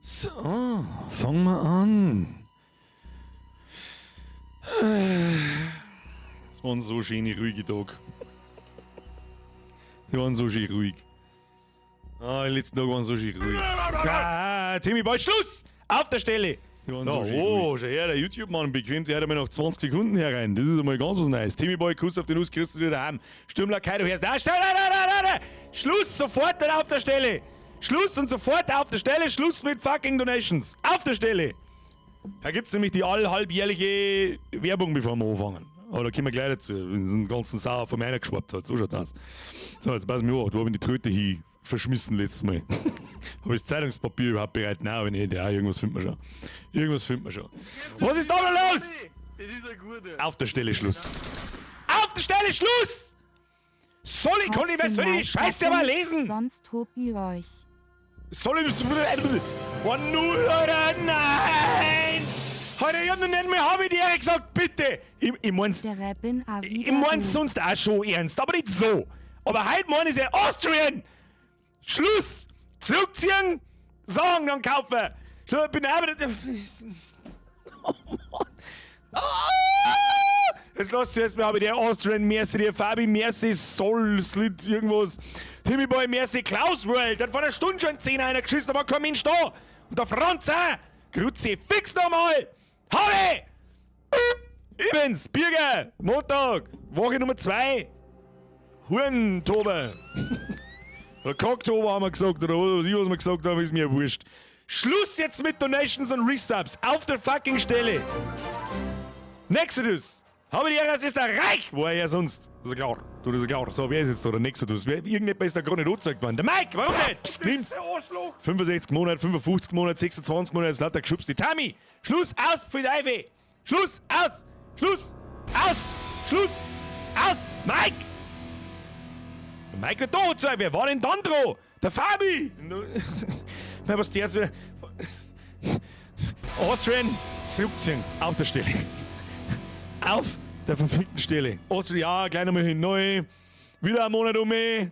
So, fangen wir an. Es waren so schöne, ruhige Tage. Die waren so schön ruhig. Die letzten Tage waren so schön ruhig. Timmy Boy, Schluss! Auf der Stelle! So, schön her, der YouTube-Mann bequemt sich einmal nach 20 Sekunden herein. Das ist einmal ganz was Neues. Timmy Boy, Kuss auf den Nuss, kriegst du wieder heim. Stürmler, du hörst. Nein! Schluss, sofort dann auf der Stelle! Schluss und sofort auf der Stelle. Schluss mit fucking Donations. Auf der Stelle. Da gibt's nämlich die halbjährliche Werbung, bevor wir anfangen. Aber da kommen wir gleich dazu, wenn es einen ganzen Sauer von meiner geschwappt hat. So schaut's aus. So, jetzt pass mir an. Da hab ich die Tröte hin verschmissen letztes Mal. Habe ich das Zeitungspapier überhaupt bereit? Nein, aber nicht. Ja, irgendwas findet man schon. Was ist da denn los? Das ist ein guter. Auf der Stelle Schluss. Auf der Stelle Schluss! Soll ich die Scheiße mal lesen? Sonst tobt ihr euch. Soll ich das? Oh, null, Alter, nein! Heute, ich hab noch nicht mehr, hab ich dir gesagt, bitte! Ich mein's sonst auch schon ernst, aber nicht so. Aber heute mein ich ja Austrian! Schluss! Zurückziehen, sagen, dann kaufen! So, ich bin aber... Oh Mann! Jetzt lasst jetzt mal aber der Austrian Mercy, der Fabi Mercy, Soul, Slit, irgendwas. Timmy Boy Mercy, Klaus World, hat vor einer Stunde schon 10 einer geschissen, aber kein Mensch da. Und der Franz auch. Grüezi, fix nochmal. Harry! Ich bin's, Birger, Montag, Woche Nummer 2. Hurentober. Oder Cocktober haben wir gesagt, oder was wir gesagt haben, ist mir wurscht. Schluss jetzt mit Donations und Resubs. Auf der fucking Stelle. Nexodus. Habe die Ehre, es ist der Reich! Wo er ja sonst? Das ist klar. Du, das ist klar. So, wer ist jetzt da? Der Nexodus. Irgendjemand ist da gar nicht angezeigt worden. Der Mike, warum nicht? Psst, nimm's. 65 Monate, 55 Monate, 26 Monate, jetzt lauter geschubst. Die Tammy! Schluss, aus für die Ivy! Schluss, aus! Schluss, aus! Schluss, aus! Mike! Der Mike wird da angezeigt. Wer war denn dann dran? Der Fabi! Na, was der so... Austrian, zurückziehen. Auf der Stelle. Auf der verfickten Stelle. Ja, gleich nochmal hin. Neu. Wieder ein Monat um mich.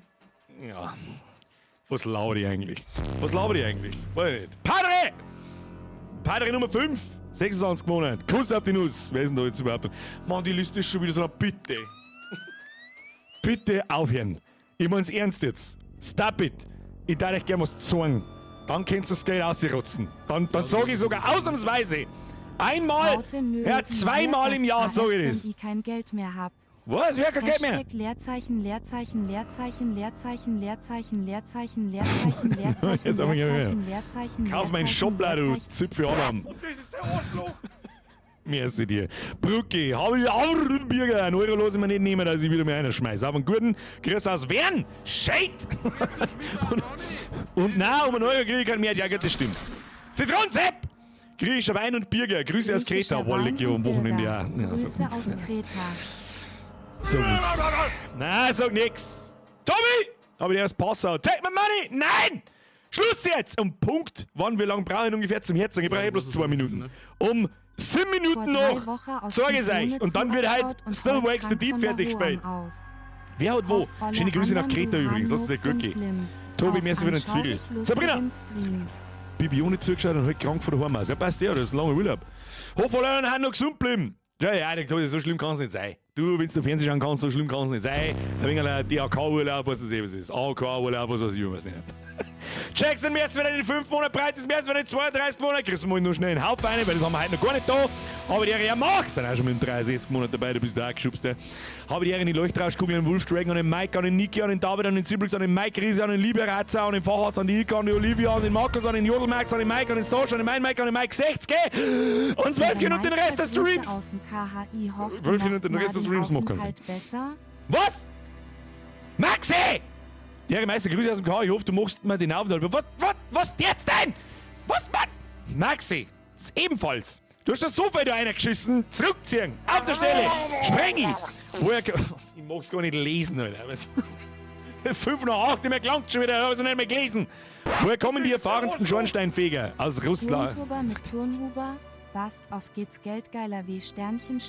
Ja. Was laber ich eigentlich? Weiß ich nicht. Padre Nummer 5. 26 Monate. Kuss auf die Nuss. Wer ist denn da jetzt überhaupt? Mann, die Liste ist schon wieder so. Bitte. Bitte aufhören. Ich mein's ernst jetzt. Stop it. Ich darf euch gerne was zeigen. Dann könnt ihr das Geld ausrotzen. Dann sage ich sogar ausnahmsweise. Einmal, ja, zweimal im Jahr sage ich das. Wenn ich kein Geld mehr hab. Was? Wer kein Geld mehr? Leerzeichen. Jetzt haben wir Kauf meinen Schoppler, du Zipfel Adam. Und das ist der Arschloch. Merci dir. Brücke, habe ich auch einen Birger. Einen Euro los ich mir nicht nehmen, dass ich wieder mehr einer schmeiße. Aber einen guten Grüß aus Wern. Shade. Und nein, um einen Euro kriege ich keinen mehr. Ja, das stimmt. Zitronensepp. Griechischer Wein und Birger. Grüße aus Kreta. Wollte ich am Wochenende ja. Grüße aus Kreta. Sag nix. Nein, sag nix. Tommy! Hab ich erst Passau. Take my money! Nein! Schluss jetzt! Um Punkt. Wann, wie lange brauche ich ungefähr zum Herzen? Ich brauche bloß 2 Minuten. Um 7 Minuten noch. Sag es euch. Und dann wird heute Still Wakes the Deep fertig gespielt. Wer hat wo? Schöne Grüße nach Kreta übrigens. Das ist sehr gut gehen. Tobi, merci für den Ziegel. Sabrina! Bibi ohne zugeschaut und halt krank von daheim aus. Ja, passt ja, das ist ein langer Urlaub. Hoffentlich haben noch gesund bleiben. Ja, so schlimm kann es nicht sein. Du, wenn du Fernsehen schauen kannst, so schlimm kann es nicht sein. Ein wenig ein DAK-Urlaub, was das eben ist. AK-Urlaub, was weiß ich, was nicht. Jackson, März wird in 5 Monaten, breites März wird in 32 Monaten. Kriegst du mal nur schnell einen Haufen rein, weil das haben wir heute noch gar nicht da. Aber die Ehre Mark sind auch schon mit 63 Monaten dabei, du bist da auch geschubst. Habe die Ehre, die Leuchtrauschkugel, an den Wolfdragon, an den Mike, an den Niki, an den David, an den Siblix, an den Mike Riese, an den Liberatzer, an den Fahrrad, an die Ika, an die Olivia, an den Markus, an den Jodelmax, an den Mike, an den Stash, an den Mike, an den Mike 60. Und 12 Minuten den Rest des Streams. 12 Minuten den Rest des Streams machen kannst. Was? Maxi! Ja, Meister, Grüße aus dem KH. Ich hoffe, du machst mir den Aufenthalt. Was jetzt denn? Was, Mann? Maxi, ebenfalls. Du hast das Sofa da reingeschissen. Zurückziehen. Auf der Stelle. Spreng ich. Woher... Ich mag's gar nicht lesen, Alter. 5 nach 8, mir gelangt schon wieder. Ich hab's nicht mehr gelesen. Woher kommen die erfahrensten Schornsteinfeger? Aus Russland. Turnhuber mit Turnhuber. Bast, auf geht's Geldgeiler wie Sternchen.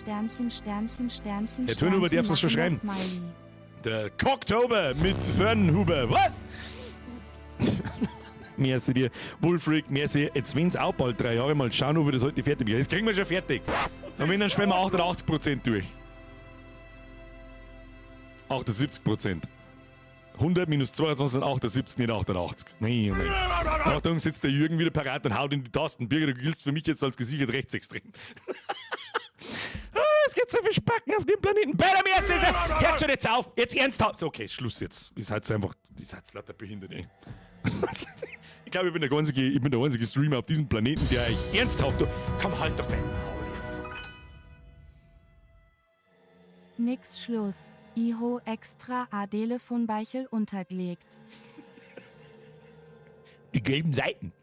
Der Turnhuber darfst du schon schreiben. Der Cocktober mit Fernhuber. Was? merci dir. Wolfric, merci. Jetzt wenn es auch bald 3 Jahre mal schauen, ob wir das heute fertig wird. Das kriegen wir schon fertig. Und wenn, dann spielen wir 88% durch. 78%. 100 minus 22 sind 78, nicht 88. Nein, nein. Achtung, sitzt der Jürgen wieder parat und haut in die Tasten. Birger, du giltst für mich jetzt als gesichert rechtsextrem. Es gibt so viel Spacken auf dem Planeten. Bei der Messe ist er. Hört schon jetzt auf. Jetzt ernsthaft. Okay, Schluss jetzt. Ihr seid einfach, ihr seid lauter behindert, ey. Ich glaube, ich bin der einzige Streamer auf diesem Planeten, der euch ernsthaft... Komm, halt doch dein Maul jetzt. Nix Schluss. Iho extra Adele von Beichel untergelegt. Die gelben Seiten.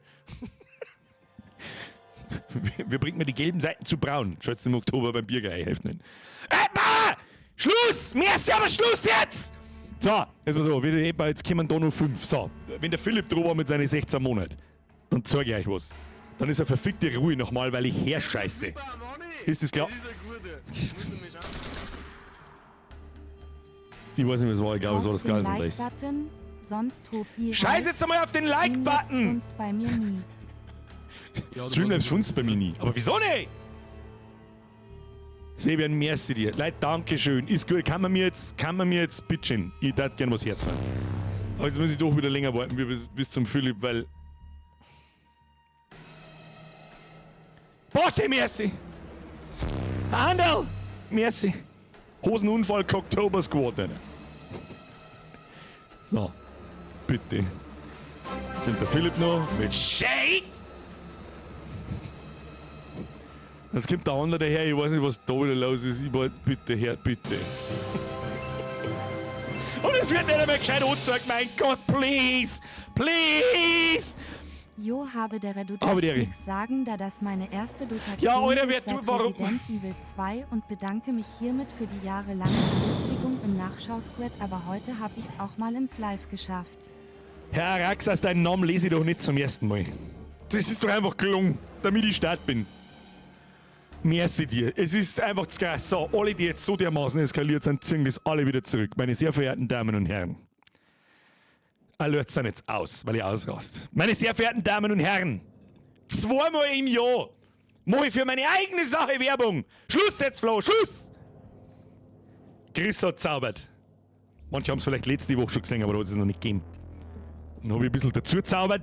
Wir bringen mir die gelben Seiten zu braun. Schaut's im Oktober beim Biergei helfen. Schluss! Merci, aber Schluss jetzt! So, jetzt kommen da noch 5. So, wenn der Philipp drüber war mit seinen 16 Monaten, dann zeige ich euch was. Dann ist er verfickte Ruhe nochmal, weil ich herscheiße. Ist das klar? Ich weiß nicht, was war. Ich glaube, es war das Geilste. Like-Button, sonst hob ihr Scheiß jetzt einmal auf den Like-Button! Streamlabs bei mir nie. Ja, Streamlabs funzt bei mir nie. Aber wieso nicht? Sebian, merci dir. Leute, danke schön. Ist gut. Kann man mir jetzt bitchen? Ich darf gerne was herzahlen. Aber jetzt muss ich doch wieder länger warten bis zum Philipp, weil... Botte, merci! Handel! Merci! Hosenunfall Cocktober Squad, Alter. So. Bitte. Kommt der Philipp noch mit Shade! Jetzt kommt der andere daher, ich weiß nicht, was da wieder los ist. Bitte, Herr, bitte. Und es wird nicht einmal gescheit angezeigt, mein Gott, please! Please! Jo, habe der Aber Redudant der- nichts sagen, da das meine erste Dotation Ja, Alter, wer ist seit tut- warum- Resident Evil 2 und bedanke mich hiermit für die jahrelange Belustigung im Nachschau-Squad, aber heute habe ich's auch mal ins Live geschafft. Herr Araxas, deinen Namen lese ich doch nicht zum ersten Mal. Das ist doch einfach gelungen, damit ich Start bin. Merci dir. Es ist einfach zu krass. So, alle, die jetzt so dermaßen eskaliert sind, ziehen das alle wieder zurück. Meine sehr verehrten Damen und Herren. Alerts sind jetzt aus, weil ihr ausrast. Meine sehr verehrten Damen und Herren. 2-mal im Jahr mache ich für meine eigene Sache Werbung. Schluss jetzt, Flo, Schluss! Chris hat zaubert. Manche haben es vielleicht letzte Woche schon gesehen, aber da hat es noch nicht gegeben. Dann habe ich ein bisschen dazu zaubert.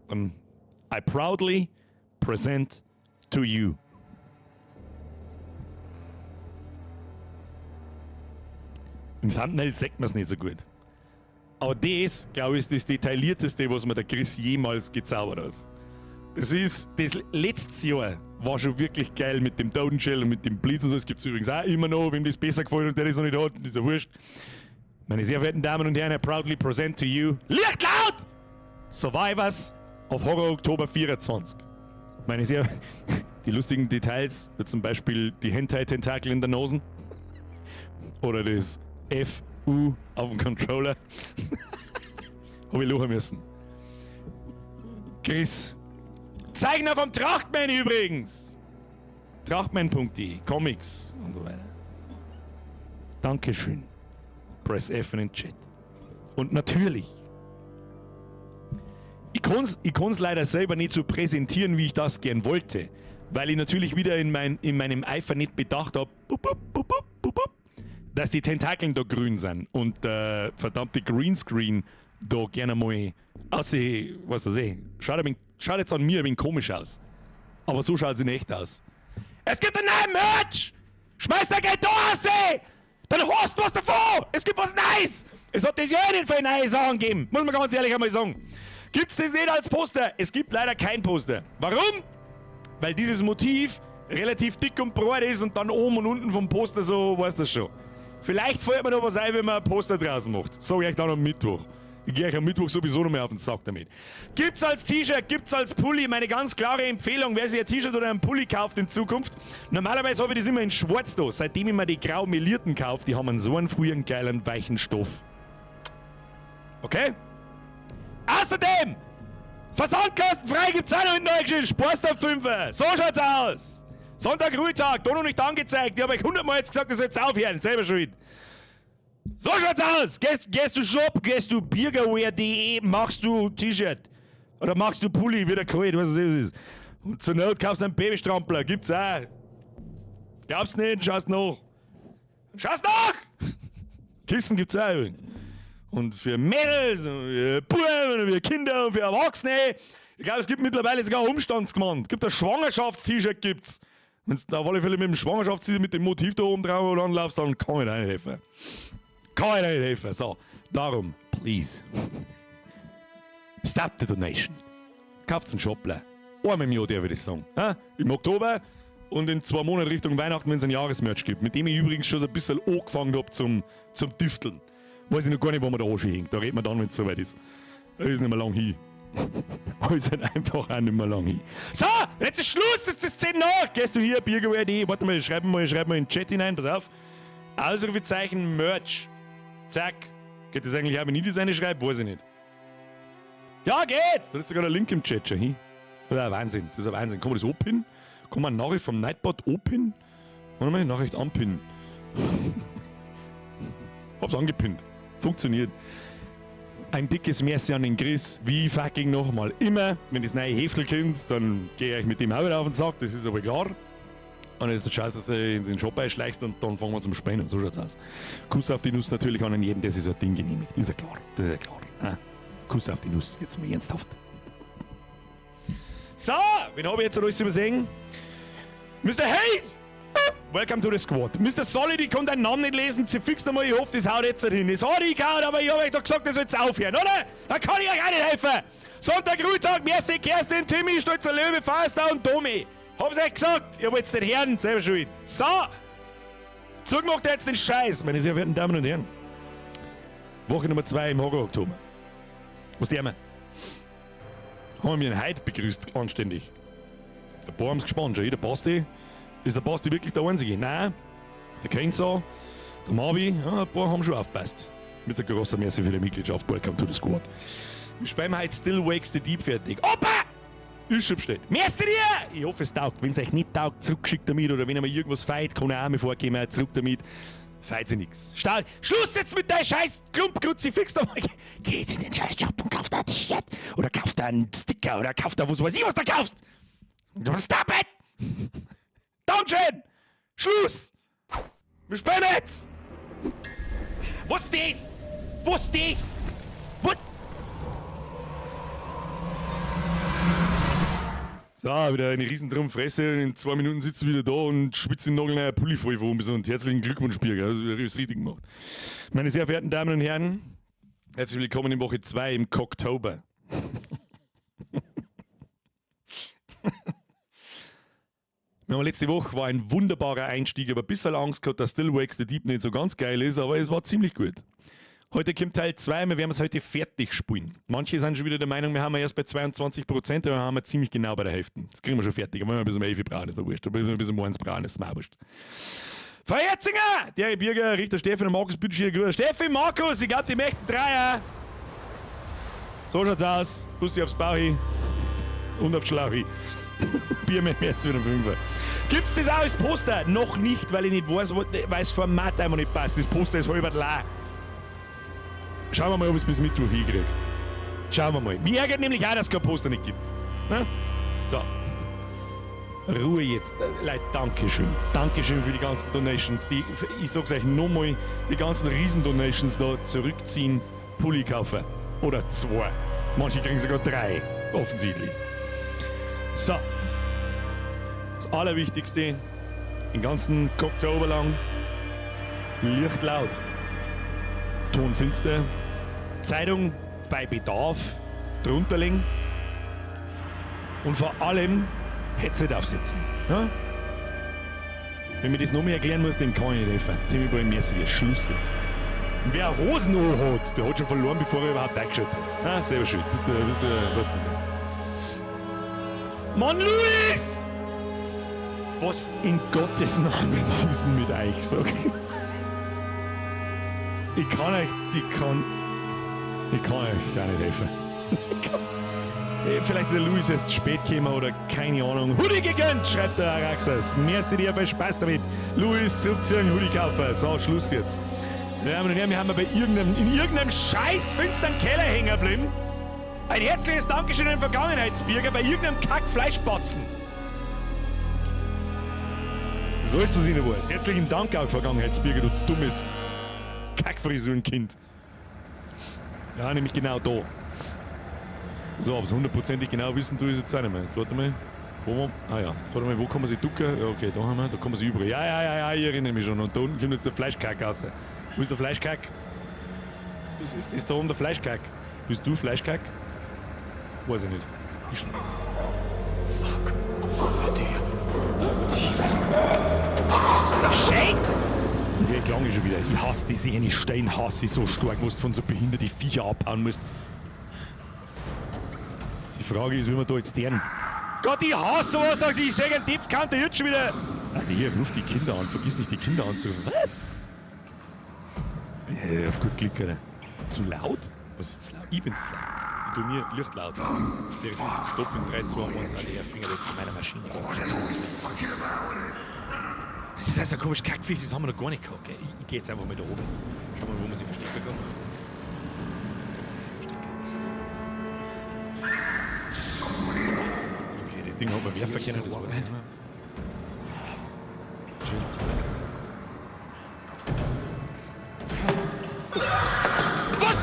Dann I proudly present to you. Im Thumbnail sagt man es nicht so gut. Aber das, glaube ich, ist das Detaillierteste, was mir der Chris jemals gezaubert hat. Das letztes Jahr war schon wirklich geil mit dem Toten Shell und mit dem Blitz und so. Das gibt es übrigens auch immer noch, wem das besser gefällt und der das noch nicht hat, ist ja wurscht. Meine sehr verehrten Damen und Herren, I proudly present to you Lichtlaut! Survivors of Horror Oktober 24. Meine sehr... Die lustigen Details, wie zum Beispiel die Hentai-Tentakel in der Nase. Oder das FU auf dem Controller. Hab ich lachen müssen. Chris. Zeichner vom Trachtman übrigens. Trachtman.de, Comics und so weiter. Dankeschön. Press F in den Chat. Und natürlich, ich kann's leider selber nicht so präsentieren, wie ich das gern wollte, weil ich natürlich wieder in meinem Eifer nicht bedacht habe, dass die Tentakeln da grün sind und der verdammte Greenscreen da gerne mal aussieht, was weiß ich, schaut jetzt an mir ein wenig komisch aus. Aber so schaut es in echt aus. Es gibt einen neuen Merch! Schmeiß da Geld da raus! Dann hast du was davon! Es gibt was Neues! Es hat das Jahr nicht für neue Sachen gegeben, muss man ganz ehrlich einmal sagen. Gibt's das nicht als Poster? Es gibt leider kein Poster. Warum? Weil dieses Motiv relativ dick und breit ist und dann oben und unten vom Poster so, weißt du schon. Vielleicht fällt mir noch was ein, wenn man ein Poster draußen macht. Sag ich euch dann am Mittwoch. Ich gehe euch am Mittwoch sowieso noch mehr auf den Sack damit. Gibt's als T-Shirt, gibt's als Pulli. Meine ganz klare Empfehlung, wer sich ein T-Shirt oder einen Pulli kauft in Zukunft. Normalerweise habe ich das immer in schwarz da. Seitdem ich mir die grau melierten kaufe, die haben einen so einen frühen geilen, weichen Stoff. Okay? Außerdem, versandkostenfrei gibt's auch noch in Neugeschichte. Sparst auf 5. So schaut's aus. Sonntag, Ruhetag, da noch nicht angezeigt. Ich habe euch 100-mal jetzt gesagt, ihr sollt aufhören. Selber schuld. So schaut's aus. Gehst du Shop, gehst du Biergerwehr.de, machst du T-Shirt. Oder machst du Pulli, wieder kalt, was es ist. Und zur Not kaufst du einen Babystrampler, gibt's auch. Glaubst nicht, schaust nach. Schaust nach! Kissen gibt's auch übrigens. Und für Mädels, und für Buben, und für Kinder und für Erwachsene. Ich glaube, es gibt mittlerweile sogar ein Umstandsgewand. Es gibt ein Schwangerschafts-T-Shirt, gibt's. Wenn du auf alle Fälle mit dem Schwangerschafts-T-Shirt mit dem Motiv da oben drauf anlaufst, dann kann ich dir nicht helfen. Kann ich dir nicht helfen. So, darum, please. Stop the donation. Kauft einen Schoppler. Einmal im Jahr darf ich das sagen. Ha? Im Oktober und in 2 Monaten Richtung Weihnachten, wenn es ein Jahresmerch gibt. Mit dem ich übrigens schon so ein bisschen angefangen habe zum Düfteln. Weiß ich noch gar nicht, wo man da anhängt. Da reden wir dann, wenn es soweit ist. Das ist nicht mehr lang hin. Das ist einfach auch nicht mehr lang hin. So, jetzt ist Schluss, jetzt ist 10 nach. Gehst du hier, Biergewehr.de, warte mal, schreib mal in den Chat hinein, pass auf. Ausrufezeichen Merch. Zack. Geht das eigentlich auch, wenn ich das eine schreibe? Weiß ich nicht. Ja, geht's! Da ist sogar der Link im Chat schon hin. Das ist ein Wahnsinn, das ist ein Wahnsinn. Kann man das anpinnen? Kann man eine Nachricht vom Nightbot anpinnen? Warte mal, Nachricht anpinnen. Hab's angepinnt. Funktioniert. Ein dickes Merci an den Chris, wie fucking nochmal. Immer, wenn das neue Heftel kommt, dann gehe ich mit dem auch wieder auf den Sack, das ist aber klar. Und jetzt ist der Scheiß, dass du in den Shop einschleichst und dann fangen wir zum Spenden. So schaut's aus. Kuss auf die Nuss natürlich an jeden, der sich so ein Ding genehmigt. Das ist ja klar. Das ist ja klar. Ah. Kuss auf die Nuss, jetzt mal ernsthaft. So, wen habe ich jetzt alles übersehen? Mr. Hey! Welcome to the Squad. Mr. Solid, ich kann deinen Namen nicht lesen. Zerfixt nochmal, ich hoffe, das haut jetzt nicht hin. Das hat ich gehauen, aber ich habe euch doch gesagt, ihr sollt aufhören, oder? Dann kann ich euch auch nicht helfen. Sonntag, Ruhetag, Merci, Kerstin, Timmy, Stolzer Löwe, Faster und Tomi. Hab's euch gesagt, ihr wollt den Herren selber schuld. So! Zugemacht jetzt den Scheiß, meine sehr verehrten Damen und Herren. Woche Nummer 2 im Horror-Oktober. Was der wir? Haben wir einen Heid begrüßt, anständig. Ein paar haben es gespannt, schon. Der Basti. Ist der Basti wirklich der Einzige? Nein. Der Kenzo, der Marvi, ja, ein paar haben schon aufgepasst. Mit der großen Merci für die Mitgliedschaft. Welcome to the Squad. Wir spielen heute Still Wakes the Deep fertig. Opa! Ist schon bestellt. Merci dir! Ich hoffe, es taugt. Wenn es euch nicht taugt, zurückgeschickt damit. Oder wenn ihr mal irgendwas feit, kann ich auch mir vorgeben, zurück damit. Feit sie nix. Schluss jetzt mit deinem scheiß Klumpkruzifix da mal. Geh jetzt in den scheiß Shop und kauf da ein T-Shirt. Oder kauf da einen Sticker. Oder kauf da was weiß ich, was du kaufst. Stop it! Dankeschön! Schluss! Wir spielen jetzt! Was ist das? Was ist das? Was? So, wieder eine riesen Fresse. In 2 Minuten sitzt du wieder da und schwitzt den Nagel in Pulli voll vor. Und herzlichen Glückwunsch, Birger. Also, du hast richtig gemacht. Meine sehr verehrten Damen und Herren, herzlich willkommen in Woche 2 im Cocktober. Letzte Woche war ein wunderbarer Einstieg, aber ein bisschen Angst gehabt, dass Still Wakes the Deep nicht so ganz geil ist, aber es war ziemlich gut. Heute kommt Teil 2, wir werden es heute fertig spielen. Manche sind schon wieder der Meinung, wir haben erst bei 22%, aber wir haben ziemlich genau bei der Hälfte. Das kriegen wir schon fertig, aber wenn wir ein bisschen um 11 brauchen, ist mir wurscht. Ein bisschen morgens brauchen, ist mir auch wurscht. Frau Jetzinger, der Birger, Richter Steffi und Markus Bütschir, grüß. Steffi, Markus, ich glaube, die möchten Dreier. So schaut's aus. Bussi aufs Bauchi und aufs Schlauchi. Bier mehr als für den Fünfer. Gibt's das auch als Poster? Noch nicht, weil ich nicht weiß, weil das Format einfach nicht passt. Das Poster ist halber leer. Schauen wir mal, ob ich es bis Mittwoch hinkriege. Schauen wir mal. Mir ärgert nämlich auch, dass es kein Poster nicht gibt. Na? So. Ruhe jetzt. Leute, Dankeschön. Dankeschön für die ganzen Donations. Ich sag's euch nochmal, die ganzen Riesen-Donations da zurückziehen, Pulli kaufen. Oder 2. Manche kriegen sogar 3. Offensichtlich. So. Das Allerwichtigste, den ganzen Oktober lang, Licht laut, Ton finster, Zeitung bei Bedarf drunter legen und vor allem Headset aufsetzen. Ja? Wenn mir das noch mehr erklären muss, dem kann ich nicht helfen. Timmy Boy Merci, Schluss jetzt. Und wer Hosen hat, der hat schon verloren, bevor er überhaupt eingeschaut hat. Ah, selber schuld. Bist du, was ist das? Mann, Luis! Was in Gottes Namen ist denn mit euch, sag ich? Ich kann euch gar nicht helfen. Vielleicht ist der Luis erst spät gekommen oder keine Ahnung. Hoodie gegönnt, schreibt der Araxas. Merci dir, viel Spaß damit. Luis, zurückziehen, Hoodie kaufen. So, Schluss jetzt. Ja, meine Damen und Herren, wir haben in irgendeinem scheiß finsteren Keller hängen geblieben. Ein herzliches Dankeschön an den Vergangenheitsbürger bei irgendeinem Kack-Fleischbatzen. So ist was ich nicht weiß. Herzlichen Dank auch, Vergangenheitsbürger, du dummes Kackfrisurenkind. Ja, nämlich genau da. So, aber so hundertprozentig genau wissen du es jetzt auch nicht mehr. Jetzt warte mal. Ah ja, jetzt warte mal, wo kann man sich ducken? Ja, okay, da haben wir, da kann man sich überall. Ja, ich erinnere mich schon. Und da unten kommt jetzt der Fleischkack raus. Wo ist der Fleischkack? Ist das da oben der Fleischkack? Bist du Fleischkack? Weiß ich nicht. Shit! Wie klang ich schon wieder? Ich hasse diese eine Stein, hasse ich so stark, wo du von so behinderten Viecher abhauen musst. Die Frage ist, wie man da jetzt deren. Gott, ich hasse sowas, doch ich sehe einen Tippkanter jetzt schon wieder. Ah, der ruft die Kinder an, vergiss nicht die Kinder anzurufen. Was? Ja, auf gut Glück, oder? Zu laut? Was ist zu laut? Ich bin zu laut. Ich tue mir Licht laut. Der Physik stoppt in 3, 2, 1, alle Finger weg von meiner Maschine. Das ist also ein komisch Kackfisch, das haben wir noch gar nicht gehabt. Gell? Ich gehe jetzt einfach mal da oben. Schau mal, wo man sich verstecken kann. Okay, das Ding haben wir Werfer kennen, das weiß ich nicht mehr.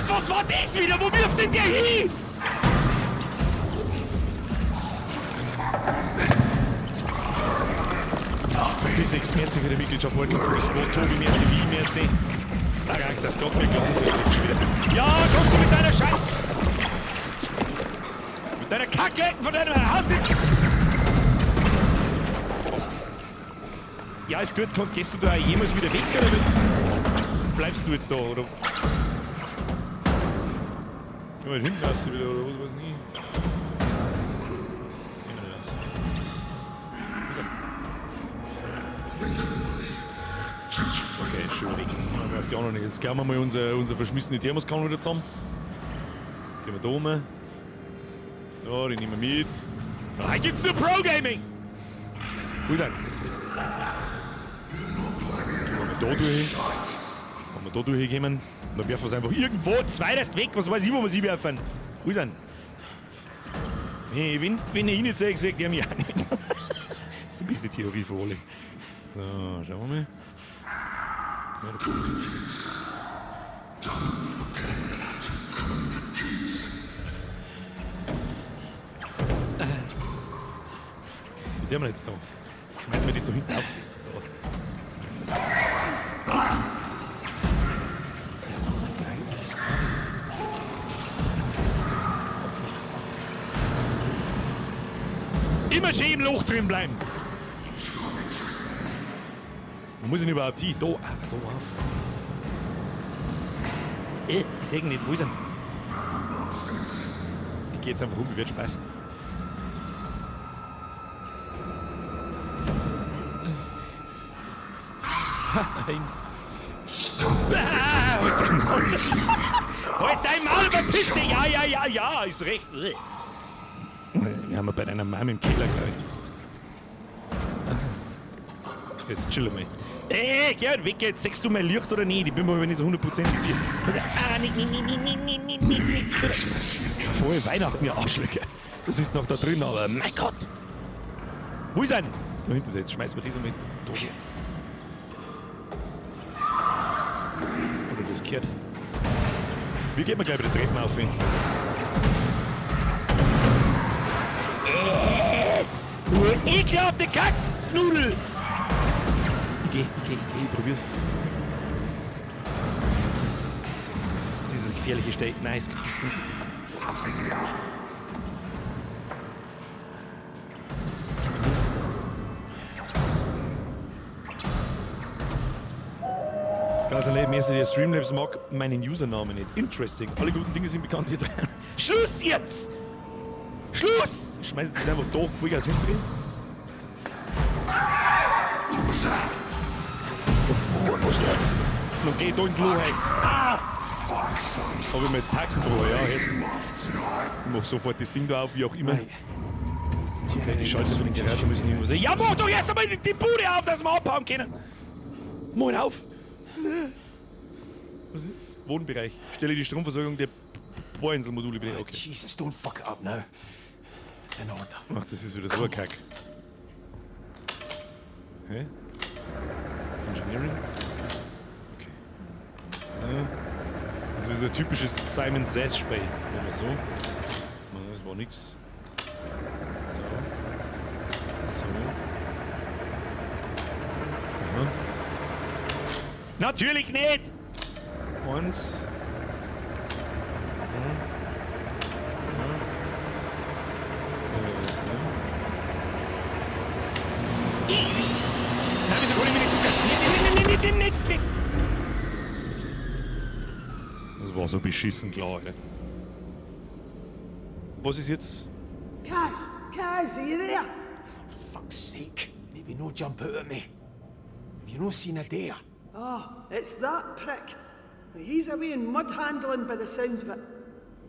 Was war das wieder? Wo wirft denn der hin? Physics, merci für die Mitgliedschaft. Welcome to the Sport. Tobi, merci, wie, merci. Da gar nichts, das kommt mir klar. Ja, kommst du mit deiner Scheiße. Mit deiner Kacke von deinem Haus. Ja, ist gut. Gehst du da jemals wieder weg oder bleibst du jetzt da? Oder? Geh mal hinten raus wieder oder was weiß ich nie. Okay, schön weg. Jetzt gehen wir mal unser verschmissene Thermoskanne wieder zusammen. Gehen wir da oben. So, den nehmen wir mit. Da gibt's nur Pro-Gaming! Wo ist er? Gehen wir da durch. Wenn wir da durchgehen, dann werfen wir es einfach irgendwo zweitest weg. Was weiß ich, wo wir sie werfen. Wo ist er? Hey, wenn er ihn nicht sagt, sagt er mir auch nicht. So ein bisschen Theorie für alle. So, schauen wir mal. Wie haben wir jetzt da? Schmeißen wir das da hinten auf. So. Das ist eine geile Story. Immer schön im Loch drin bleiben. Wo muss ich denn überhaupt hin? Da, ach, da auf. Ich sehe ihn nicht, wo ist er? Ich gehe jetzt einfach rum, ich werde speisen. Halt dein Maul! Halt dein Maul, verpiss dich! Ja, ist recht. Wir haben bei deiner Mama im Keller gleich. Jetzt chillen wir. Geh halt weg jetzt. Sechst du mein Licht oder nicht? Ich bin mir nicht so 100% sicher. Nichts tun. Vorher Weihnachten, ihr Arschlöcher. Das ist noch da drin, aber mein Gott. Wo ist er? Da hinten ist er. Jetzt schmeißen wir diese mit. Oder das gehört. Wie geht man gleich wieder Treppen auf hin? Du ekelhafte Kacknudel! Ich probier's. Dieses gefährliche Steak, nice gegessen. Das ganze Leben erst der Streamlabs mag meinen Usernamen nicht. Interesting. Alle guten Dinge sind bekannt hier drin. Schluss jetzt! Schluss! Schmeiß es einfach da, Vollgas hinten. Wo ist der? Nun geht da ins Loch rein. Ah! Habe ich mir jetzt Taxen drüber, ja, jetzt. Ich mach sofort das Ding da auf, wie auch immer. Die Schalter von den Geräten müssen immer sagen. Ja, mach doch erst einmal die Bude auf, dass wir abhauen können! Mach ihn auf! Was ist jetzt? Wohnbereich. Stelle die Stromversorgung der Bohrinselmodule bitte. Okay. Jesus, don't fuck it up now. In order. Ach, das ist wieder so ein Kack. Hä? Engineering? Okay. So. Das ist wie so ein typisches Simon Says-Spiel. Oder so. Nein, das war nix. So. So. Aha. Natürlich nicht! Eins. Easy! Nein, wieso kann ich mir nicht gucken? Das war so beschissen klar, Alter. Was ist jetzt? Kaz, are you there? For fuck's sake, maybe no jump out at me. Have you no seen a dare? Oh, it's that prick. He's away in mud handling by the sounds of it.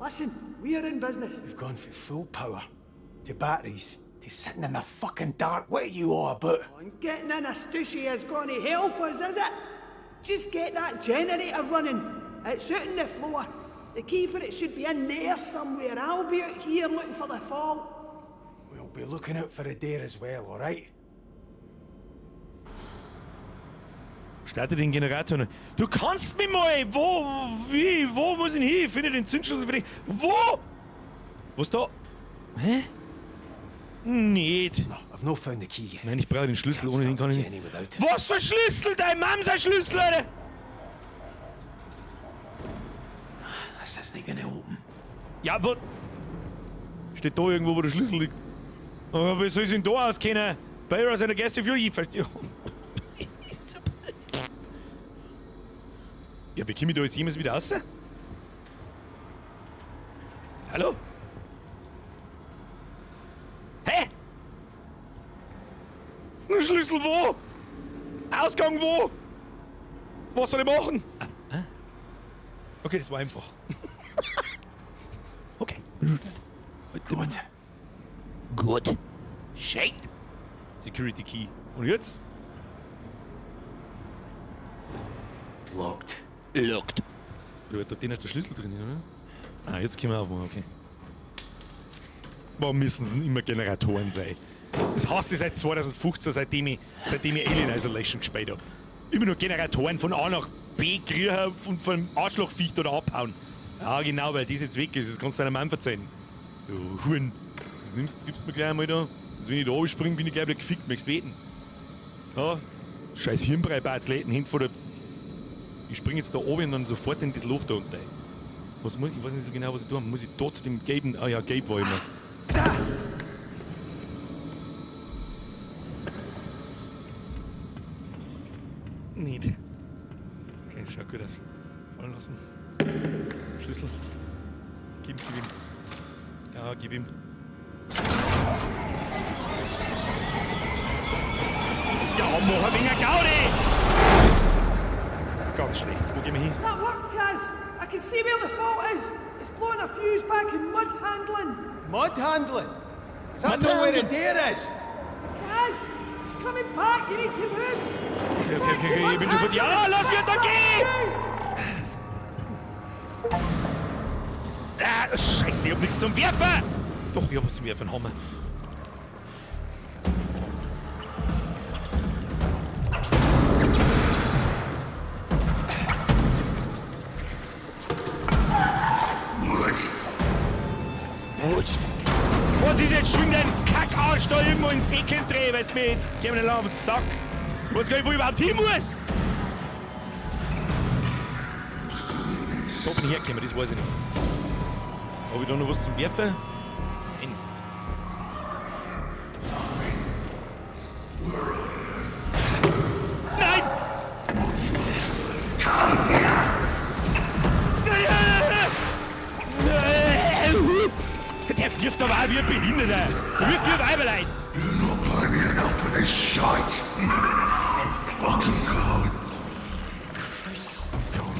Listen, we're in business. We've gone from full power to batteries to sitting in the fucking dark. What are you all about? And getting in a stushy is going to help us, is it? Just get that generator running. It's out on the floor. The key for it should be in there somewhere. I'll be out here looking for the fault. We'll be looking out for a dare as well, alright? Starte den Generator. noch. Du kannst mich mal! Wo muss ich hin? Ich finde den Zündschlüssel für dich. Wo? Was da? Hä? Nicht. No, I've not found the key yet. Nein, ich brauche den Schlüssel. Can't Ohne den start kann ich the nicht. journey without it. Was für Schlüssel? Dein Mom sein Schlüssel, Alter! This isn't gonna open. Ja, aber... Steht da irgendwo, wo der Schlüssel liegt. Aber wie soll ich denn da auskennen? Bayra seine Gäste für ich. Ja, wie komme ich da jetzt jemals wieder raus? Hallo? Hä? Ein Schlüssel wo? Ausgang wo? Was soll ich machen? Okay, das war einfach. Okay. Gut. Gut. Shake. Security Key. Und jetzt? Locked. Locked. Da ist der Schlüssel drin, oder? Ah, jetzt können wir aufmachen, okay. Warum müssen es immer Generatoren sein? Das hasse ich seit 2015, seitdem ich Alien Isolation gespielt habe. Immer nur Generatoren von A nach B kriegen und vom Arschlochviech oder abhauen. Ja, genau, weil das jetzt weg ist. Das kannst du deinem Mann verzeihen. Du Huren. Das gibst du mir gleich einmal da. Also wenn ich da oben springe, bin ich gleich wieder gefickt. Möchtest du wetten? Ja, scheiß Hirnbrei bei Athleten hinten vor der... Ich springe jetzt da oben und dann sofort in das Loch da unten. Was muss ich weiß nicht so genau, was ich tue. Muss ich da zu dem Gabe... Ah ja, Gabe war immer. Nicht. Okay, das schaut gut aus. Fallen lassen. Schlüssel. Gib ihm. Ja, gib ihm. Ja, mach ein wenig Gaudi! Ganz schlecht. Wo gehen wir hin? That worked, Kaz. I can see where the fault is. It's blowing a fuse back in mud handling. Mud handling? Is that Mud not where the handling? dare is? Kaz, it's coming back. You need to move. Okay, ich bin schon von... Ja, lass mich da gehen! Ah, Scheiße, ich hab nichts zum Werfen! Doch, ich hab was zum Werfen, Hammer. Was ist jetzt schon dein Kackarsch da irgendwo ins Ecken drehen, weißt du mir? Geh mir nicht lang auf den Sack. Ich weiß gar nicht, wo ich überhaupt hin muss. Da bin ich hergekommen, das weiß ich nicht. Habe ich da noch was zum Werfen? Nein. Nein! Der wirft aber auch wie ein Behinderter. Der wirft wie ein Weiberleid. You're not climbing enough for this shite. Fucking God.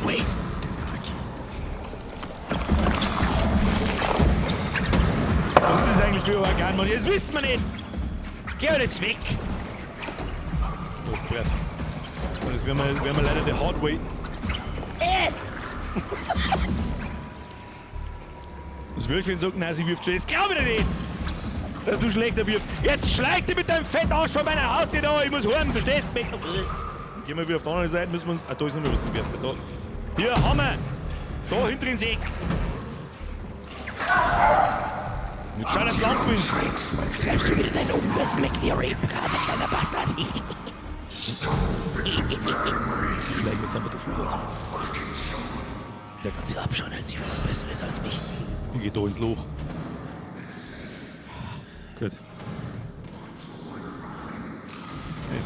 Wait. Was ist das eigentlich für ein Organ, Mann? Das wissen wir nicht. Geh halt jetzt weg. Das ist brav. Das werden wir leider the hard way. Das Wölfchen sagt, nein, sie wirft schlecht. Das glaube ich dir nicht! Dass du schlechter wirfst. Jetzt schleich dich mit deinem Fettarsch von meiner Haustür da! Ich muss heim, verstehst du mich? Gehen wir wieder auf die andere Seite, müssen wir uns... Ah, da ist noch was zum Werfen. Da. Hier, Hammer! Da, hinter den Säck! Jetzt schau, dass du lang bist! Treibst du wieder deinen Umwurf, McLeary, braver kleiner Bastard. Schlägt jetzt einfach der Flur dazu. Der kann sich abschauen, als sie was Besseres als mich. Ich geh da ins Loch. Gut.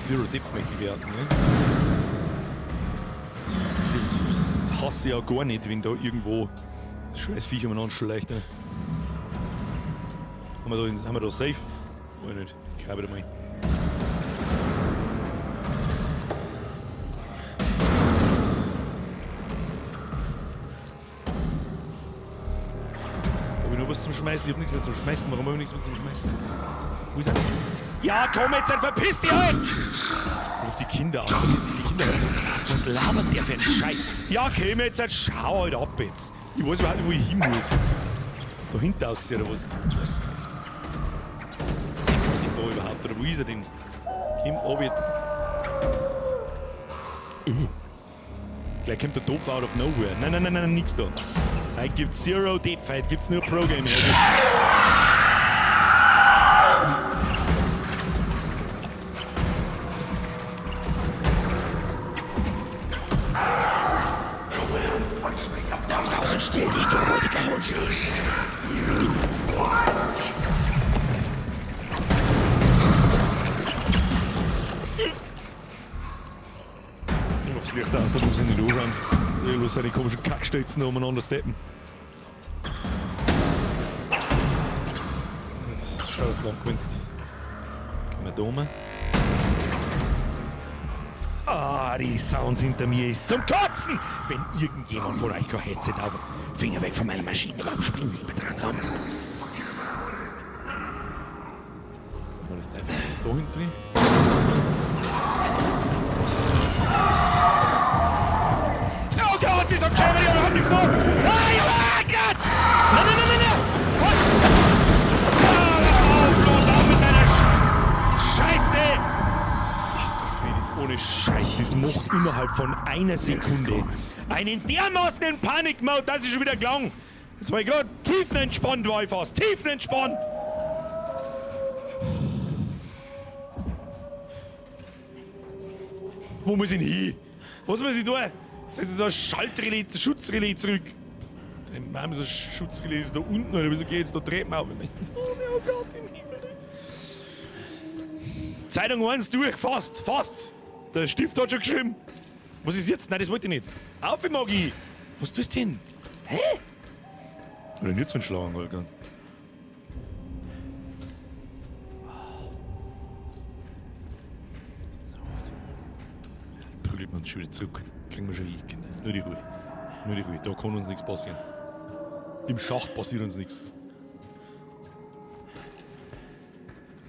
Zero Depth möchte ich werden, ne? Das hasse ich ja gar nicht, wenn da irgendwo scheiß Viecher umeinander schleicht. Ne? Haben wir da safe? Oder nicht? Ich glaube da mal. Hab ich noch was zum Schmeißen? Ich hab nichts mehr zum Schmeißen. Warum hab ich nichts mehr zum Schmeißen? Wo ist er? Ja, komm jetzt, dann verpiss dich halt! Auf die Kinder an, verpiss dich die Kinder an. Was labert der für ein Scheiß? Ja, komm jetzt, schau halt ab jetzt. Ich weiß überhaupt nicht, wo ich hin muss. Da hinten aussehen oder was? Ich weiß nicht. Sieht man den da überhaupt? Oder wo ist er denn? Komm, runter. Gleich kommt der Topf out of nowhere. Nein, nix da. Heute gibt's Zero Deadfight, gibt's nur Pro-Gaming. Draußen stell dich, du räudiger Hund. Ich mach's Licht aus, da muss ich nicht anschauen. Ich muss seine komischen Kackstelzen umeinander steppen. Jetzt schau, was du lang gewinnst. Gehen wir da oben. Ah, die Sounds hinter mir ist zum Kotzen! Wenn irgendjemand von euch kein Headset auf... Finger weg von meiner Maschine, warum spielen Sie mit dran rum? So, das ist einfach jetzt da hinten drin. Oh Gott, dieser Germany und hat nichts noch! Ah, Gott! Nein! Was? Ah, bloß auf mit deiner Scheiße! Ohne Scheiß, das macht innerhalb von einer Sekunde einen dermaßen Panikmode, dass ich schon wieder gelang. Jetzt war ich gerade tiefenentspannt, war ich fast. Tiefenentspannt. Wo muss ich denn hin? Was muss ich tun? Setzen Sie das Schaltrelais, das Schutzrelais zurück. Dann machen wir so Schutzrelais ist da unten, oder wieso geht jetzt da Treppen auf? Oh Gott im Himmel. Zeitung 1 durch, fast. Der Stift hat schon geschrieben. Was ist jetzt? Nein, das wollte ich nicht. Auf, Magi! Was tust du denn? Hä? Oder jetzt für einen Schlag, Holger? Prügelt man schon wieder zurück. Kriegen wir schon hin, Kinder. Nur die Ruhe. Da kann uns nichts passieren. Im Schacht passiert uns nichts.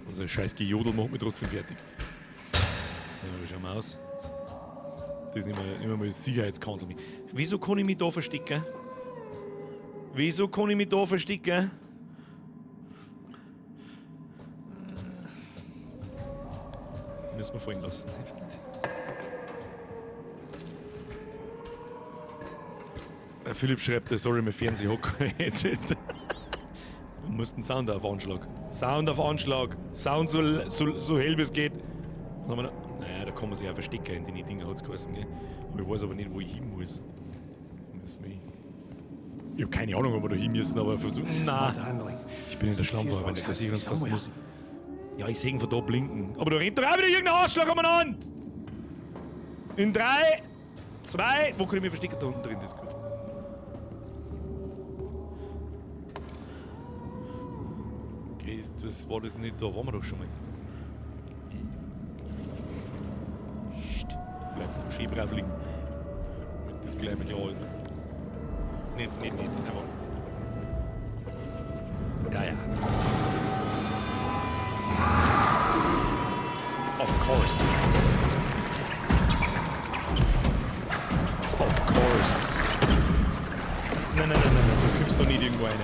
Also ein scheiß Gejodel macht mich trotzdem fertig. Ja, wie schauen wir aus? Das ist nicht mal das Sicherheitskandel. Wieso kann ich mich da verstecken? Müssen wir fallen lassen. Philipp schreibt, sorry, mein Fernseher hat kein Headset. Du musst einen Sound auf Anschlag. Sound so hell wie es geht. Naja, da kann man sich auch verstecken, in den Dingen hat es geheißen, gell? Aber ich weiß aber nicht, wo ich hin muss. Ich hab keine Ahnung, ob wir da hin müssen, aber versuchen. Nein, ich bin in der Schlammwahl, da sehe ich uns fast muss. Ja, ich sehe ihn von da blinken. Aber da rennt doch auch wieder irgendein Arschloch umeinander! In 3, 2, wo kann ich mich verstecken? Da unten drin, das ist gut. Okay, das war das nicht, da waren wir doch schon mal. Du bleibst im Ski brav liegen. Damit das gleich mal klar ist. Nicht, aber. Ja. Of course. Nein, du kommst doch nicht irgendwo rein.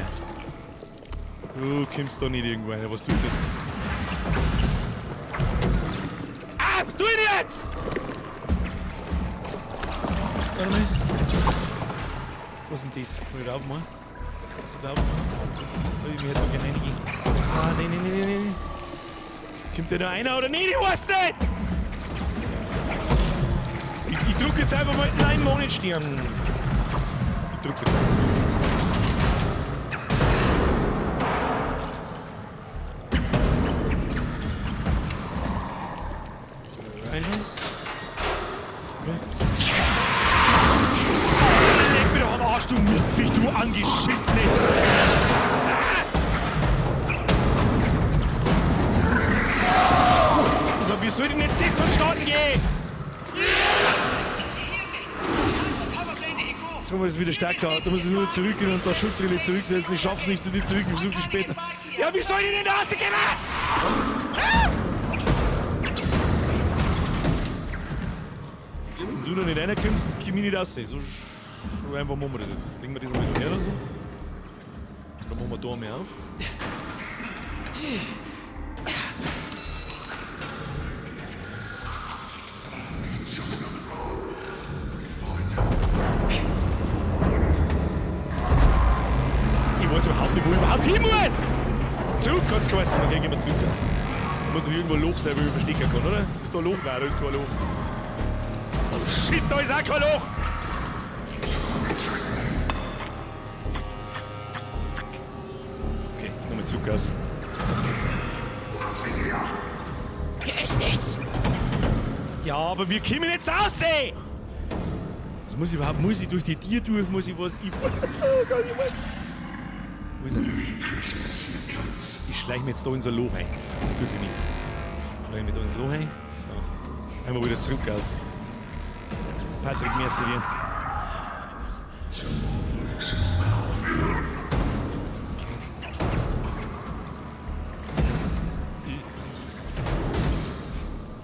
Du kommst da nicht irgendwo rein. Was tue ich jetzt? Ah, was tue ich jetzt? Warte mal. Was ist denn das? Kann ich da aufmachen? Was ist da aufmachen? Ich hätte mal gerne reingehen. Ah, nein. Kommt da noch einer oder nicht? Ich weiß nicht! Ich drücke jetzt einfach mal. Nein, Monatstern. Ich drücke jetzt einfach. Leg mir doch am Arsch, du Mistviech, du Angeschissenes! So, wie soll denn jetzt das vonstatten gehen? Schau mal, das ist wieder stärker. Da muss ich nur zurückgehen und das Schutzrelais zurücksetzen. Ich schaff's nicht zu dir zurück, ich versuche dich später. Ja, wie soll ich denn da rauskommen? Wenn du noch nicht reinkommst, komm ich nicht raus. So einfach machen wir das jetzt. Legen wir das mal so her oder so. Dann machen wir da mehr auf. Ich weiß überhaupt nicht, wo ich überhaupt hin muss! Zurück kann's geheißen, dann gehen wir zurück. Da muss doch irgendwo ein Loch sein, wo ich verstecken kann, oder? Ist da ein Loch? Nein, da ist kein Loch. Oh shit, da ist auch kein Loch! Okay, nochmal zurück aus. Hier ist nichts. Ja, aber wir kommen jetzt raus, ey! Was muss ich überhaupt? Muss ich durch die Tür durch? Muss ich was? Wo ist er? Ich schleiche mir jetzt da in so ein Loch rein. Das ist gut für mich. Schleiche mir da ins Loch rein. So. Einmal wieder zurück aus. Patrick, merci dir.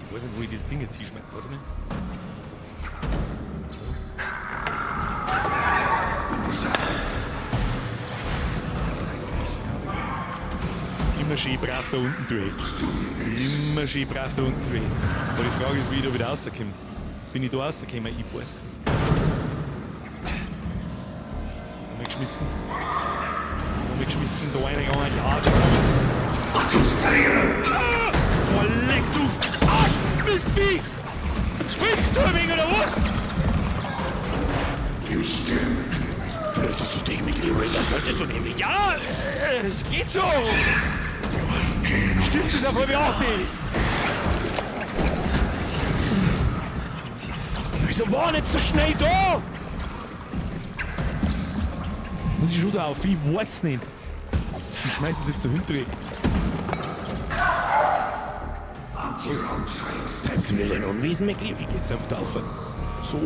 Ich weiß nicht, wo ich das Ding jetzt hinschmeiße. Warte mal. So. Immer schön brav da unten durch. Immer schön brav da unten durch. Aber die Frage ist, wie ich da wieder rauskomme. Bin ich da rausgekommen? Ich weiß nicht. Haben wir geschmissen? Da einer gegangen. Ja, so groß. Oh, leck du Arsch! Mistvieh! Spinnst du ein wenig oder was? Fürchtest du dich mit Leroy? Das solltest du nämlich. Ja, es geht so. Stimmt es ja voll wie auch nicht. Wieso war nicht so schnell da? Muss ich schon da auf? Ich weiß nicht. Ich schmeiß es jetzt da hinten. Treibst du mir dein Unwesen, McLeod? Ich geh jetzt einfach da auf. So.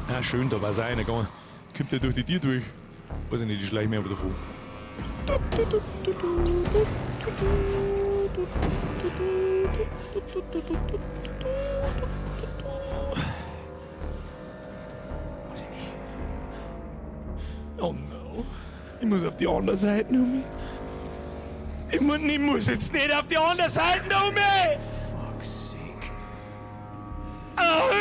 Ah, schön, da war es einer gegangen. Kommt der durch die Tür durch? Weiß ich nicht, die schleichen mir einfach davon. Oh no. Ich muss auf die andere Seite, Numi. Ich muss jetzt nicht auf die andere Seite, Numi! Fuck's sake. Oh Gott!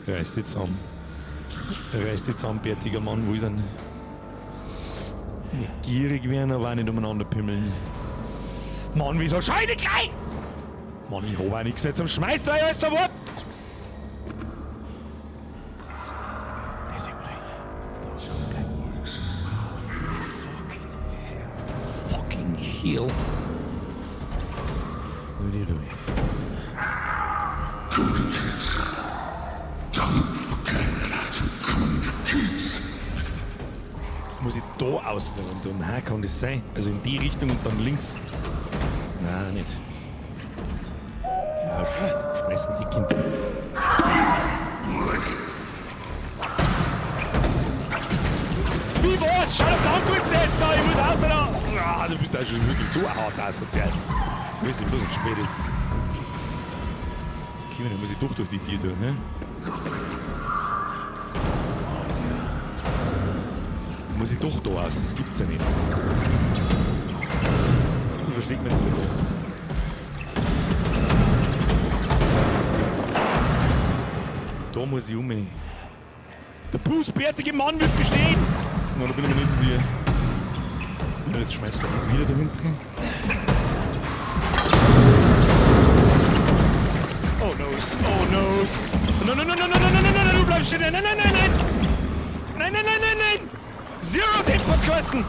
Reißt jetzt zusammen. Reißt jetzt zusammen, bärtiger Mann, wo ist er? Nicht gierig werden, aber auch nicht umeinander pimmeln. Mann, wieso scheine gleich? Mann, ich hab auch nichts mehr zum Schmeißen, alles zum Wort! Fucking hell. Nur die Ruhe. Muss ich da außen und umher kann das sein? Also in die Richtung und dann links? Nein, nicht. Ja, schmeißen Sie Kinder. Wie war's? Schau, das Downkurz jetzt da. Ich muss außer da. Ah, du bist ja schon wirklich so hart asozial. Das weiß ich bloß, dass es spät ist. Okay, dann muss ich doch durch die Tür durch, ne? Muss ich doch da aus, das gibt's ja nicht. Ich versteck mir jetzt wieder. Da muss ich um. Der bußbärtige Mann wird bestehen! Na, da bin ich mir nicht sicher. Na, jetzt schmeißen wir das wieder da hinten. Oh noes, oh noes. Nein, nein, nein, nein, nein, nein, nein, nein, du bleibst stehen. Nein, nein, nein, nein, nein. Nein, nein, nein, nein, nein. Zero Dip hat's geheißen.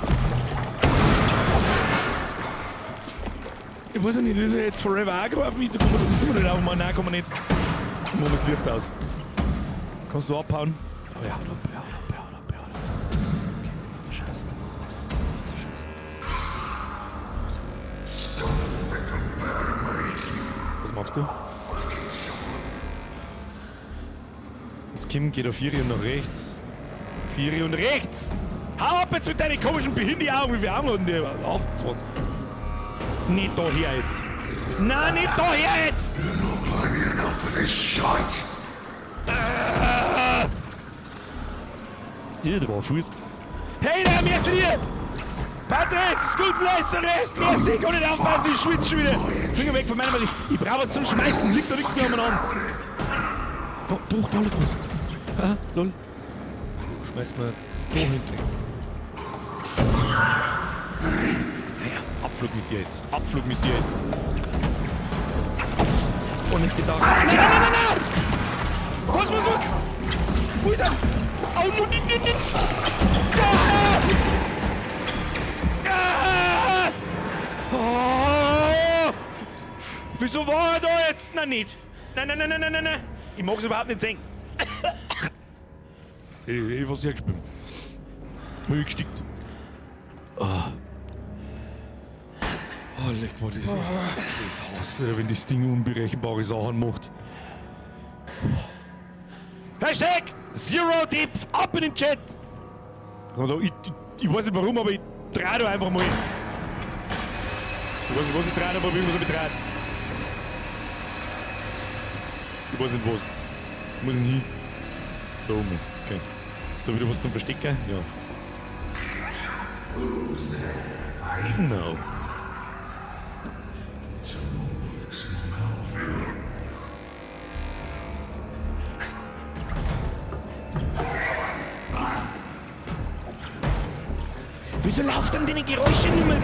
Ich weiß ja nicht, ist er jetzt forever angeworfen? Da kann man das jetzt immer nicht aufmachen. Nein, kann man nicht. Machen wir das Licht aus. Kannst du abhauen? Oh ja, haut ab, ja, haut ab, ja, haut ab, ja, haut ab. Okay, das ist so scheiße. Das ist so scheiße. Was machst du? Jetzt Kim geht auf 4 und nach rechts. 4 und rechts! Hau ab jetzt mit deinen komischen Behindi-Augen! Wie viele Augen hatten die? 28. Nicht da her jetzt! Nein, nicht da her jetzt! You're not climbing enough for this shite. Hier, der war Fuß. Hey, da, merci dir! Patrick, Skullsleister, Rest, merci! Kann nicht aufpassen, ich schwitze schon wieder! Finger weg von meiner Maschine! Ich brauche was zum Schmeißen, liegt da nichts mehr umeinander! Da, doch, da liegt was! Aha, lol. Schmeiß mal da hinten. Naja, Abflug mit dir jetzt. Abflug mit dir jetzt. Und nicht gedacht. Nein, nein, nein, nein, nein! Was? Wo ist er? Oh, nein! Oh! Wieso war er da jetzt? Na nicht. Nein. Ich mag es überhaupt nicht sehen. Ich was hergespielt. Hab ich gestickt. Oh, leck mal das. Das hasse, wenn das Ding unberechenbare Sachen macht. Hashtag Zero Dip ab in den Chat! Also, ich weiß nicht warum, aber ich dreh da einfach mal. Ich weiß nicht, was ich dreh, aber wie man so betreibt. Ich weiß nicht was. Wo muss ich hin? Da oben. Okay. Ist da wieder was zum Verstecken? Ja. No. Wieso lauft dann deine Geräusche nicht mehr?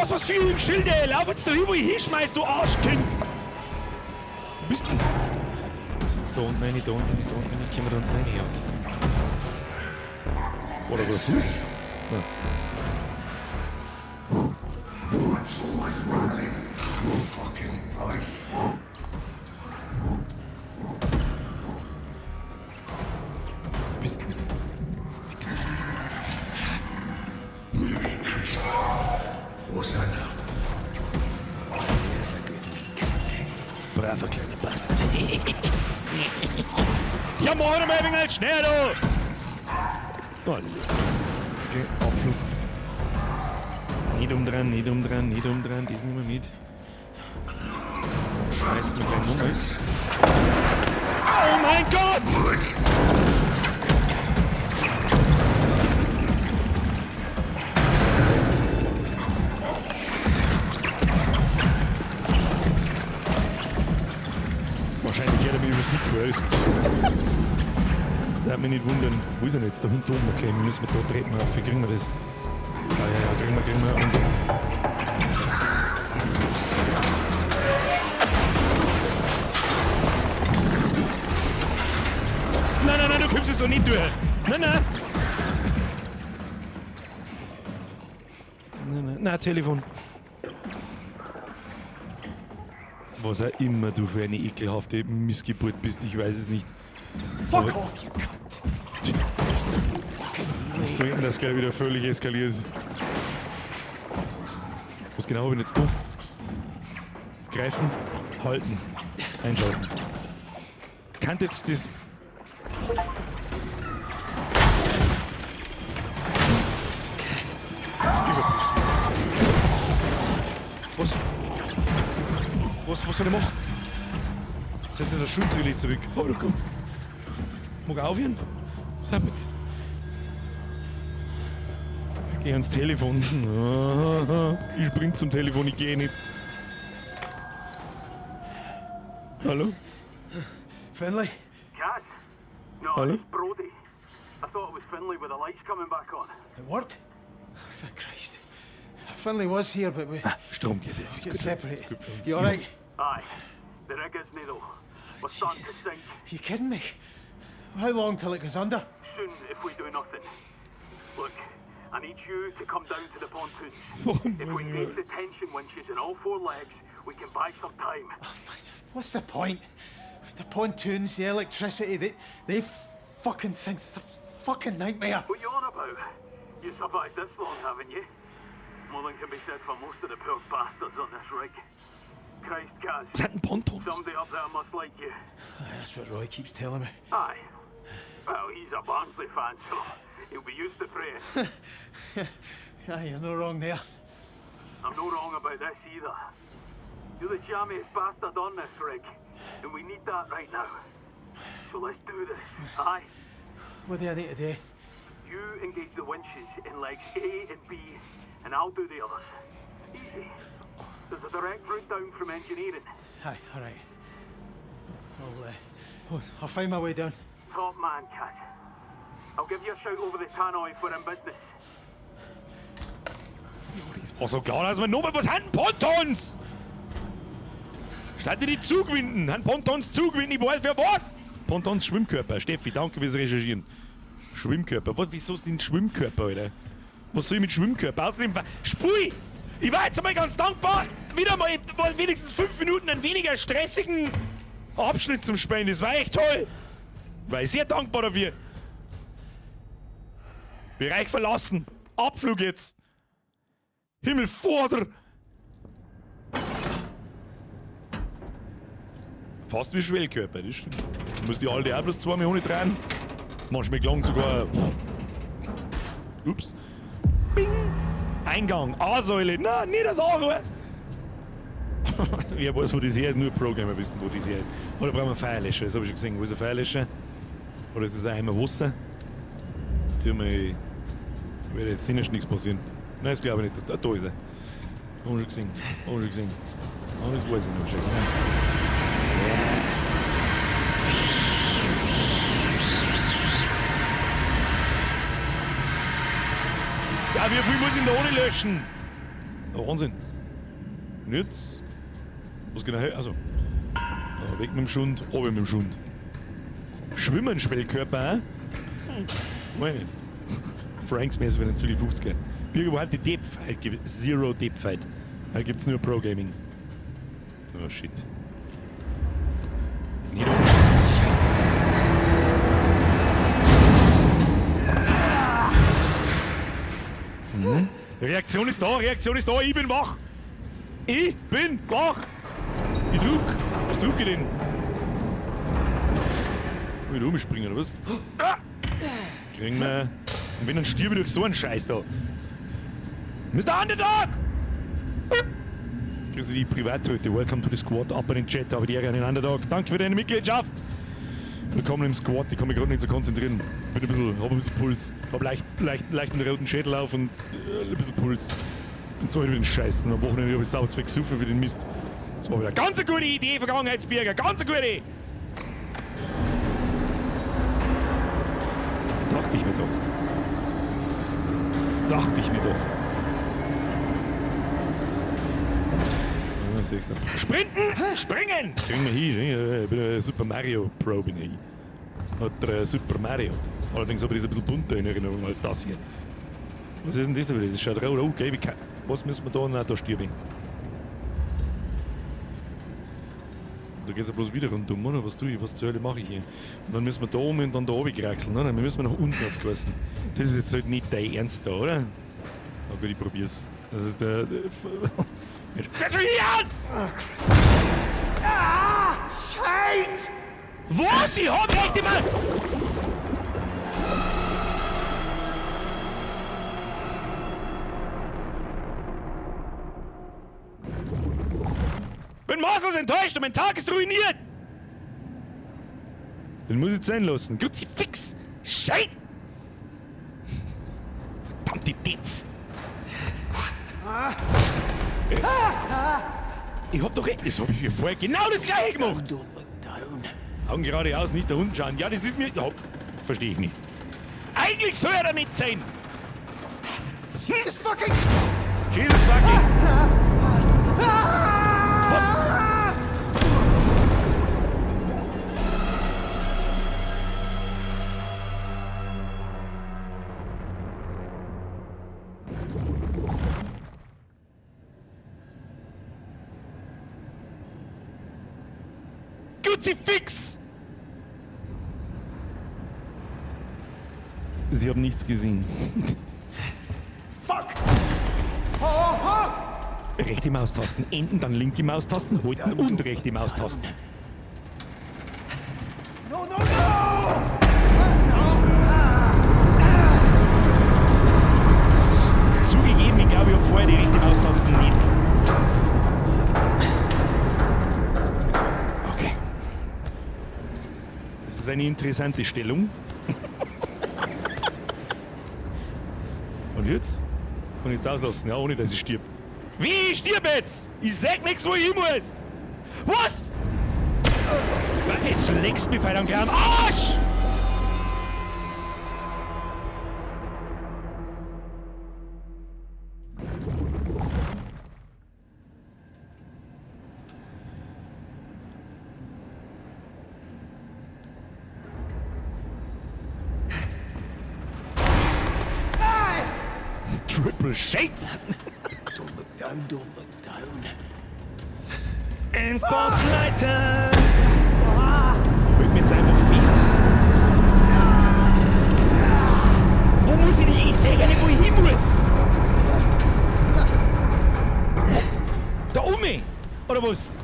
Was für im Schilde? Lauf jetzt da hin, wo ich hinschmeiß, du Arschkind! Wo bist du denn? Da unten rein, da unten rein. Können wir da unten rein, ja. Oder wo der Fuß? Ja. It's always running. Fucking face. Wo bist du denn? Wichser. What's that now? Braver kleiner Bastard. Ja, mach doch mal ein wenig schnell, du! Oh, okay, Abflug. Nicht umdrehen, die ist nicht mehr mit. Schmeißen wir gleich nochmal. Oh mein Gott! Wahrscheinlich hätte er mich übers Mikro alles. Der hat mich nicht wundern. Wo ist er denn jetzt? Da hinten oben. Okay, wir müssen da treten auf. Wie kriegen wir das? Ja, kriegen wir. Und so. Nein, du kommst es so nicht durch. Nein. Nein, Telefon. Was auch immer du für eine ekelhafte Missgeburt bist, ich weiß es nicht. Fuck off, you cunt! Was trinken, das gleich wieder völlig eskaliert. Was genau habe ich jetzt da? Greifen, halten, einschalten. Kann jetzt das... Was soll ich machen? Setz in das Schutzrelais zurück. Oh, du komm. Mag ich aufhören? Was ist mit? Ich geh ans Telefon. Ich spring zum Telefon, ich geh nicht. Hallo? Finlay? Cat? No, Hello? it's Brody. I thought it was Finlay with the lights coming back on. It worked? Thank Christ. Finlay was here, but we Strom geht. got separated. You alright? Aye. The rig isn't though. We're starting to Jesus. sink. You kidding me? How long till it goes under? Soon if we do nothing. Look, I need you to come down to the pontoons. If we take the tension winches in all 4 legs, we can buy some time. What's the point? The pontoons, the electricity, they fucking things. It's a fucking nightmare. What you on about? You survived this long, haven't you? More than can be said for most of the poor bastards on this rig. Christ, Kaz. Was hat ein Ponton? Somebody up there must like you. That's what Roy keeps telling me. Aye. Well, he's a Barnsley fan, so he'll be used to praying. Aye, you're no wrong there. I'm no wrong about this either. You're the jammiest bastard on this rig, and we need that right now. So let's do this, aye? What do I need to do? You engage the winches in legs A and B, and I'll do the others. Easy. There's a direct route down from engineering. Aye, alright. I'll find my way down. Top man, Cat. I'll give you a shout over the tannoy if we're in business. Das war so klar, dass man nur mal was haben Pontons! Statt die Zugwinden, haben Pontons Zugwinden, ich weiß für was? Pontons Schwimmkörper, Steffi, danke fürs Recherchieren. Schwimmkörper, wieso sind Schwimmkörper, Alter? Was soll ich mit Schwimmkörper? Außerdem, Spui! Ich war jetzt einmal ganz dankbar, wieder mal wenigstens 5 Minuten einen weniger stressigen Abschnitt zum Spielen. Das war echt toll. War ich sehr dankbar dafür. Bereich verlassen. Abflug jetzt. Himmelforder. Fast wie Schwellkörper, das stimmt. Du musst die alte auch bloß 2 Mal ohne drehen. Manchmal klang sogar... Ups. Bing. Eingang, A-Säule, na, nicht das A-Rohr. Ich weiß, wo das her ist, nur Programmer wissen, wo das her ist. Oder brauchen wir einen Feuerlöscher, das habe ich schon gesehen. Wo ist ein Feuerlöscher? Oder ist das ein Eimer Wasser? Tun wir... Wird jetzt sinners nichts passieren. Nein, das glaube ich nicht. Da ist er. Haben wir schon gesehen. Haben wir schon gesehen. Aber das weiß ich noch schon. Ja, wie viel muss ich denn da ohne löschen? Oh, Wahnsinn. Und jetzt? Was genau? Also. Ja, weg mit dem Schund, runter mit dem Schund. Schwimmen, Schwellkörper, Meine nicht. Franks Messe für den 50er. Birger, wo hat die Depth? Halt gibt Zero Depth. Halt gibt's nur Pro Gaming. Oh shit. Nicht um. Mhm. Reaktion ist da, ich bin wach. Ich bin wach. Ich druck. Was druck ich denn? Ich will umspringen, oder was? Kriegen wir. Und wenn dann stirbe ich durch so einen Scheiß da. Mr. Underdog! Kriegst du die Privattöte? Welcome to the Squad. Ab in den Chat, aber die Ehre an den Underdog. Danke für deine Mitgliedschaft. Willkommen im Squad. Ich kann mich gerade nicht so konzentrieren. Hab ein bisschen Puls. Hab leicht einen roten Schädel auf und ein bisschen Puls. Und so wieder den Scheiß. Und am Wochenende habe ich sauber weggesuffen für den Mist. Das war wieder eine ganz gute Idee, Vergangenheitsbürger. Ganz eine gute. Dachte ich mir doch. Ja, sehe ich das. Sprinten! Springen! Kriegen wir hin. Ich bin Super Mario Pro, bin ich. Oder Super Mario. Allerdings habe ich das ein bisschen bunter in Erinnerung als das hier. Was ist denn das wieder? Das schaut rau, okay. Was müssen wir da noch da stirben? Da geht es ja bloß wieder rundum, oder? Was tue ich? Was zur Hölle mache ich hier? Und dann müssen wir da oben und dann da oben kraxeln, oder? Dann müssen wir nach unten jetzt gelassen. Das ist jetzt halt nicht dein Ernst da, oder? Na gut, ich probier's. Das ist der... Schau hier an! Shite! Was? Ich hab recht immer! Bin maßlos enttäuscht und mein Tag ist ruiniert! Den muss ich sein lassen. Kruzifix! Scheiße! Verdammte Dipf! Ich hab doch recht. Das hab ich mir vorher genau das gleiche gemacht! Don't look down. Augen geradeaus, nicht da unten schauen. Ja, das ist mir... Ja, verstehe ich nicht. Eigentlich soll er da nicht sein! Jesus fucking... Jesus fucking... Was? Kruzifix! Sie haben nichts gesehen. Fuck! Rechte Maustasten enden, dann linke Maustasten halten und rechte Maustasten. No, no, no! Zugegeben, ich glaube, ich habe vorher die rechte Maustasten nicht. Okay. Das ist eine interessante Stellung. Und jetzt? Kann ich jetzt auslassen, ja, ohne dass ich stirb. Wie? Ich stirb jetzt? Ich sag nix, wo ich hin muss! Was? Jetzt leckst du mich fein am kleinen Arsch! Triple Shake! Don't look down, don't look down. Endbossleiter! Halt mich jetzt einfach fest. Wo muss ich nicht? Ich seh gar nicht, wo ich hin muss. Da oben? Oder was?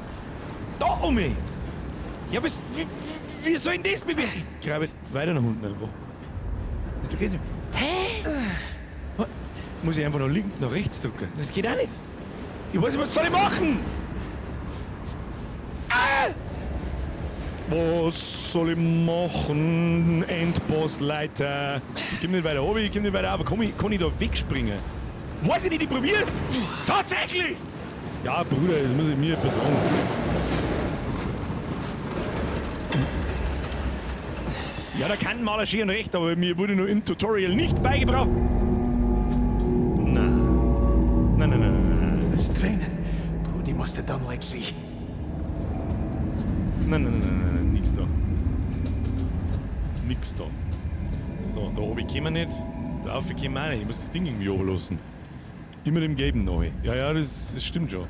Da oben? Ja, was, wie soll denn das bewegen? Ich grabe weiter nach unten einfach. Du gehst nicht. Hä? Muss ich einfach nach rechts drücken? Das geht auch nicht. Ich weiß nicht, was soll ich machen? Ah! Was soll ich machen? Endbossleiter. Ich komm nicht weiter oben, ich komm nicht weiter auf. Kann ich da wegspringen? Weiß ich nicht, ich probier's! Tatsächlich! Ja, Bruder, das muss ich mir etwas sagen. Ja, da kann Maler schön recht, aber mir wurde nur im Tutorial nicht beigebracht. Nein. It's training. Brody must have done like see. Nein, nix da. Nix da. So, da oben können wir nicht. Da rauf können wir auch nicht. Ich muss das Ding irgendwie oben lassen. Immer dem Gelben neu. Ja, das stimmt schon.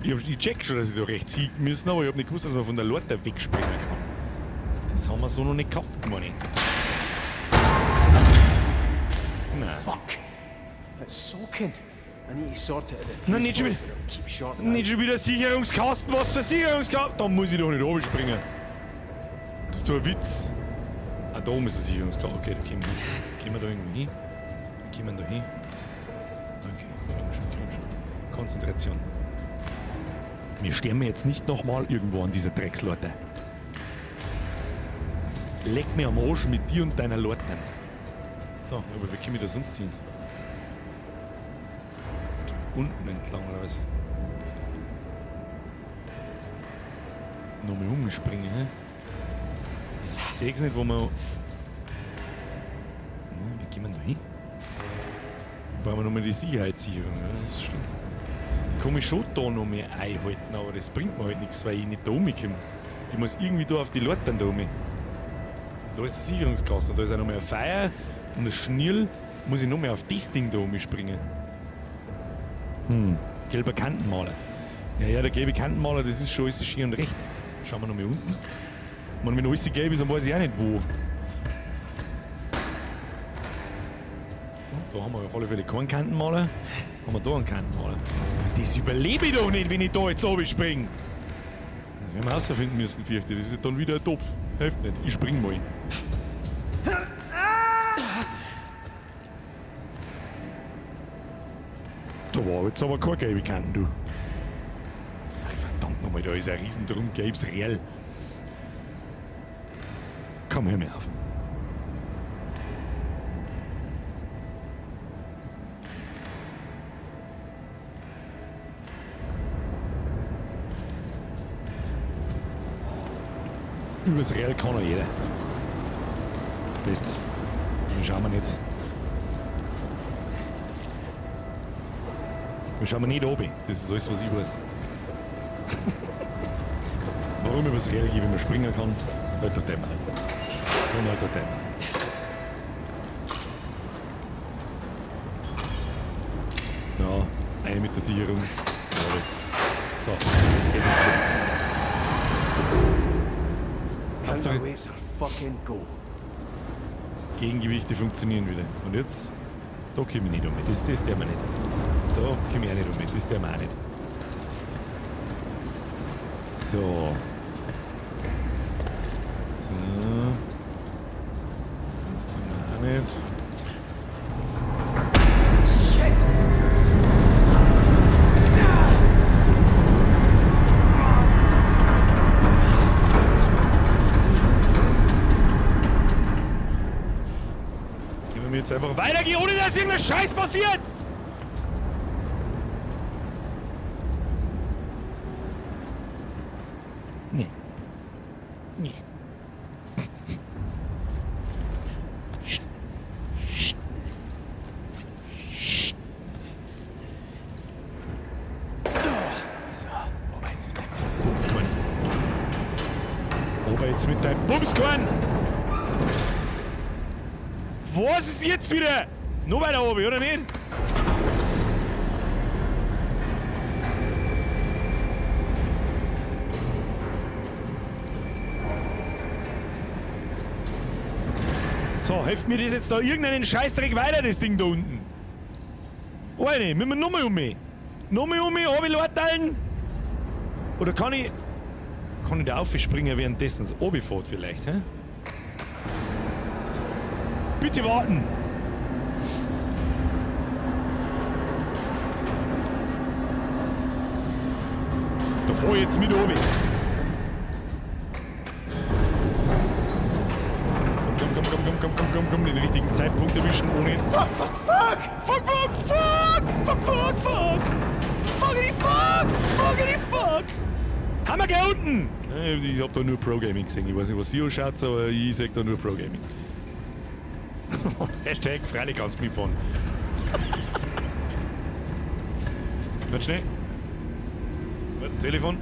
Ich check schon, dass ich da rechts hin müssen, aber ich hab nicht gewusst, dass man von der Leiter wegspringen kann. Das haben wir so noch nicht gehabt, meine ich. Nein. Fuck! It's soaking. I need to sort it out. Nein, nicht schon wieder. Keep short. Nicht schon wieder Sicherungskasten, was für Sicherungskasten? Da muss ich doch nicht runterspringen. Das ist doch ein Witz. Ah, da oben ist ein Sicherungskasten. Okay, da kommen wir da irgendwie hin. Da kommen wir da hin. Okay, komm schon. Konzentration. Wir sterben jetzt nicht nochmal irgendwo an dieser Drecksleute. Leck mir am Arsch mit dir und deiner Leuten. So, aber wie können wir da sonst hin? Unten entlang oder was? Nochmal umspringen, hä? Ich seh's nicht, wo wir. Wie gehen wir da hin? Brauchen wir nochmal die Sicherheitssicherung, ja, das stimmt. Kann ich schon da noch mehr einhalten, aber das bringt mir halt nichts, weil ich nicht da rumkomme. Ich muss irgendwie da auf die Leuten da rum. Da ist der Sicherungskasten, da ist auch noch mehr ein Feuer und das Schnirl muss ich noch mehr auf das Ding da rumspringen. Gelber Kantenmaler. Ja, der gelbe Kantenmaler, das ist schon alles schön und recht. Schauen wir noch mal unten. Wenn alles gelb ist, dann weiß ich auch nicht wo. Da haben wir auf alle Fälle keinen Kantenmaler. Haben wir da einen Kanten, oder? Das überlebe ich doch nicht, wenn ich da jetzt oben springe. Das werden wir rausfinden müssen, fürchte ich. Das ist dann wieder ein Topf. Hilft nicht. Ich spring mal. Da war jetzt aber keine gelbe Kanten, du. Ach, verdammt nochmal, da ist ein riesen drum gelbes Real. Komm, hör mir auf. Übers Real kann er jeder. Best. Den schauen wir nicht. Wir schauen wir nicht oben. Das ist alles, was ich weiß. Warum übers Real gehen, wenn man springen kann? Halt der Dämmer. Und halt der Dämmer. Ja, eine mit der Sicherung. Ja, so, geht jetzt wieder. Counterweights are fucking go. Gegengewichte funktionieren wieder. Und jetzt, da komme ich nicht um. Das der wir nicht. Da komme ich auch nicht um. Das der wir auch nicht. So. So. Das tun wir auch nicht. Jetzt einfach weitergehen, ohne dass irgendein Scheiß passiert! Nee. Nee. Psst. Psst. Psst. So, aber jetzt mit deinem Bumskorn. Aber jetzt mit deinem Bumskorn! Was ist jetzt wieder? Nur weiter oben, oder nicht? So, hilft mir das jetzt da irgendeinen Scheißdreck weiter, das Ding da unten? Eine, müssen wir nochmal um mich? Nochmal um mich, runterladen? Oder kann ich da aufspringen, währenddessen es runterfährt vielleicht, hä? Bitte warten! Da fahr ich jetzt mit oben. Komm, den richtigen Zeitpunkt erwischen ohne... Fuck! Haben wir gleich unten! Ich hab da nur Pro-Gaming gesehen. Ich weiß nicht, was ihr schaut, aber ich sag da nur Pro-Gaming. Hashtag freilich kannst du mitfahren. Wird schnell. Telefon.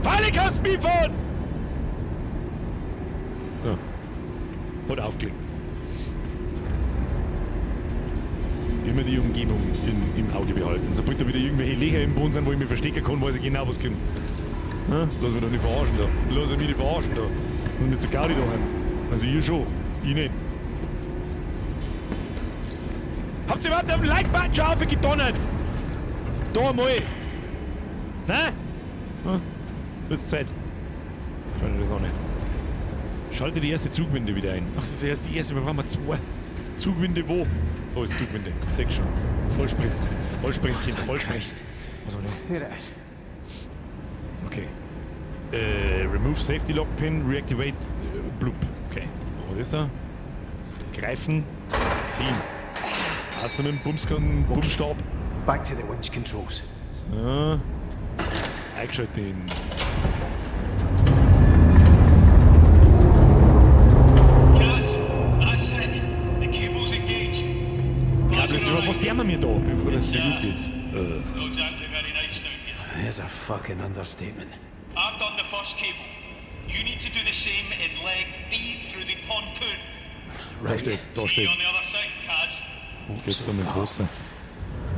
Freilich kannst du mitfahren! So. Hat aufgelegt. Immer die Umgebung im Auge behalten. Sobald da wieder irgendwelche Löcher im Boden sind, wo ich mich verstecken kann, weiß ich genau, was kommt. Lass mich doch nicht verarschen da. Lass mich nicht verarschen da. Und mit so Gaudi daheim. Also ihr schon, ich nicht. Habt ihr überhaupt auf den Like-Button schon aufgedonnert? Da mal. Nein? Wird's Zeit. Schalte das auch nicht. Schalte die erste Zugwinde wieder ein. Ach, das ist erst die erste. Wir brauchen 2 Zugwinde wo? Da ist Zugwinde. 6 schon. Vollsprint. Vollsprint, Kinder. Vollsprint. Was war das? Here it is. Okay. Remove Safety Lock Pin, Reactivate Bloop. Okay. Was ist da? Greifen, ziehen. Außer mit dem Bumsstab. Back to the winch controls. So. Eingeschaltet den. Was der mir da, bevor das dir gut geht? There's a fucking understatement. I've done the first cable. You need to do the same in leg B through the pontoon. Right. Da See steht. you on the other side, Kaz. Geht's dann ins Wasser.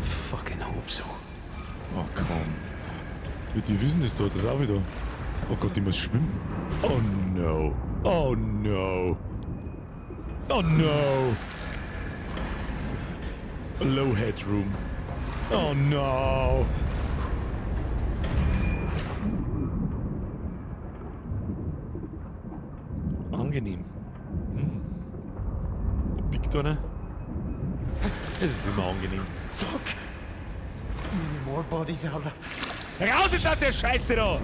Fucking hope so. Oh komm. Die wissen das da, das auch wieder. Oh Gott, die muss schwimmen. Oh no. Oh no. Oh no. Low Headroom. Oh no. Angenehm. Da biegt einer. Es ist immer angenehm. Fuck. How many more bodies are there? Raus jetzt aus der Scheiße da!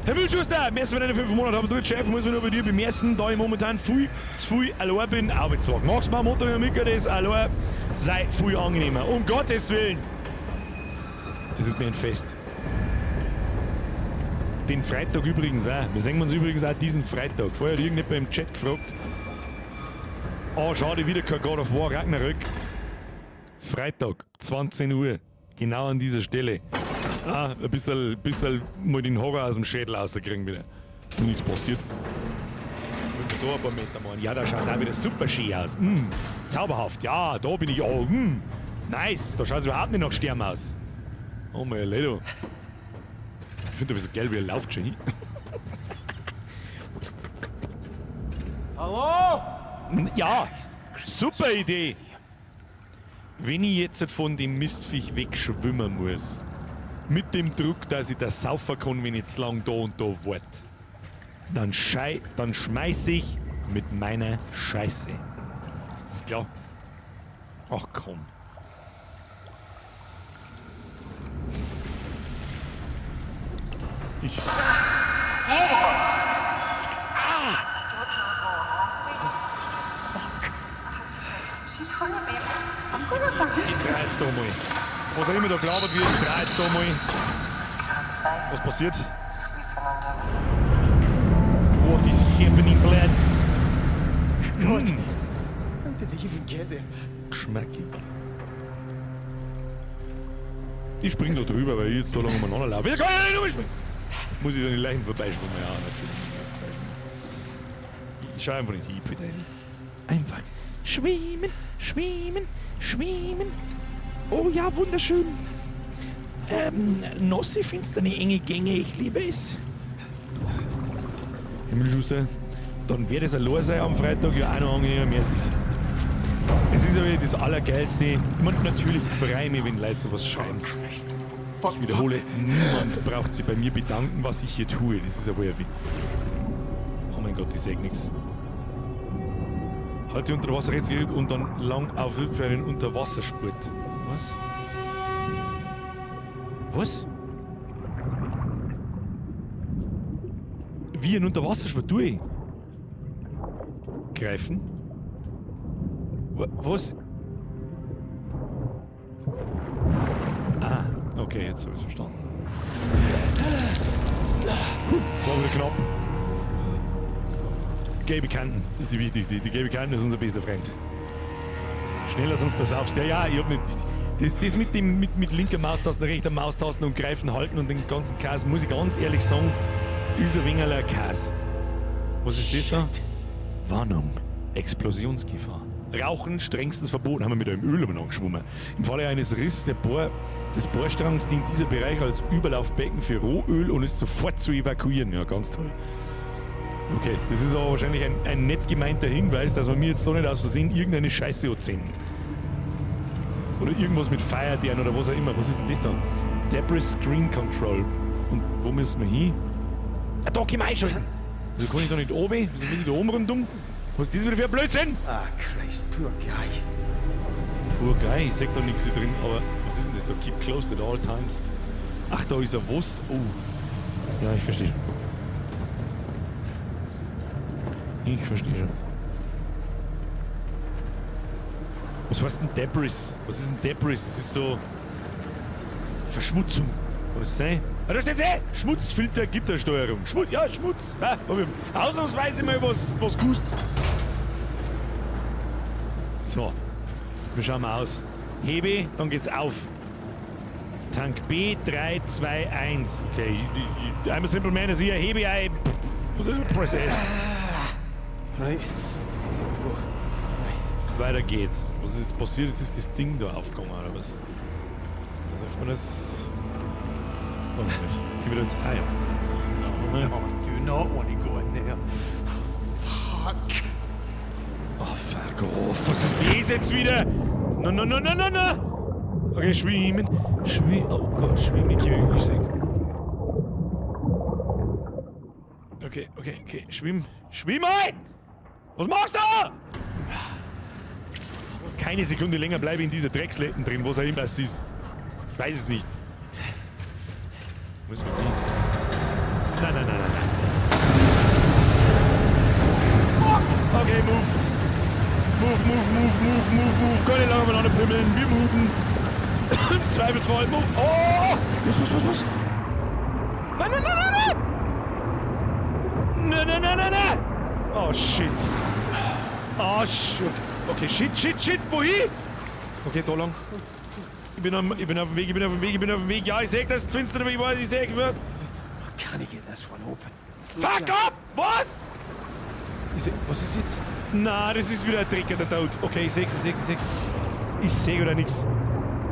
Herr Wildschuster, messen wir in 5 Monaten, aber du Chef, muss mich nur bei dir bemessen, da ich momentan viel zu viel allein bin, Arbeitswagen. Mach's mal am Montag noch mit, das allein sei viel angenehmer. Um Gottes Willen! Es ist mir ein Fest. Den Freitag übrigens auch. Wir sehen uns übrigens auch diesen Freitag. Vorher hat irgendjemand im Chat gefragt. Oh, schade, wieder kein God of War Ragnarök. Freitag, 20 Uhr. Genau an dieser Stelle. Ein bisschen mal den Horror aus dem Schädel rauskriegen wieder. Und nichts passiert. Und da ein paar Meter machen. Ja, da schaut es auch wieder super schön aus. Zauberhaft. Ja, da bin ich. Oh, nice. Da schaut es überhaupt nicht nach Stern aus. Oh mein Ledo. Ich finde, da so gelb wie ein Laufgeschehen. Hallo? Ja, super Idee. Wenn ich jetzt von dem Mistviech wegschwimmen muss, mit dem Druck, dass ich das saufen kann, wenn ich zu lang da und da warte, dann schmeiß ich mit meiner Scheiße. Ist das klar? Ach komm. Ich... Ich dreh jetzt da mal. Was auch immer da gelabert wird, ich dreh jetzt da mal. Was passiert? What is happening, lad? God. How did they even get there? Geschmackig. Ich spring da drüber, weil ich jetzt da lang umeinander laufe. Ich kann ja nicht umspringen. Muss ich da an die Leichen vorbeischwimmen? Ja, natürlich. Ich schau einfach nicht hin für den. Einfach schwimmen, schwimmen, schwimmen. Oh ja, wunderschön. Nossi, findest du eine enge Gänge? Ich liebe es. Himmelschuster, dann wird es allein sein am Freitag, ja auch noch angenehmer mehr. Es ist aber das Allergeilste. Ich meine, natürlich freue ich mich, wenn Leute sowas schreiben. Ich wiederhole, niemand braucht sich bei mir bedanken, was ich hier tue. Das ist ja wohl ein Witz. Oh mein Gott, ich sag nix. Halt die Unterwasserrätsel und dann lang auf für einen Unterwasserspurt. Was? Was? Wie ein Unterwasserspurt? Tu ich? Greifen? Was? Ah, okay, jetzt habe ich es verstanden. Das war wieder knapp. Gelbe Kanten ist die wichtigste. Die gelbe Kanten ist unser bester Freund. Schneller sonst das aufst. Ja, ich hab nicht. Das mit linker Maustasten, rechter Maustasten und Greifen halten und den ganzen Käse, muss ich ganz ehrlich sagen, ist ein wenig ein Käse. Was ist das da? Warnung. Explosionsgefahr. Rauchen strengstens verboten. Haben wir mit einem Öl angeschwommen. Im Falle eines Risses des Bohrstrangs dient dieser Bereich als Überlaufbecken für Rohöl und ist sofort zu evakuieren. Ja, ganz toll. Okay, das ist aber wahrscheinlich ein nett gemeinter Hinweis, dass wir mir jetzt doch nicht aus Versehen irgendeine Scheiße erzählen. Oder irgendwas mit Feierdären oder was auch immer. Was ist denn das da? Debris Screen Control. Und wo müssen wir hin? Ah, da können wir einschalten. Wieso kann ich da nicht oben? Wieso muss ich da oben rundum? Was ist das wieder für ein Blödsinn? Ah, Christ, poor guy. Poor guy, ich seh da nichts hier drin, aber was ist denn das da? Keep closed at all times. Ach, da ist ein was? Oh. Ja, ich verstehe schon. Ich verstehe schon. Was heißt denn Debris? Was ist denn Debris? Das ist so... Verschmutzung. Kann das sein? Ah, da steht's Schmutzfilter, Gittersteuerung. Ja, Schmutz. Ha, hab ich ausnahmsweise mal was gewusst. So. Wir schauen mal aus. Hebe, dann geht's auf. Tank B, 3, 2, 1. Okay, I'm a simple man, also hier hebe ein. Press S. Right. Weiter geht's. Was ist jetzt passiert? Jetzt ist das Ding da aufgegangen, oder was? Was sagt man das? Oh, nicht. Geh wieder ins Ei. Oh, I do not want to go in there. Fuck. Oh, fuck off. Was ist das jetzt wieder? No, no, no, no, no, no! Okay, schwimmen. Oh Gott, schwimmen. Ich sehe. Okay. Schwimm halt! Was machst du? Keine Sekunde länger bleibe ich in dieser Drecksletten drin, was auch immer es ist. Ich weiß es nicht. Wo ist man die? Nein. Okay, move. Move. Keine lange miteinander pimmeln. Wir moven. Zweifelsfall. Move. Oh! Was? Nein! Oh, shit. Okay, shit. Wohin? Okay, da lang. Ich bin auf dem Weg. Ja, ich sehe das Finstere, ich weiß, ich sehe. Can I get this one open? Fuck up! Was? Was ist jetzt? Na, das ist wieder ein Trecker der Tod. Okay, ich seh's. Ich sehe wieder nichts.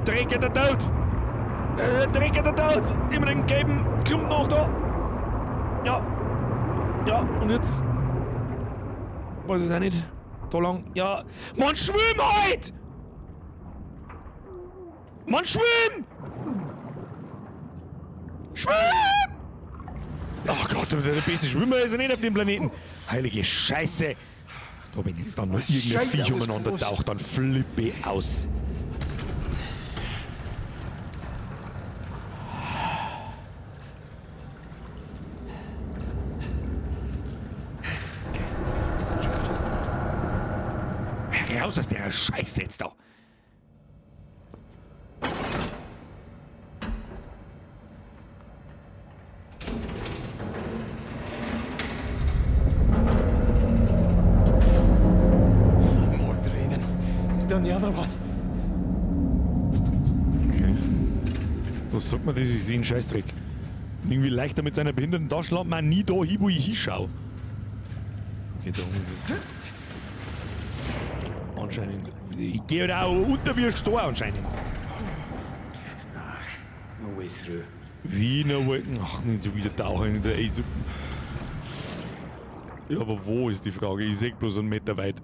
Trecker der Tod! Immer den gelben Klumpen noch da. Ja, und jetzt? Weiß es auch nicht. Da lang. Ja. Mann, schwimm halt! Mann, schwimm! Oh Gott, der beste Schwimmer ist er nicht auf dem Planeten. Heilige Scheiße. Da wenn jetzt dann noch irgendein Viech umeinander taucht, dann flippe ich aus. Raus aus der Scheiße jetzt da. More draining. He's done the other one. Okay. Was sagt man das? Ich sehe einen Scheißdreck. Irgendwie leichter mit seiner behinderten Taschenlampe man nie da hin, wo ich hinschaue. Okay, da oben ist es. Anscheinend. Ich gehe da auch unter wie ein Stor anscheinend. No way through. Wiener Wolken. Ach, nicht schon wieder tauchen in der Eisuppe. Ja, aber wo ist die Frage? Ich sehe bloß einen Meter weit.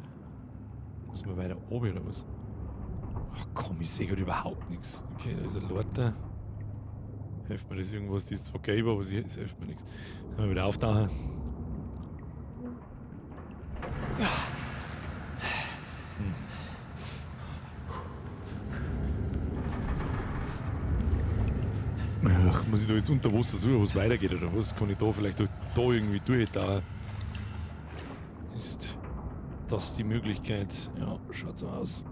Muss man weiter oben oder was? Ach komm, ich sehe gerade überhaupt nichts. Okay, da ist ein Lorter. Hilft mir das irgendwas? Die ist zwar gelb, aber es hilft mir nichts. Dann mal wieder auftauchen. Ach, muss ich da jetzt unter Wasser suchen, wo es weitergeht oder was? Kann ich da vielleicht da irgendwie durchtauchen? Ist das die Möglichkeit? Ja, schaut so aus.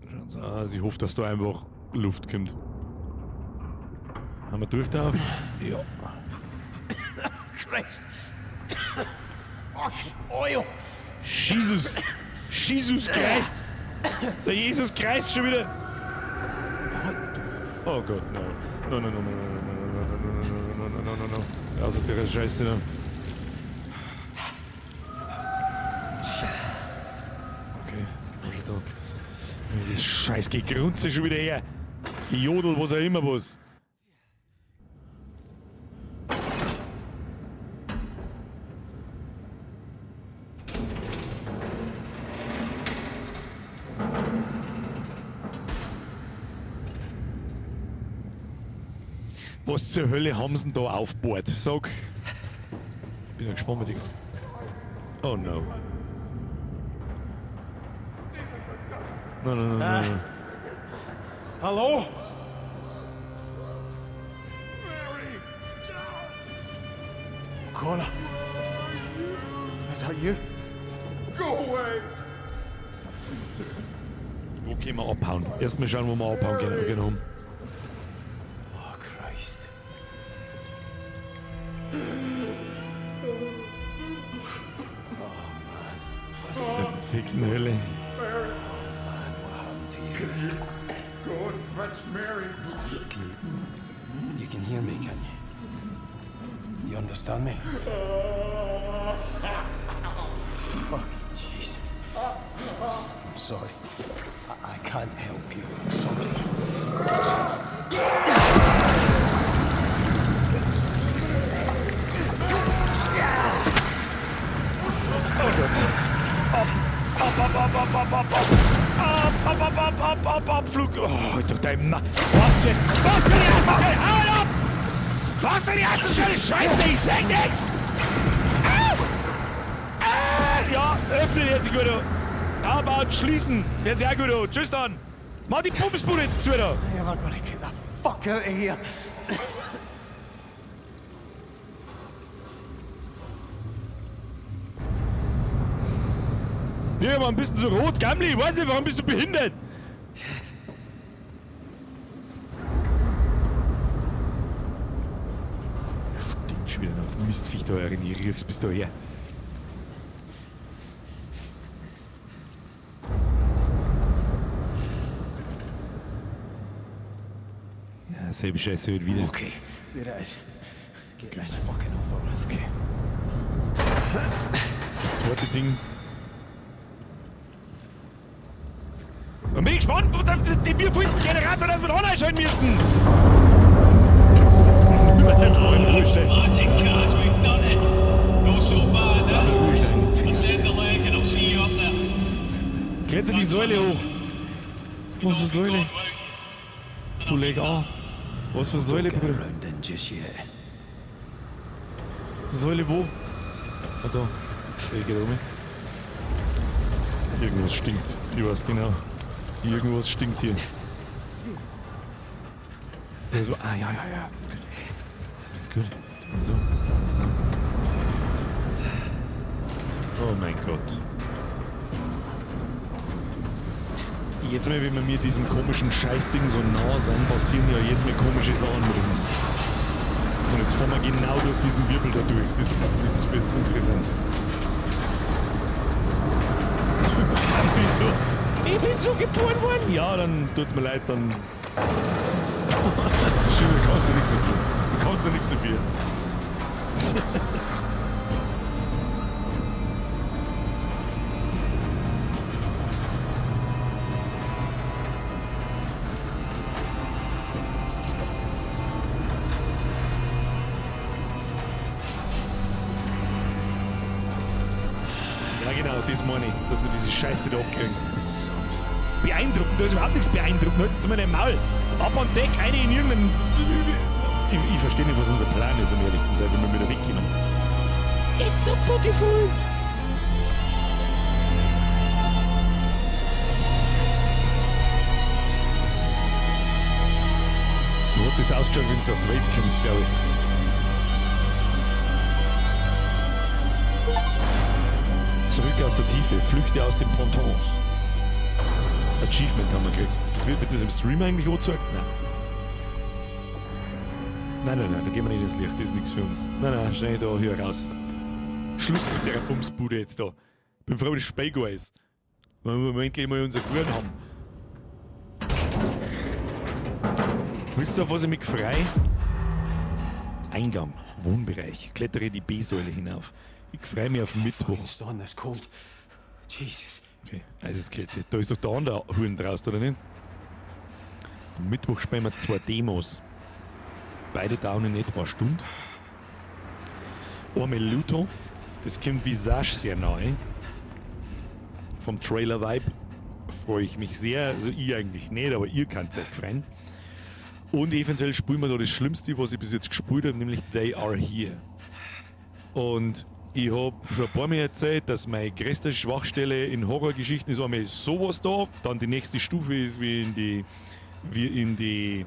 Schaut so aus. Ich hoffe, dass da einfach Luft kommt. Haben wir durchtaucht? Ja. Christ. Fucking oil. Jesus Christ! Der Jesus Christ schon wieder! Oh Gott, no. No. Raus aus der Scheiße da. Okay, was ist da? Das scheiß Gegrunze schon wieder her. Jodel, was auch immer was. Was zur Hölle haben sie denn da aufgebohrt? Sag. Bin ja gespannt mit dir. Oh no. No. Hello? O'Connor. Is that you? Go away! Wo können wir abhauen? Erstmal schauen, wo wir abhauen können. Oh, Christ. Was zur verfickten Hölle? Man, what happened to you? Go and fetch Mary. You can hear me, can you? You understand me? Fucking Jesus. I'm sorry. I can't help you. I'm sorry. Oh Gott. Ab. Abflug. Oh, durch dein Was für die asoziale... Hau ab! Was für die asoziale Scheiße, ich sag nix! Ja, öffnen jetzt gut. Aber schließen. Jetzt ja gut. Tschüss dann. Mach die Pumpsbude jetzt zu da. I ever gonna get the fuck out of here? Ja, warum bist du so rot, Gamli? Ich weiß nicht, warum bist du behindert? Stinkt schon wieder nach Mistviech da rein. Ich riech's bis daher. Ja, selbe Scheiße heute wieder. Okay, there it is. Get this fucking over with. Okay. Das zweite Ding. Und bin ich gespannt, den wir vorhin Generator, dass wir noch einschalten müssen. Jetzt mal in Ruhe stellen. Kletter die Säule hoch. Was für Säule? Du leg an. Was für Säule, Get Bruder? around in just yet. Säule wo? Ah, da. Ich geh da oben. Irgendwas stinkt. Ich weiß genau. Irgendwas stinkt hier. So, ja, das ist gut. Das ist gut. So. Oh mein Gott. Jetzt mal, wenn wir mir diesem komischen Scheißding so nah sind, passieren ja jetzt mal komische Sachen mit uns. Und jetzt fahren wir genau durch diesen Wirbel da durch. Jetzt wird's interessant. Wieso? Ich bin so geboren worden. Ja, dann tut's mir leid, dann... Schön, du kannst ja nichts dafür. Du kannst ja nichts dafür. Ja genau, das meine ich, dass wir diese Scheiße da abkriegen. Beeindruckend, da ist überhaupt nichts beeindruckend. Halt jetzt mal den Maul. Ab an Deck, eine in irgendeinem... Ich verstehe nicht, was unser Plan ist, um ehrlich zu sein, wenn wir wieder wegkommen. It's so beautiful! So hat das ausgeschaut, wenn du auf die Welt kommst, glaube ich. Zurück aus der Tiefe, flüchte aus den Pontons. Achievement haben wir gekriegt. Das wird das im Stream eigentlich angezeigt? Nein, da gehen wir nicht ins Licht, das ist nichts für uns. Nein, schnell da, hier raus. Schluss mit der Bumsbude jetzt da. Bin froh, dass Speigo ist. Wenn wir endlich mal unsere Ruhen haben. Wisst ihr, auf was ich mich freue? Eingang, Wohnbereich. Klettere die B-Säule hinauf. Ich freue mich auf Mittwoch. Fucking stone this cold. Jesus. Okay, Eiseskälte. Da ist doch der andere Huren draußen, oder nicht? Am Mittwoch spielen wir 2 Demos. Beide dauern in etwa eine Stunde. Einmal Luto, das kommt Visage sehr nahe. Vom Trailer-Vibe freue ich mich sehr. Also ich eigentlich nicht, aber ihr könnt euch freuen. Und eventuell spielen wir da das Schlimmste, was ich bis jetzt gespielt habe, nämlich They Are Here. Und ich habe schon ein paar Mal erzählt, dass meine größte Schwachstelle in Horrorgeschichten ist einmal sowas da, dann die nächste Stufe ist wie in die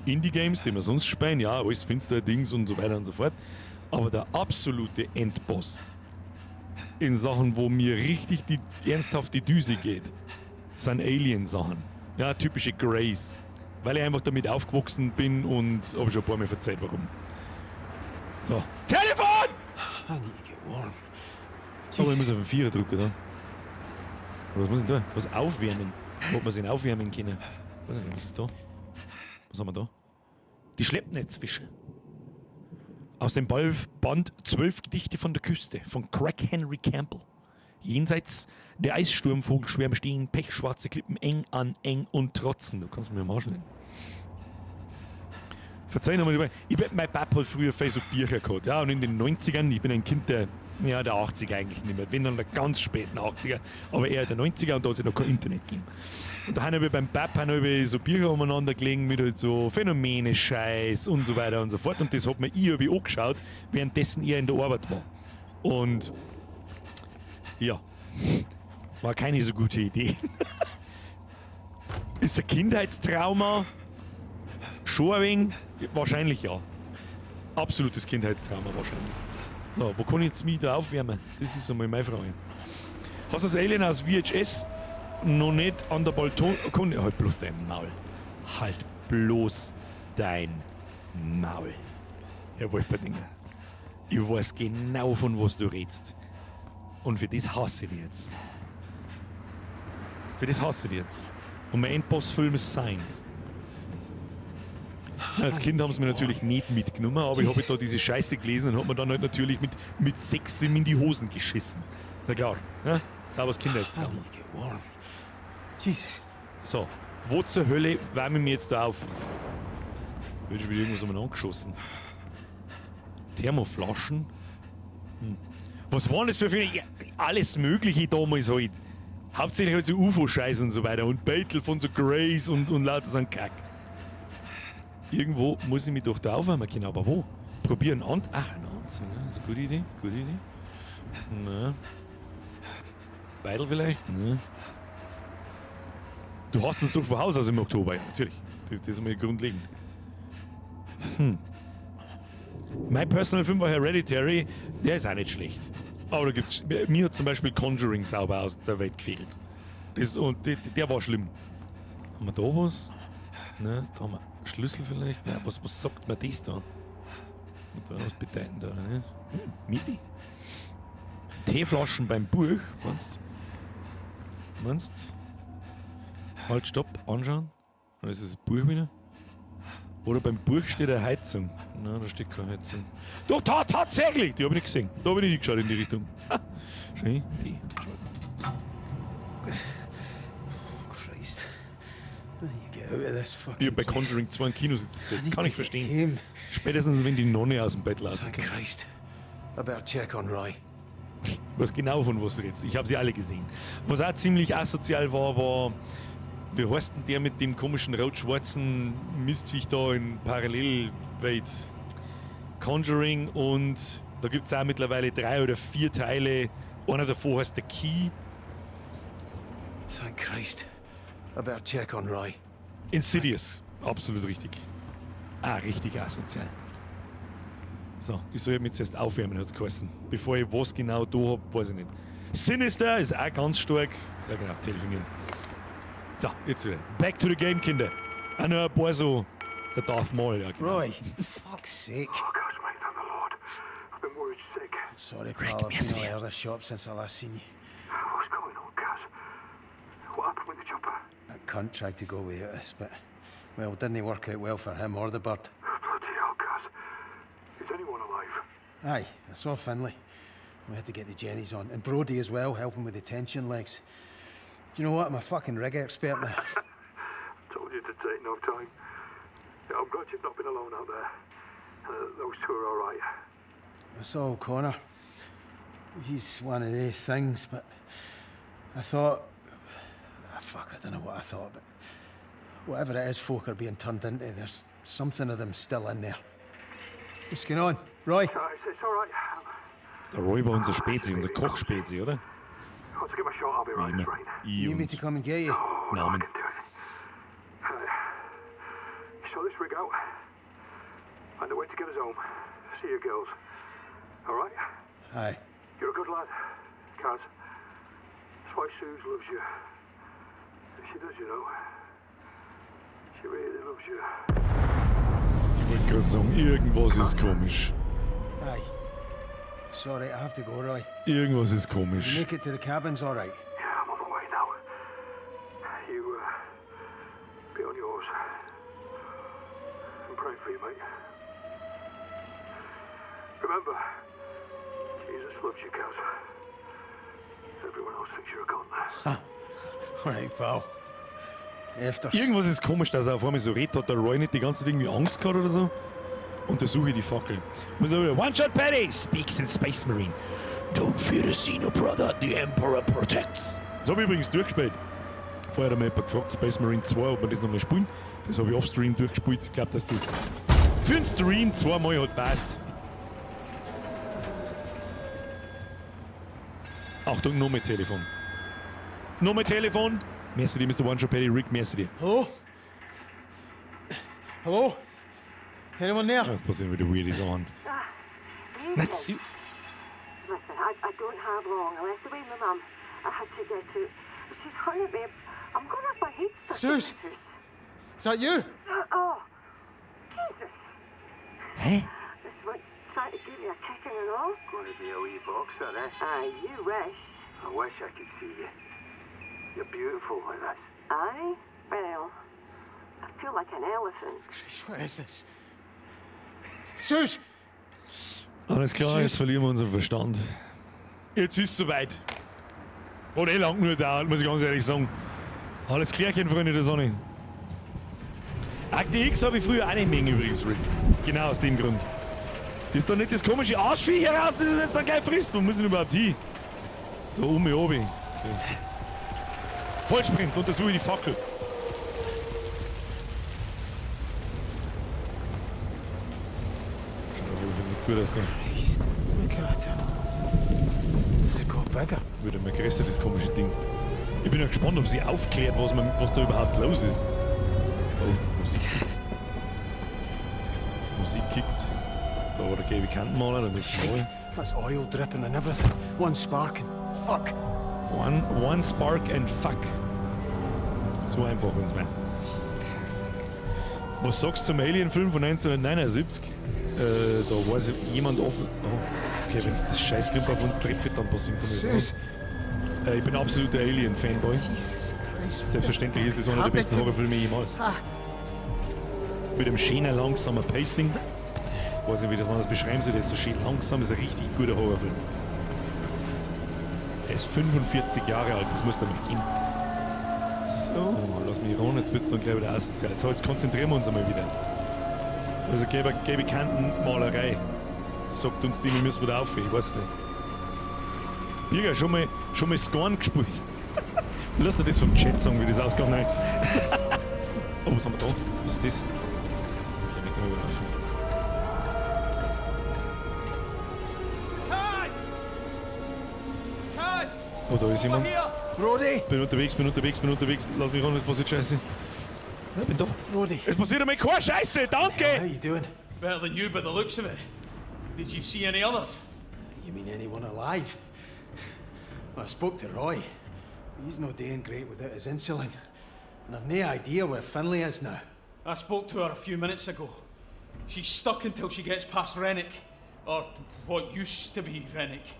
Indie-Games, die wir sonst spielen, ja, alles finstere Dings und so weiter und so fort. Aber der absolute Endboss in Sachen, wo mir richtig ernsthaft die Düse geht, sind Alien-Sachen. Ja, typische Greys. Weil ich einfach damit aufgewachsen bin und habe schon ein paar Mal erzählt, warum. So. Telefon! I need to get warm. Aber ich muss auf den Vierer drücken, da. Oder was muss ich denn da? Was aufwärmen? Ob man sich aufwärmen können? Was ist da? Was haben wir da? Die Schleppnetzfische. Aus dem Band 12 Gedichte von der Küste von Craig Henry Campbell. Jenseits der Eissturmvogelschwärme stehen pechschwarze Klippen eng an eng und trotzen. Du kannst mir mal schlägen. Verzeih nochmal, mein Papa hat früher viel so Bücher gehabt. Ja, und in den 90ern, ich bin ein Kind der Ja, der 80er eigentlich nicht mehr. Wenn dann der ganz späten 80er, aber eher der 90er und da hat es ja noch kein Internet gegeben. Und da haben wir beim Pap so Bücher umeinander gelegen mit halt so Phänomene, Scheiß und so weiter und so fort. Und das hat mir ich angeschaut, währenddessen er in der Arbeit war. Und ja, das war keine so gute Idee. Ist ein Kindheitstrauma? Schon ein wenig? Wahrscheinlich ja. Absolutes Kindheitstrauma wahrscheinlich. So, wo kann ich jetzt mich da aufwärmen? Das ist einmal meine Frage. Hast du das Alien aus VHS noch nicht an der Balkon... Halt bloß dein Maul. Halt bloß dein Maul. Herr Wolperdinger, ich weiß genau, von was du redest. Und für das hasse ich dich jetzt. Für das hasse ich dich jetzt. Und mein Endboss-Film ist Science. Als Kind haben sie mir natürlich nicht mitgenommen, aber ich habe da diese Scheiße gelesen und habe mir dann halt natürlich mit 6 in die Hosen geschissen. Na klar, ne? Sauberes Kindheitstrauma. Jesus. So, wo zur Hölle wärmen wir mir jetzt da auf? Wird schon wieder irgendwas umeinander geschossen. Thermoflaschen? Was waren das für ja, alles Mögliche damals halt. Hauptsächlich halt so UFO-Scheiße und so weiter und Beitel von so Grace und lauter so ein Kack. Irgendwo muss ich mich doch da aufwärmen können, aber wo? Probieren an. Ach, ein Anzug, ne? Das ist eine gute Idee, gute Idee. Na. Beidel vielleicht? Ne. Du hast es doch von Haus aus im Oktober, ja, natürlich. Das ist einmal grundlegend. Mein Personal Film war Hereditary, der ist auch nicht schlecht. Aber da gibt's, mir hat zum Beispiel Conjuring sauber aus der Welt gefehlt. Der war schlimm. Haben wir da was? Ne, da haben wir Schlüssel vielleicht? Nein, was sagt mir das da? Und da was bedeutend da, ne? Miezi. Teeflaschen beim Buch, meinst? Halt, stopp, anschauen. Oder ist das Buch wieder? Oder beim Buch steht eine Heizung. Nein, da steht keine Heizung. Doch, tatsächlich! Die habe ich nicht gesehen. Da habe ich nicht geschaut in die Richtung. Ha. Schön, die. Christ. You get out of this fucking Ich habe bei Conjuring 2 im Kino sitzen. Kann ich verstehen. Spätestens, wenn die Nonne aus dem Bett lassen Thank kann. Christ. I better check on Roy. Du weißt genau, von was du redest. Ich habe sie alle gesehen. Was auch ziemlich asozial war, wie heißt denn der mit dem komischen rot-schwarzen Mistviech da in Parallelwelt? Conjuring, und da gibt es auch mittlerweile 3 oder 4 Teile. Einer davon heißt The Key. Thank Christ. I better check on Roy. Insidious. Absolut richtig. Richtig asozial. So, ich soll mich jetzt erst aufwärmen, hat es geheißen. Bevor ich was genau da habe, weiß ich nicht. Sinister ist auch ganz stark. Ja genau, telefonieren. So, jetzt wieder. Back to the game, Kinder. Auch noch ein paar so. Der Darth Maul, ja genau. Roy, fuck's sake. Oh, gosh, mate, thank the Lord. I've been worried sick. Sorry, pal, I've been out of the shop since I last seen you. What's going on, Kaz? What happened with the chopper? That cunt tried to go without us, but, well, didn't work out well for him or the bird. Bloody hell, Kaz. Is anyone alive? Aye, I saw Finlay. We had to get the Jennies on. And Brody as well, helping with the tension legs. Do you know what? I'm a fucking rig expert now. Told you to take no time. Yeah, I'm glad you've not been alone out there. Those two are all right. I saw O'Connor. He's one of these things, but I thought... fuck, I don't know what I thought, but whatever it is folk are being turned into, there's something of them still in there. What's going on? Roy? It's all right. Der Roy war unser Spezi, unser Kochspezi, oder? Want to give a shot? I'll be right as rain. You need me to come and get you? Oh, no, I Namen. can do it. So this rig out. Find a way to get us home. See you girls. All right? Aye. You're a good lad, Kaz. That's why Suze loves you. She does, you know. She really loves you. Ich wollte gerade sagen, irgendwas ist komisch. Aye. Sorry, I have to go, Roy. Irgendwas ist You komisch. make it to the cabins all right? Yeah, I'm on the way now. You, be on yours. I'm praying for you, mate. Remember, Jesus loves you, Kaz. Everyone else thinks you're a god. All right, pal. After. Irgendwas ist komisch, dass er auf einmal so redet. Hat der Roy nicht die ganze Zeit irgendwie Angst gehabt oder so? Untersuche die Fackel. Muss er wieder. One-Shot Patty! Speaks in Space Marine. Don't fear the Xeno, brother. The Emperor protects. Das habe ich übrigens durchgespielt. Vorher hat mir jemand gefragt, Space Marine 2, ob wir das nochmal spielen. Das habe ich off-Stream durchgespielt. Ich glaube, dass das für den Stream zweimal hat passt. Achtung, noch mit Telefon. Noch mit Telefon. Merci dir, Mr. One Shot Paddy, Rick, merci dir. Hello? Hello? Anyone there? Jetzt passieren wieder weirde Sachen. Not Sue. Listen, I don't have long. I left away with my mum. I had to get to... She's hurting me. I'm going off my head stuff. Suze? Is that you? Oh, Jesus. Hä? This one's trying to give me a kicking and all. Gonna be a wee boxer, eh? Aye, you wish. I wish I could see you. You're beautiful like this. Aye? Well, I feel like an elephant. Christ, what is this? Suze! Alles klar, jetzt verlieren wir unseren Verstand. Jetzt ist es soweit. Hat lang nur gedauert, muss ich ganz ehrlich sagen. Alles klärchen, Freunde der Sonne. Akte X habe ich früher auch nicht mögen übrigens, Rick. Genau aus dem Grund. Ist doch nicht das komische Arschvieh heraus, das es jetzt dann gleich frisst. Wo muss ich überhaupt hin? Da oben, oben. Okay. Vollsprint, untersuche die Fackel. Schaut gut aus, Christ, look at him. Does it go bigger? Wird immer größer, das komische Ding. Ich bin ja gespannt, ob sie aufklärt, was da überhaupt los ist. Oh, Musik. Musik kickt. Da war der gelbe Kantenmaler, dann ist es neu. That's oil dripping and everything. One sparking. Fuck. One spark and fuck. So einfach, wenn's meint. Was sagst du zum Alien-Film von 1979? Da weiß jemand offen. Oh, okay, wenn das scheiß Clip auf uns trifft, dann passiert von mir. Suze! Ich bin absoluter Alien-Fanboy. Jesus Christ. Selbstverständlich ist das einer der besten Horrorfilme jemals. Mit einem schönen, langsamen Pacing. Ich weiß nicht, wie das anders beschreiben soll. Der ist so schön langsam, ist ein richtig guter Horrorfilm. Er ist 45 Jahre alt, das muss da mal gehen. So, lass mich ran, jetzt wird es dann gleich wieder asozial. So, jetzt konzentrieren wir uns einmal wieder. Also, gelbe Kantenmalerei. Sagt uns die, wir müssen wieder aufhören, ich weiß nicht. Birger, schon mal Scorn gespielt. Lass dir das vom Chat sagen, wie das ausgegangen ist. Oh, was haben wir da? Was ist das? Okay, wir können wieder aufhören. Oh, da ist jemand. Brody! Bin unterwegs. Lass mich ran, es passiert Scheiße. Ich bin da. Brody! Es passiert mir keine Scheiße, How danke! you doing? Better than you by the looks of it. Did you see any others? You mean anyone alive? Well, I spoke to Roy. He's not doing great without his insulin. And I've no idea where Finlay is now. I spoke to her a few minutes ago. She's stuck until she gets past Rennick. Or what used to be Rennick.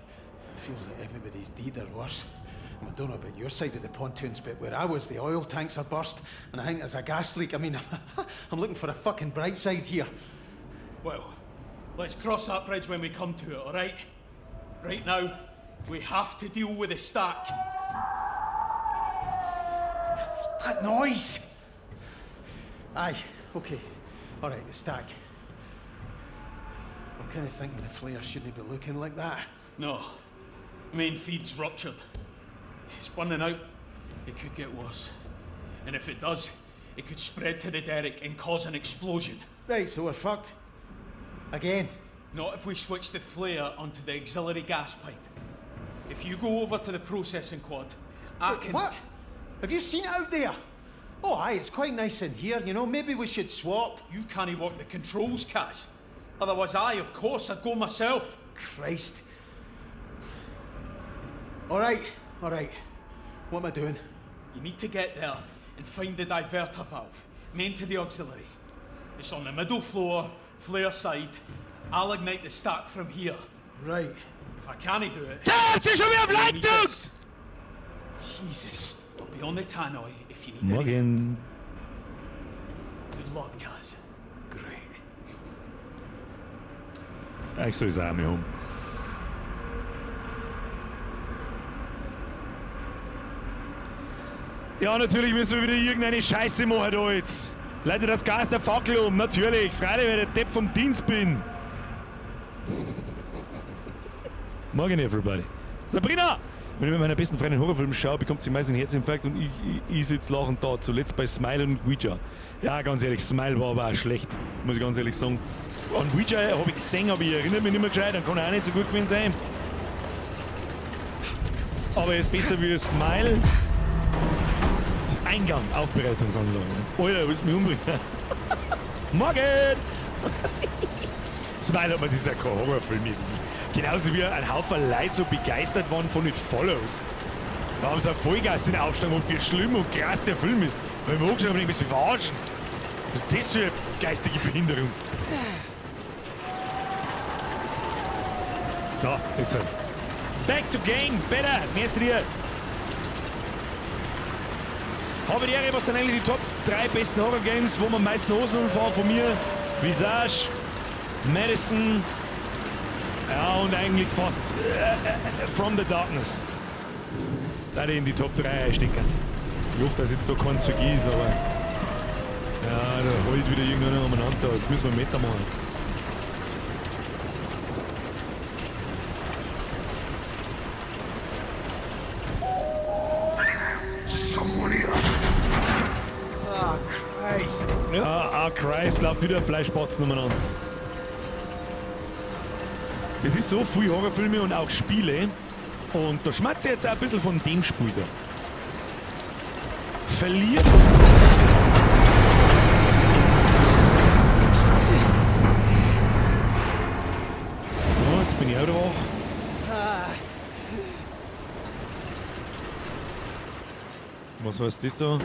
Feels like everybody's dead or worse. I don't know about your side of the pontoons, but where I was, the oil tanks are burst, and I think there's a gas leak. I mean, I'm looking for a fucking bright side here. Well, let's cross that bridge when we come to it, alright? Right now, we have to deal with the stack. That noise! Aye, okay. Alright, the stack. I'm kind of thinking the flare shouldn't be looking like that. No, main feed's ruptured. It's burning out. It could get worse. And if it does, it could spread to the derrick and cause an explosion. Right, so we're fucked. Again. Not if we switch the flare onto the auxiliary gas pipe. If you go over to the processing quad, I can... What? Have you seen it out there? Oh, aye, it's quite nice in here, you know. Maybe we should swap. You can't work the controls, Kaz. Otherwise of course, I'd go myself. Christ. Alright. What am I doing? You need to get there and find the diverter valve, main to the auxiliary. It's on the middle floor, flare side. I'll ignite the stack from here. Right. If I can't do it... Damn, sie ist schon wieder auf you Like need gedrückt! this. Jesus. I'll be on the tannoy if you need anything. Morgen. Good luck, Kaz. Great. Ich soll sagen, mir um. Ja, natürlich müssen wir wieder irgendeine Scheiße machen da jetzt. Leute, das Gas der Fackel um, natürlich. Freilich, weil ich der Depp vom Dienst bin. Morgen, everybody. Sabrina! Wenn ich mit meiner besten Freundin Horrorfilme schaue, bekommt sie meist einen Herzinfarkt und ich sitze lachend da. Zuletzt bei Smile und Ouija. Ja, ganz ehrlich, Smile war aber auch schlecht. Muss ich ganz ehrlich sagen. An Ouija habe ich gesehen, aber ich erinnere mich nicht mehr gescheit. Dann kann er auch nicht so gut gewesen sein. Aber er ist besser wie Smile. Eingang, Aufbereitungsanlage. Alter, willst du mich umbringen? Morgen! Smile hat mir dieser kein Horrorfilm irgendwie. Genauso wie ein Haufen Leute so begeistert waren von It Follows. Da haben sie einen Vollgeist in Aufstand und wie schlimm und krass der Film ist. Weil ich mir angeschaut habe, ich mich verarschen. Was ist das für eine geistige Behinderung? So, jetzt halt. Back to game, better, merci dir. Habe die Ehre, was sind eigentlich die Top 3 besten Horror-Games, wo man am meisten Hosen fahren von mir? Visage, Madison, ja und eigentlich fast From the Darkness. Da in die Top 3 einstecken. Ich hoffe, dass jetzt da keins vergisst, aber ja, da heult wieder irgendeiner umeinander. Jetzt müssen wir Meter machen. Ja, Christ, läuft wieder Fleischbatzen umeinander. Es ist so viel Horrorfilme und auch Spiele. Und da schmatze ich jetzt auch ein bisschen von dem Spiel da. Verliert. So, jetzt bin ich auch da wach. Was heißt das da?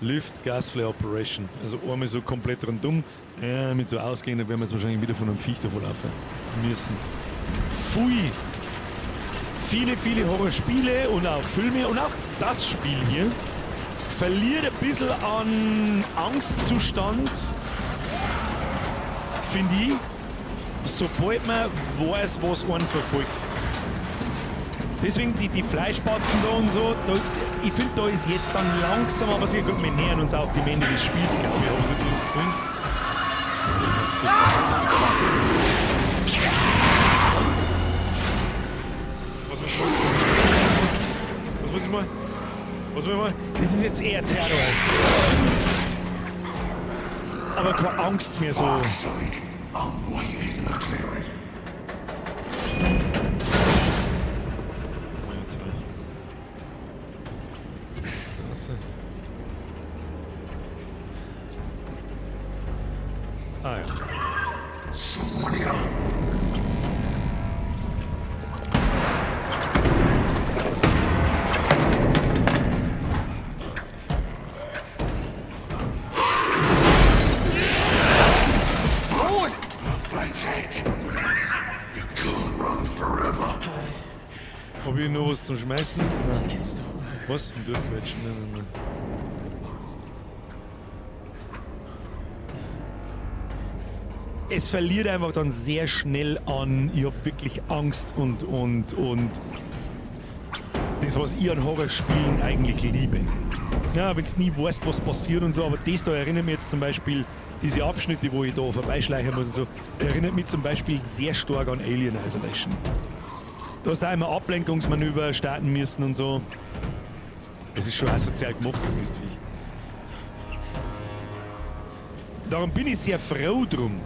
Lift Gas Flare Operation. Also einmal so komplett rundum. Ja, mit so ausgehen, dann werden wir jetzt wahrscheinlich wieder von einem Viech davon laufen müssen. Pfui! Viele Horrorspiele und auch Filme und auch das Spiel hier verliert ein bisschen an Angstzustand, finde ich, sobald man weiß, was einen verfolgt. Deswegen die Fleischbatzen da und so, da, ich finde, da ist jetzt dann langsam, aber sehr gut, wir nähern uns auch dem Ende des Spiels, glaube ich, habe so das Gefühl. Was muss ich mal? Was muss ich mal? Das ist jetzt eher Terror. Aber keine Angst mehr so. Ah ja. Hab ich noch was zum Schmeißen? Nein. Was? Im Durchquetschen? Nein. Es verliert einfach dann sehr schnell an, ich hab wirklich Angst und das, was ich an Horrorspielen eigentlich liebe. Ja, wenn du nie weißt, was passiert und so, aber das da erinnert mich jetzt zum Beispiel, diese Abschnitte, wo ich da vorbeischleichen muss und so, erinnert mich zum Beispiel sehr stark an Alien Isolation. Du hast da einmal Ablenkungsmanöver starten müssen und so. Es ist schon asozial gemacht, das Mistviech. Darum bin ich sehr froh drum,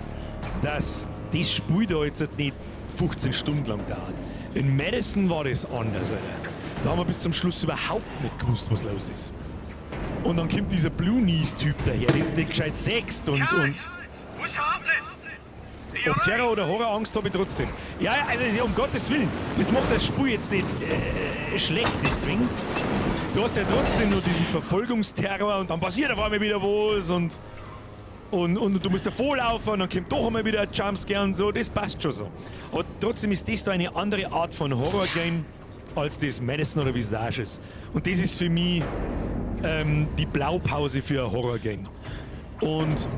dass das Spiel da jetzt nicht 15 Stunden lang dauert. In Madison war das anders, Alter. Da haben wir bis zum Schluss überhaupt nicht gewusst, was los ist. Und dann kommt dieser Blue Knees-Typ daher, der jetzt nicht gescheit sext und ob Terror oder Horrorangst habe ich trotzdem. Ja, also um Gottes Willen, das macht das Spiel jetzt nicht schlecht deswegen. Du hast ja trotzdem nur diesen Verfolgungsterror und dann passiert auf einmal wieder was und du musst davor laufen und dann kommt doch einmal wieder ein Jumpscare und so, das passt schon so. Aber trotzdem ist das da eine andere Art von Horror-Game als das Madison oder Visage ist. Und das ist für mich die Blaupause für ein Horror-Game. Und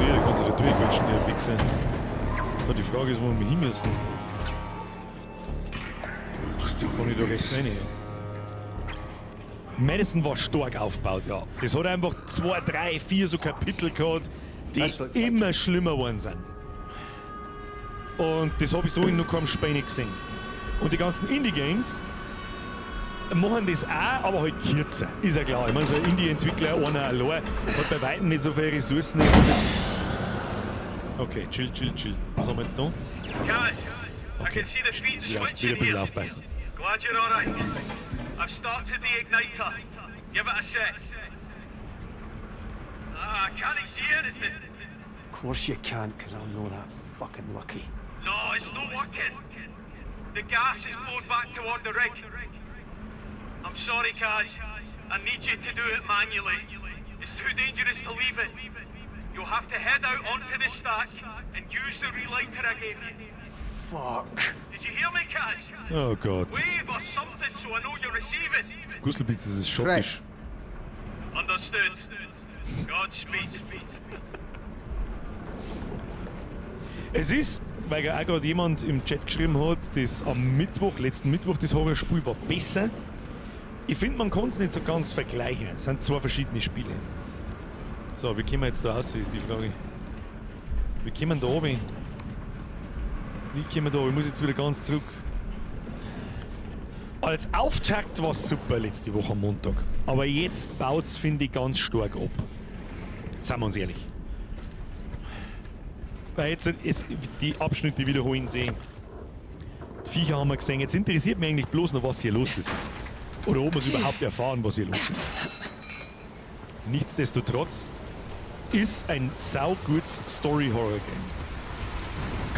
ja, da kannst du da durchquetschen, der Wichser. Aber die Frage ist, wo wir hin müssen. Kann ich da rechts rein? Madison war stark aufgebaut, ja. Das hat einfach 2, 3, 4 so Kapitel gehabt, die immer schlimmer geworden sind. Und das habe ich so in noch keinem Spiel nicht gesehen. Und die ganzen Indie-Games machen das auch, aber halt kürzer. Ist ja klar. Ich meine, so ein Indie-Entwickler, einer allein, hat bei weitem nicht so viele Ressourcen. Okay, chill. Was haben wir jetzt da? Okay, wieder ein bisschen aufpassen. Glad you're alright. I've started the igniter. Give it a sec. Can't I see anything? Of course you can't, because I'm not that fucking lucky. No, it's not working. The gas is flowed back toward the rig. I'm sorry, Kaz. I need you to do it manually. It's too dangerous to leave it. You'll have to head out onto the stack and use the relighter I gave you. Fuck. Did you hear me, Kaz? Oh Gott. Wave or something so I know you're receiving. Gusselbitz, das ist schottisch. Understood. Godspeed. Es ist, weil ja auch gerade jemand im Chat geschrieben hat, dass am letzten Mittwoch, das Horrorspiel war besser. Ich finde, man kann es nicht so ganz vergleichen. Es sind 2 verschiedene Spiele. So, wie kommen wir jetzt da raus, ist die Frage. Wie kommen wir da runter? Ich muss jetzt wieder ganz zurück. Als Auftakt war es super letzte Woche am Montag. Aber jetzt baut es, finde ich, ganz stark ab. Seien wir uns ehrlich. Weil jetzt die Abschnitte wiederholen sehen. Die Viecher haben wir gesehen. Jetzt interessiert mich eigentlich bloß noch, was hier los ist. Oder ob wir es überhaupt erfahren, was hier los ist. Nichtsdestotrotz ist ein saugutes Story-Horror-Game.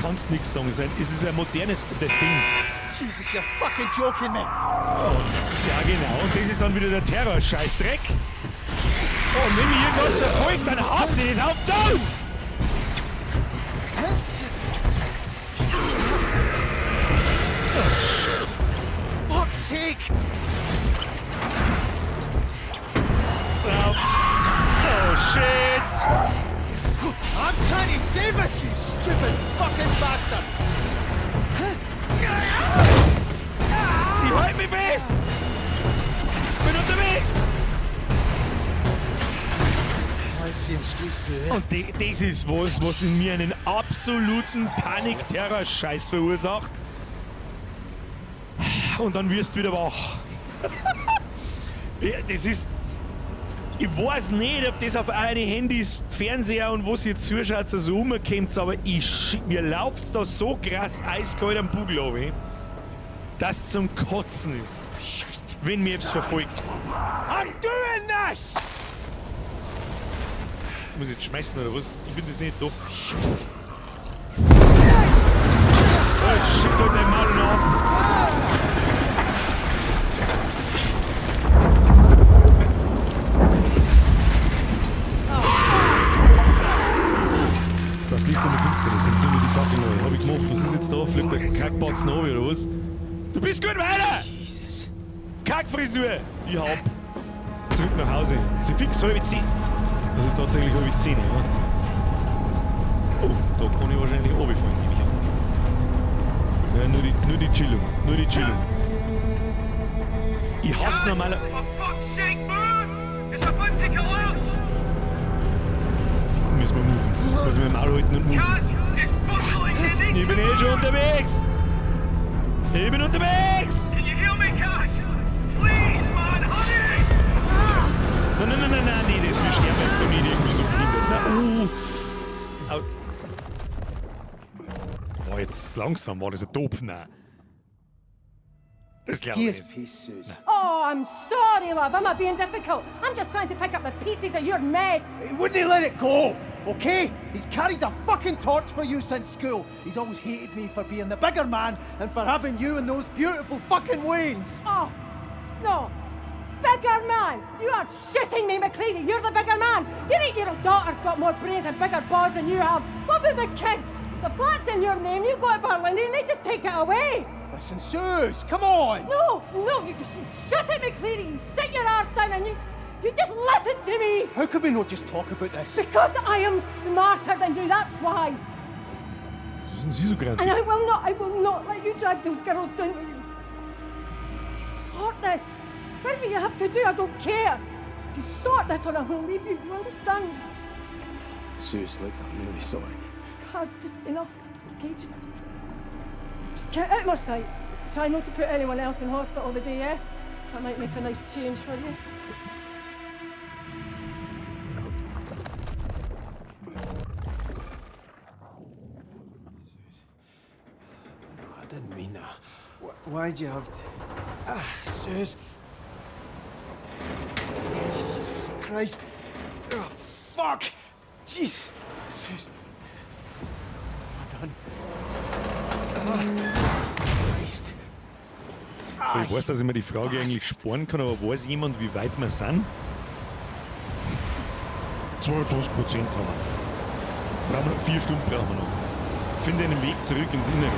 Kannst nichts sagen. Es ist ein modernes The Thing. Jesus, you're fucking joking me. Ja, genau. Und das ist dann wieder der Terror-Scheißdreck. Und wenn mich irgendwas verfolgt, dann hasse ich es auf Dauer. Fuck's sake! Oh shit! I'm trying to save us, you stupid fucking bastard! Die halten mich fest! Bin unterwegs! Und das ist was in mir einen absoluten Panik-Terror-Scheiß verursacht. Und dann wirst du wieder wach. Ja, das ist... Ich weiß nicht, ob das auf eure Handys, Fernseher und wo ihr zuschaut, so rumkommt, aber mir läuft's da so krass eiskalt am Bugel runter, dass es zum Kotzen ist. Wenn mir etwas verfolgt. I'm doing this! Muss ich jetzt schmeißen oder was? Ich bin das nicht doch. Oh shit, halt dein Maul noch! Das liegt in der Finsternis, sind so wie die Fackel neu. Hab ich gemacht, was ist jetzt da? Fliegt der Kackbatzen runter oder was? Du bist gut weiter! Jesus. Kackfrisur! Ich hab. Zurück nach Hause. Sie fix halbe 10. Das ist tatsächlich halbe 10, ja. Oh, da kann ich wahrscheinlich runterfallen, nehme ich an. Ja, nur die Chillung. Nur die Chillung. Ich hasse normaler... For fuck's sake, move! It's about to collapse! Müssen wir moven. Müssen wir im Maul halten und moven. Kaz, it's buckling in. Ich bin eh schon unterwegs! Ich bin unterwegs! Can you hear me, Kaz? Please, man, hurry! Nein, nee, wir sterben jetzt doch nicht irgendwie so behindert. Au. Oh, jetzt langsam war das ein Topf, nein. Das glaube ich nicht. Oh, I'm sorry, love. I'm not being difficult. I'm just trying to pick up the pieces of your mess. He wouldn't let it go, okay? He's carried a fucking torch for you since school. He's always hated me for being the bigger man and for having you and those beautiful fucking wains. Oh, no. Bigger man! You are shitting me, McCready. You're the bigger man. Do you think your daughter's got more brains and bigger balls than you have? What about the kids? The flat's in your name. You go to Berlin and they just take it away. Listen, Suze, come on! No, you shut it, McCready. You sit your arse down and you just listen to me. How could we not just talk about this? Because I am smarter than you, that's why. Sind Sie so gerade? And I will not let you drag those girls down with you. You sort this. Whatever you have to do, I don't care. Just sort this or I will leave you. You understand? Suze, look, I'm really sorry. That's just enough. Okay, just get out of my sight. Try not to put anyone else in hospital the day, eh? That might make a nice change for you. No, I didn't mean that. Why'd you have to... Suze. Jesus Christ. Oh, fuck! Jesus. Suze. What have I done? Jesus Christ. So, ich weiß, dass ich mir die Frage eigentlich sparen kann, aber weiß jemand, wie weit wir sind? 22% haben wir. 4 Stunden brauchen wir noch. Finde einen Weg zurück ins Innere.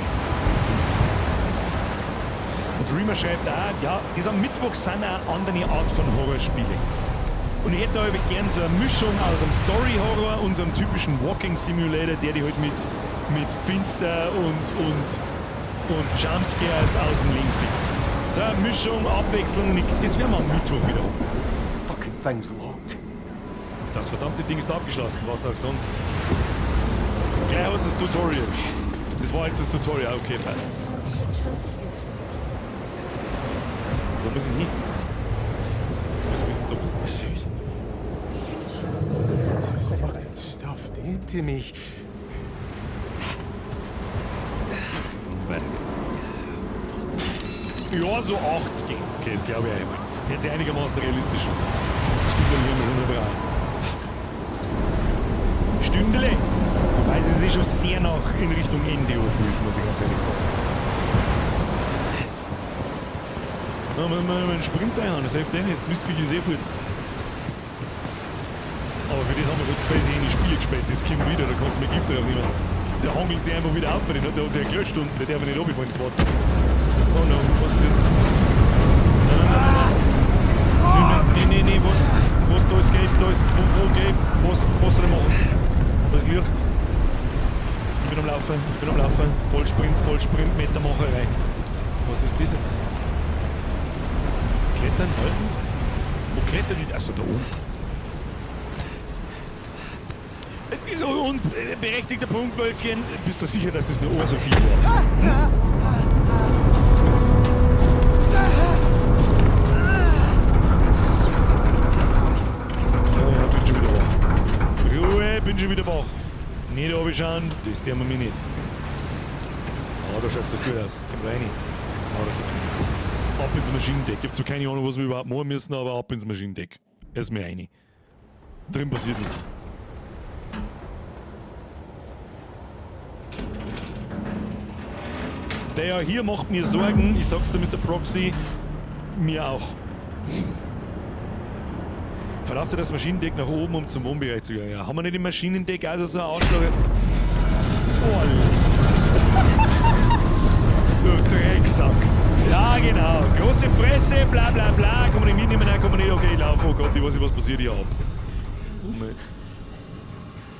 Und Dreamer schreibt auch, ja, dieser Mittwoch sind auch andere Art von Horrorspiele. Und ich hätte da aber gern so eine Mischung aus einem Story-Horror und so einem typischen Walking-Simulator, der die halt mit Finster und Jumpscares aus dem Leben fickt. So eine Mischung, Abwechslung, und das werden wir am Mittwoch wieder haben. Fucking thing's locked. Das verdammte Ding ist abgeschlossen, was auch sonst. Gleich aus das Tutorial. Das war jetzt das Tutorial, okay, passt. Wo muss ich hin? Suze. This fucking stuff into me. Weiter geht's. Ja, so 80 gehen. Okay, das glaube ich einmal. Jetzt einigermaßen realistisch. Stündele. Weil sie sich schon sehr nach in Richtung Ende anfühlt, muss ich ganz ehrlich sagen. Ja, wenn wir einen Sprint haben, das hilft eh nicht. Das müsste viel sehr viel. Aber für das haben wir schon 2 Szenen Spiele gespielt. Das kommt wieder, da kannst du mir Gift drauf nehmen. Der hangelt sich einfach wieder auf, der hat sich ja gelöscht und der darf nicht runterfallen, das Wort. Oh no, was ist jetzt? Nein, was da ist gelb, da ist wo gelb, was soll ich machen? Da ist Licht. Ich bin am Laufen, Vollsprint, Metermacherei. Was ist das jetzt? Klettern, halten? Wo klettert die? Achso, da oben. Und berechtigter Punkt, Wölfchen, bist du sicher, dass es nur so viel war? Ja, bin schon wieder wach. Ruhe, bin schon wieder wach. Nicht runterschauen, das tun wir mir nicht. Aber da schaut es doch gut aus. Komm rein. Ab ins Maschinendeck. Ich habe zwar keine Ahnung, was wir überhaupt machen müssen, aber ab ins Maschinendeck. Erstmal rein. Drin passiert nichts. Der hier macht mir Sorgen, ich sag's dir, Mr. Proxy, mir auch. Verlasse das Maschinendeck nach oben, um zum Wohnbereich zu gehen. Ja, haben wir nicht im Maschinendeck also so eine Ausschlag? Oh, du Drecksack. Ja, genau. Große Fresse, bla bla bla. Kann man nicht mitnehmen, nein, kann man nicht. Okay, ich laufe. Oh Gott, ich weiß nicht, was passiert hier ab.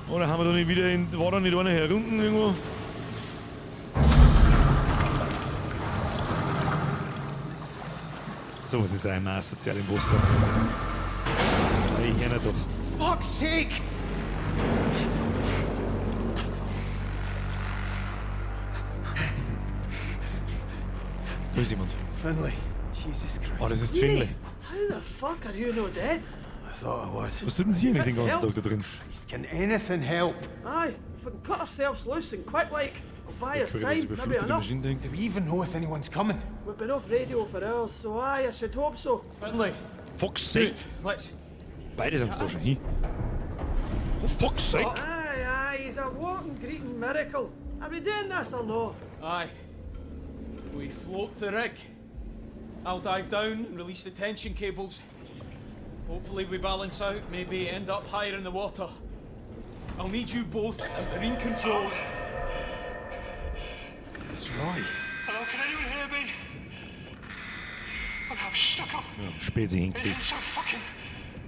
Oder haben wir da nicht wieder war da nicht einer herunten irgendwo? So was ist ein asozial im Wasser. Ich höre doch. Fuck's sake! Da ist jemand. Finlay. Jesus Christ. Oh, das ist Finlay. How the fuck are you no dead? I thought I was. Was tut denn Sie eigentlich den ganzen Tag da drin? Christ, can anything help? Aye, if we can cut ourselves loose and quick like, it'll buy us time, maybe Überflutete enough. Maschinendeck. Do we even know if anyone's coming? We've been off radio for hours, so aye, I should hope so. Finlay, Fuck's sake. let's... Beide sind da schon hin. Oh, fuck's sake. Aye, aye, he's a walking, greeting miracle. Are we doing this or no? Aye. We float the rig. I'll dive down and release the tension cables. Hopefully we balance out, maybe end up higher in the water. I'll need you both at marine control. It's Roy. Hello, can anyone hear me? I'm stuck up. Ja, spät sie hängt fest. It's so fucking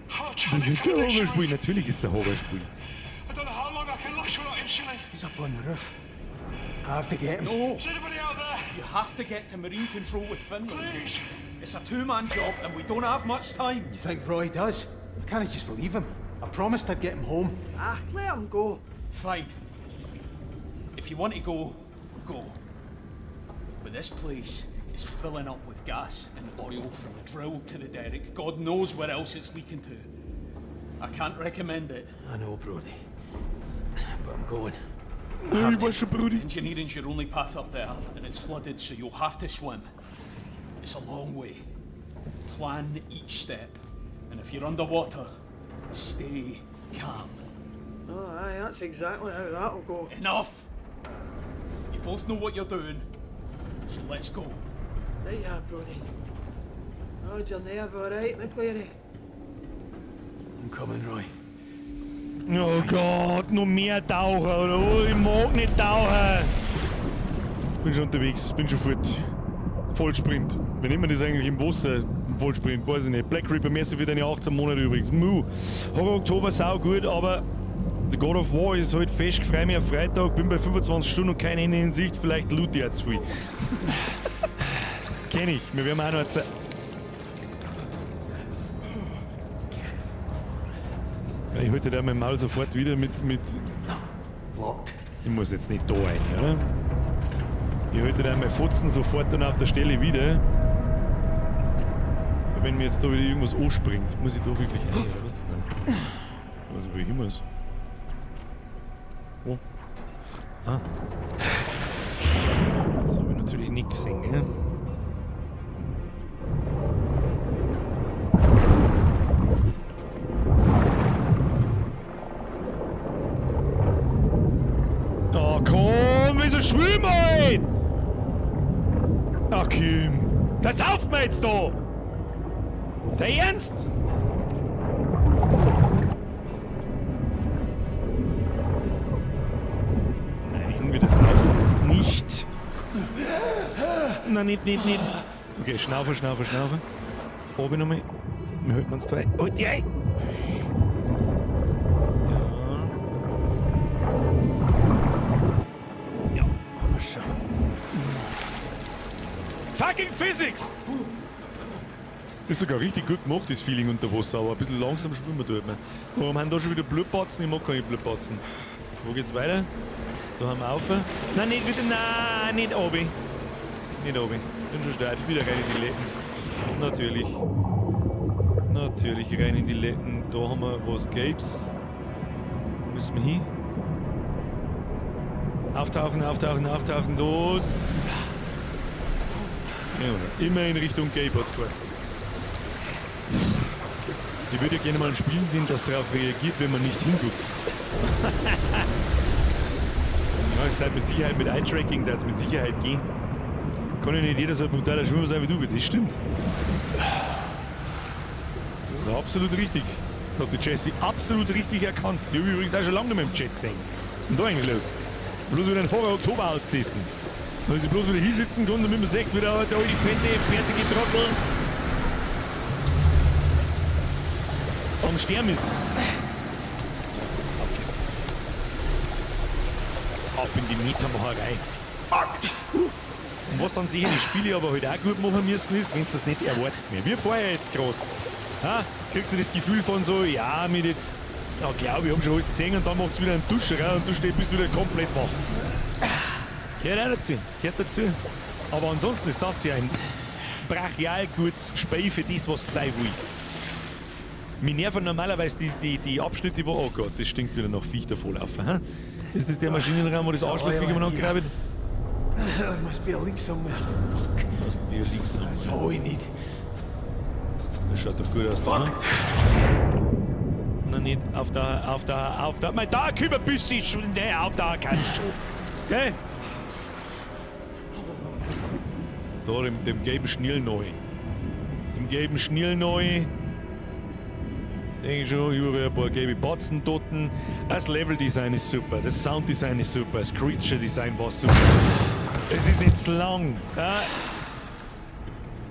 hot. Das ist kein Horrorspiel, natürlich ist es ein Horrorspiel. I don't know how long I can last without insulin. He's up on the roof. I have to get him. No! Is anybody out there? You have to get to Marine Control with Finlay. It's a two-man job and we don't have much time. You think Roy does? Can't I just leave him? I promised I'd get him home. Let him go. Fine. If you want to go, go. But this place is filling up with gas and oil from the drill to the derrick. God knows where else it's leaking to. I can't recommend it. I know, Brody. But I'm going. Engineering's your only path up there, and it's flooded, so you'll have to swim. It's a long way. Plan each step. And if you're underwater, stay calm. Oh, aye, that's exactly how that'll go. Enough! You both know what you're doing, so let's go. Right, yeah, Brody. How's your nerve, alright, McCleary? I'm coming, Roy. Oh Gott, noch mehr tauchen, oder? Oh, ich mag nicht tauchen. Bin schon unterwegs, bin schon fort. Vollsprint. Wir nehmen das eigentlich im Wasser, im Vollsprint, weiß ich nicht. Black Reaper, merci für deine 18 Monate übrigens. Horror Oktober, sau gut, aber The God of War ist halt fest, ich freue mich auf Freitag, bin bei 25 Stunden und kein Ende in Sicht, vielleicht loot ich auch zu viel. Kenn ich, wir werden auch noch Zeit. Ich halte da mein Maul sofort wieder mit. Ich muss jetzt nicht da rein, oder? Ich halte da mein Fotzen sofort dann auf der Stelle wieder. Wenn mir jetzt da wieder irgendwas anspringt, muss ich da wirklich rein, oder was? Nein. Was will ich muss? Oh. Ah. Das habe ich natürlich nicht gesehen, gell? Oh komm, wieso schwimmen halt? Ach Kim, das sauft mir jetzt da! Der Ernst? Nein, wir das saufen jetzt nicht. Nein, nicht. Okay, schnaufen. Oben nochmal. Wir halten uns zwei. Halt die ein! Fucking Physics! Ist sogar richtig gut gemacht, das Feeling unter Wasser, aber ein bisschen langsam schwimmen tut man. Warum haben da schon wieder Blutbatzen? Ich mag keine Blutbatzen. Wo geht's weiter? Da haben wir auf. Nein, nicht wieder, nein, nicht oben. Nicht oben. Bin schon stark, wieder rein in die Letten. Natürlich rein in die Letten. Da haben wir was Gelbs. Wo müssen wir hin? Auftauchen, los! Ja, immer in Richtung Gelb hat's geheißen. Ich würde ja gerne mal ein Spiel sehen, das darauf reagiert, wenn man nicht hinguckt. Ja, es bleibt mit Sicherheit mit Eye-Tracking, da es mit Sicherheit gehen. Kann ja nicht jeder so ein brutaler Schwimmer sein wie du, das stimmt. Das ist absolut richtig. Das hat die Jessie absolut richtig erkannt. Die habe ich übrigens auch schon lange nicht mehr im Chat gesehen. Und da eigentlich los. Bloß wieder ein Horror Oktober ausgesessen. Weil sie bloß wieder hinsitzen kann, damit man sagt, wieder da die fette, fertige Trottel am Sterben ist. Auf geht's. Ab in die Metermacherei. Und was dann sicher die Spiele aber halt auch gut machen müssen ist, wenn du das nicht erwartest mehr. Wie vorher jetzt gerade. Kriegst du das Gefühl von so, ja, mit jetzt, ja glaube ich, habe schon alles gesehen und dann macht es wieder einen Duscher rein und du bist wieder komplett wach. Gehört auch dazu. Aber ansonsten ist das ja ein brachial gutes Spiel für das, was es sein will. Mir nerven normalerweise die Abschnitte, wo, oh Gott, das stinkt wieder nach Viech davonlaufen. Hm? Ist das der Maschinenraum, wo das Arschlochviech immer noch graben? There must be a leak somewhere. Fuck. Must be a leak somewhere. That's all we need. Das schaut doch gut aus. Fuck. Na nicht, auf da. Mein da kümmern bis ich schon. Ne, auf da kannst du schon. Gell? Da dem gelben Schnirl neu. Im gelben Schnirl neu. Denke ich schon, über ein paar gelbe Batzen dort. Das Leveldesign ist super, das Sounddesign ist super, das Creature-Design war super. Es ist nicht zu lang.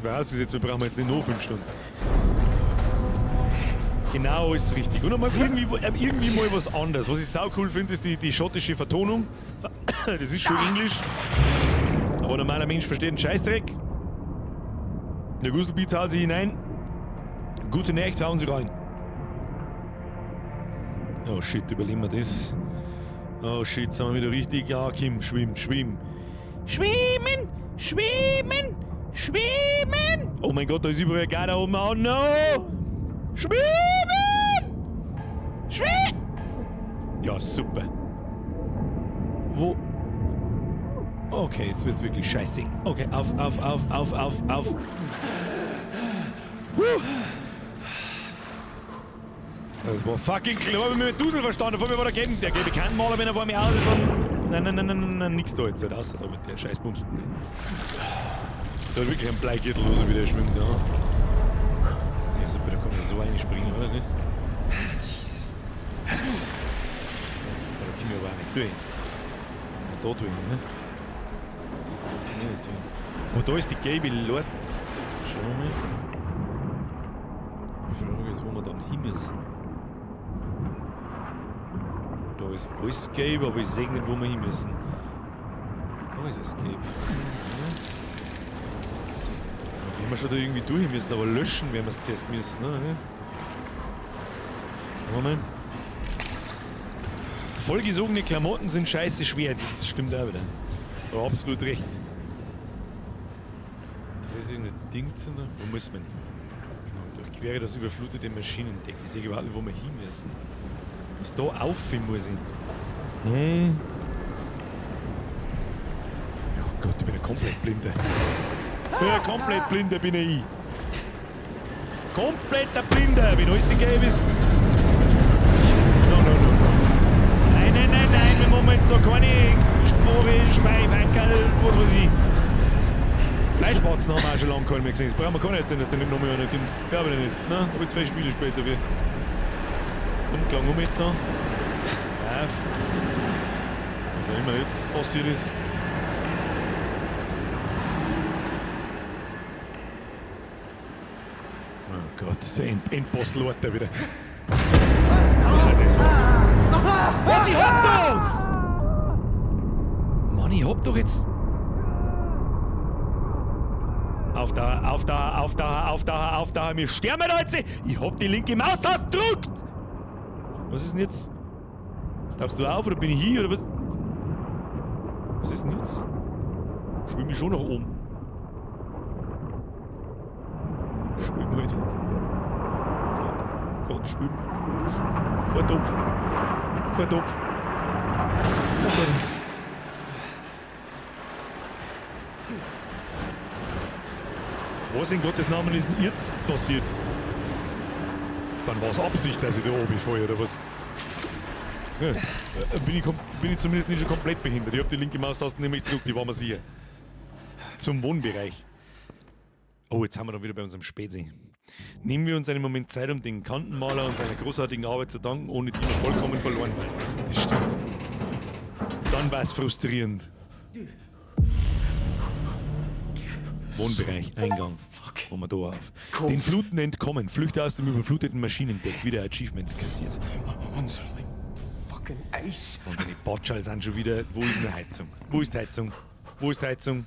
Was ist jetzt, wir brauchen jetzt nicht noch 5 Stunden. Genau, ist richtig. Und einmal irgendwie mal was anderes. Was ich sau cool finde, ist die schottische Vertonung. Das ist schon Englisch. Aber ein normaler Mensch versteht einen Scheißdreck. Der Gusselbeat haut sich hinein. Gute Nacht, hauen sie rein. Oh shit, überleben wir das. Oh shit, sind wir wieder richtig. Ja, Kim, schwimm. Schwimmen! Schwimmen! Schwimmen! Oh mein Gott, da ist überall gar da oben. Oh no! Schwimmen! Ja, super. Wo? Okay, jetzt wird's wirklich scheiße. Okay, auf. Das war fucking klar, hab ich mit Dusel verstanden. Vor mir war der gebe keinen Maler, wenn er vor mir aus ist, dann. Nein, nix da jetzt, außer da mit der scheiß Bumsbude. Da hat wirklich ein Bleigürtel los, wie der schwimmt, ja. Ja, super, da kann man so einspringen, oder nicht? Jesus. Da können wir aber auch nicht durch. Da durch, ne? Nicht durch. Und da ist die gelbe Lord. Schauen wir mal. Die Frage ist, wo wir dann hin müssen. Da ist alles gelb, aber ich sehe nicht, wo wir hin müssen. Da ist es gelb. Da werden wir schon da irgendwie durch müssen, aber löschen werden wir es zuerst müssen. Ne? Moment. Vollgesogene Klamotten sind scheiße schwer, das stimmt auch wieder. Aber absolut recht. Da ist irgendein Ding zu da. Wo muss man hin? Durchquere das überflutete Maschinendeck. Ich sehe überhaupt nicht, wo wir hin müssen. Was da auf muss ich? Oh Gott, ich bin ein komplett Blinder. Komplett Blinder bin ich. Kompletter Blinder, wenn alles gelb ist. No. Nein, wir machen jetzt da keine Spore, Speifenkerl, was weiß ich. Fleischbatzen haben wir auch schon lange keinen mehr gesehen. Das brauchen wir gar nicht sein, dass der nicht nochmal einer kommt. Glaube ich nicht. Nein, aber 2 Spiele später wieder. Und klang um jetzt da. Auf. Was auch immer jetzt passiert ist. Oh Gott, der Endboss läuft da wieder. Ja, das war's. Was, ich hab doch! Mann, ich hab doch jetzt... Auf da, wir sterben jetzt! Ich hab die linke Maustaste gedrückt! Was ist denn jetzt? Darfst du auf oder bin ich hier oder was? Was ist denn jetzt? Schwimme ich schon nach oben? Schwimm halt. Gott, schwimm. Kein Topf. Was in Gottes Namen ist denn jetzt passiert? Dann war es Absicht, dass ich da oben falle, oder was? Ja, bin ich zumindest nicht schon komplett behindert. Ich habe die linke Maustaste nämlich gedrückt, die war mir sicher. Zum Wohnbereich. Oh, jetzt haben wir dann wieder bei unserem Spätsee. Nehmen wir uns einen Moment Zeit, um den Kantenmaler und seiner großartigen Arbeit zu danken, ohne die wir vollkommen verloren waren. Das stimmt. Dann war es frustrierend. Wohnbereich, Eingang. Machen wir da auf. Den Fluten entkommen, flüchte aus dem überfluteten Maschinendeck, wieder Achievement kassiert. Und seine Botschall sind schon wieder. Wo ist eine Heizung? Wo ist Heizung? Da ist Heizung.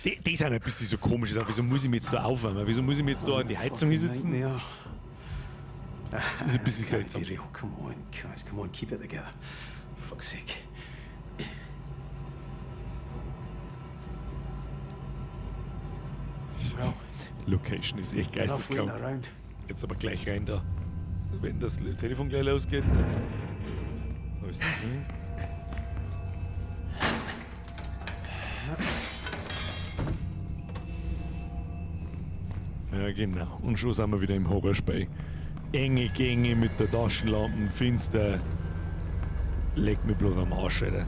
Die sind ein bisschen so komisch. Wieso muss ich mich jetzt da aufwärmen? Wieso muss ich mich jetzt da an die Heizung hinsetzen? Das ist ein bisschen seltsam. Come on, guys, come on, keep it together. For fuck's sake. Location ist echt geisteskrank. Jetzt aber gleich rein da. Wenn das Telefon gleich losgeht. So ist es. Ja, genau. Und schon sind wir wieder im Horrorspei. Enge Gänge mit der Taschenlampe, finster. Leg mich bloß am Arsch, Alter.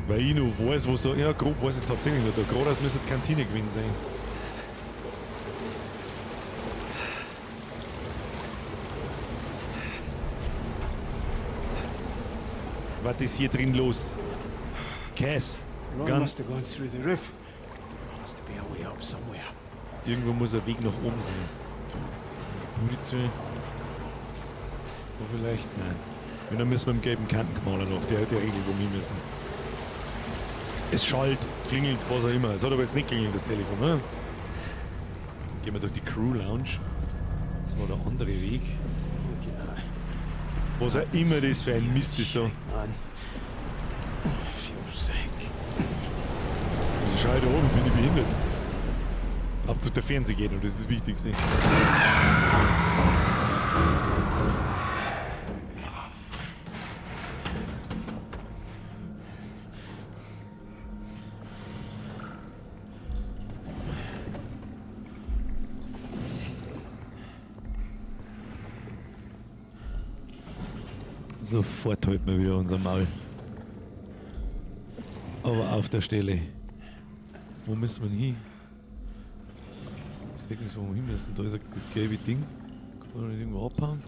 Weil ich noch weiß, was da. Ja, grob weiß es tatsächlich nicht. Da gerade als müsste die Kantine gewesen sein. Was ist hier drin los? Cass. Must have gone through the roof. Must be a way up somewhere. Irgendwo muss ein Weg nach oben sein. Munition. Oder vielleicht? Nein. Und dann müssen wir im gelben Kantenmaler noch, der regelt, wo wir müssen. Es schallt, klingelt, was auch immer. Es hat aber jetzt nicht klingelt, das Telefon, ne? Gehen wir durch die Crew Lounge. Das war der andere Weg. Was auch immer das für ein Mist ist da. Man. I feel sick. Also schau da oben, bin ich behindert. Hauptsache der Fernseher geht und das ist das Wichtigste. Sofort halten wir wieder unser Maul. Aber auf der Stelle. Wo müssen wir hin? Ich sag nicht, wo wir hin müssen. Da ist das gelbe Ding. Kann man nicht irgendwo abhauen?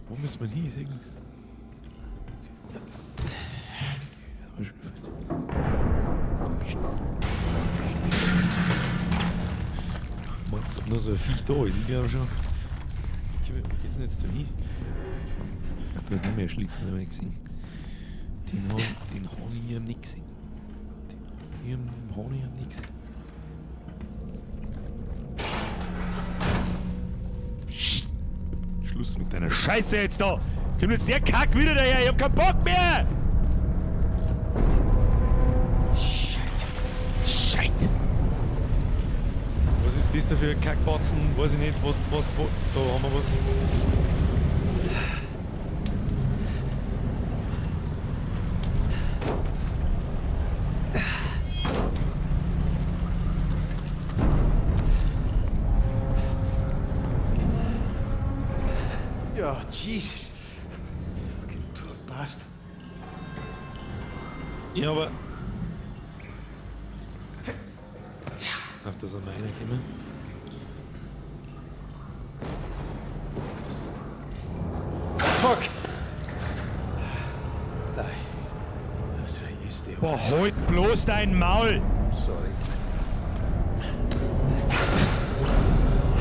Wo müssen wir hin? Ich sag nichts. Meinst du, ob noch so ein Viech da ist? Ich glaube schon. Wie geht's denn jetzt da hin? Da ist noch mehr Schlitzen, habe ich gesehen. Den habe ich nicht gesehen. Den habe ich nicht gesehen. Psst. Schluss mit deiner Scheiße jetzt da! Kommt jetzt der Kack wieder daher, ich hab keinen Bock mehr! Scheiße! Was ist das da für ein Kackbatzen? Weiß ich nicht, wo, da haben wir was. Oh, Jesus. Fucking poor bastard. Ja, aber. Ach, da soll meine kommen. Fuck! Aye. That's right, you stay away. Boah, halt bloß dein Maul! Sorry.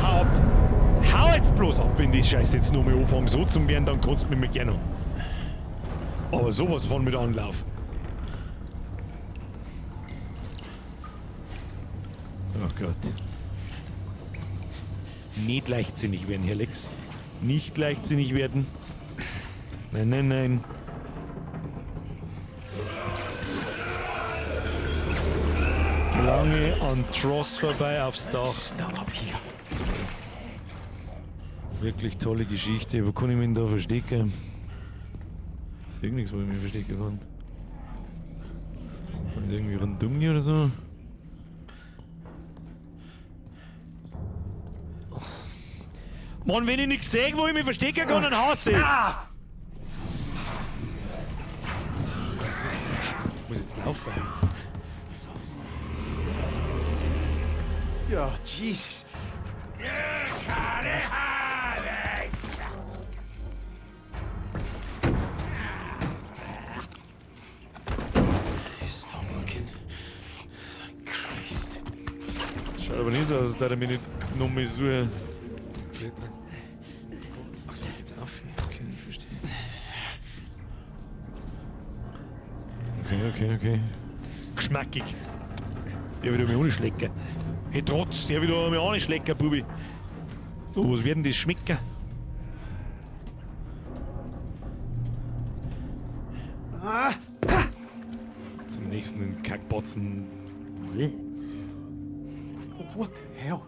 Hau ab! Hau jetzt bloß ab, wenn die Scheiße jetzt nur mal anfangen so zu werden, dann kannst du mit mir gerne. Aber sowas von mit Anlauf. Oh Gott. Nicht leichtsinnig werden, Herr Lex. Nicht leichtsinnig werden. Nein, nein, nein. Lange an Tross vorbei aufs Dach. Wirklich tolle Geschichte. Wo kann ich mich denn da verstecken? Ich sehe nichts, wo ich mich verstecken kann. Und irgendwie rundum hier oder so. Mann, wenn ich nichts sehe, wo ich mich verstecken kann, dann hasse ich. Ich muss jetzt laufen. Ja, Jesus. Stop looking. Thank Christ. Schaut aber nicht so aus, als da mich nicht noch mal suchen. Achso, geht's auf? Okay, ich verstehe. Okay. Geschmackig. Der wieder mal ohne Schlecker. Hey, trotz, der wieder mal ohne Schlecker, Bubi. Oh, was werden das schmecken? Zum nächsten Kackbotzen. What the hell?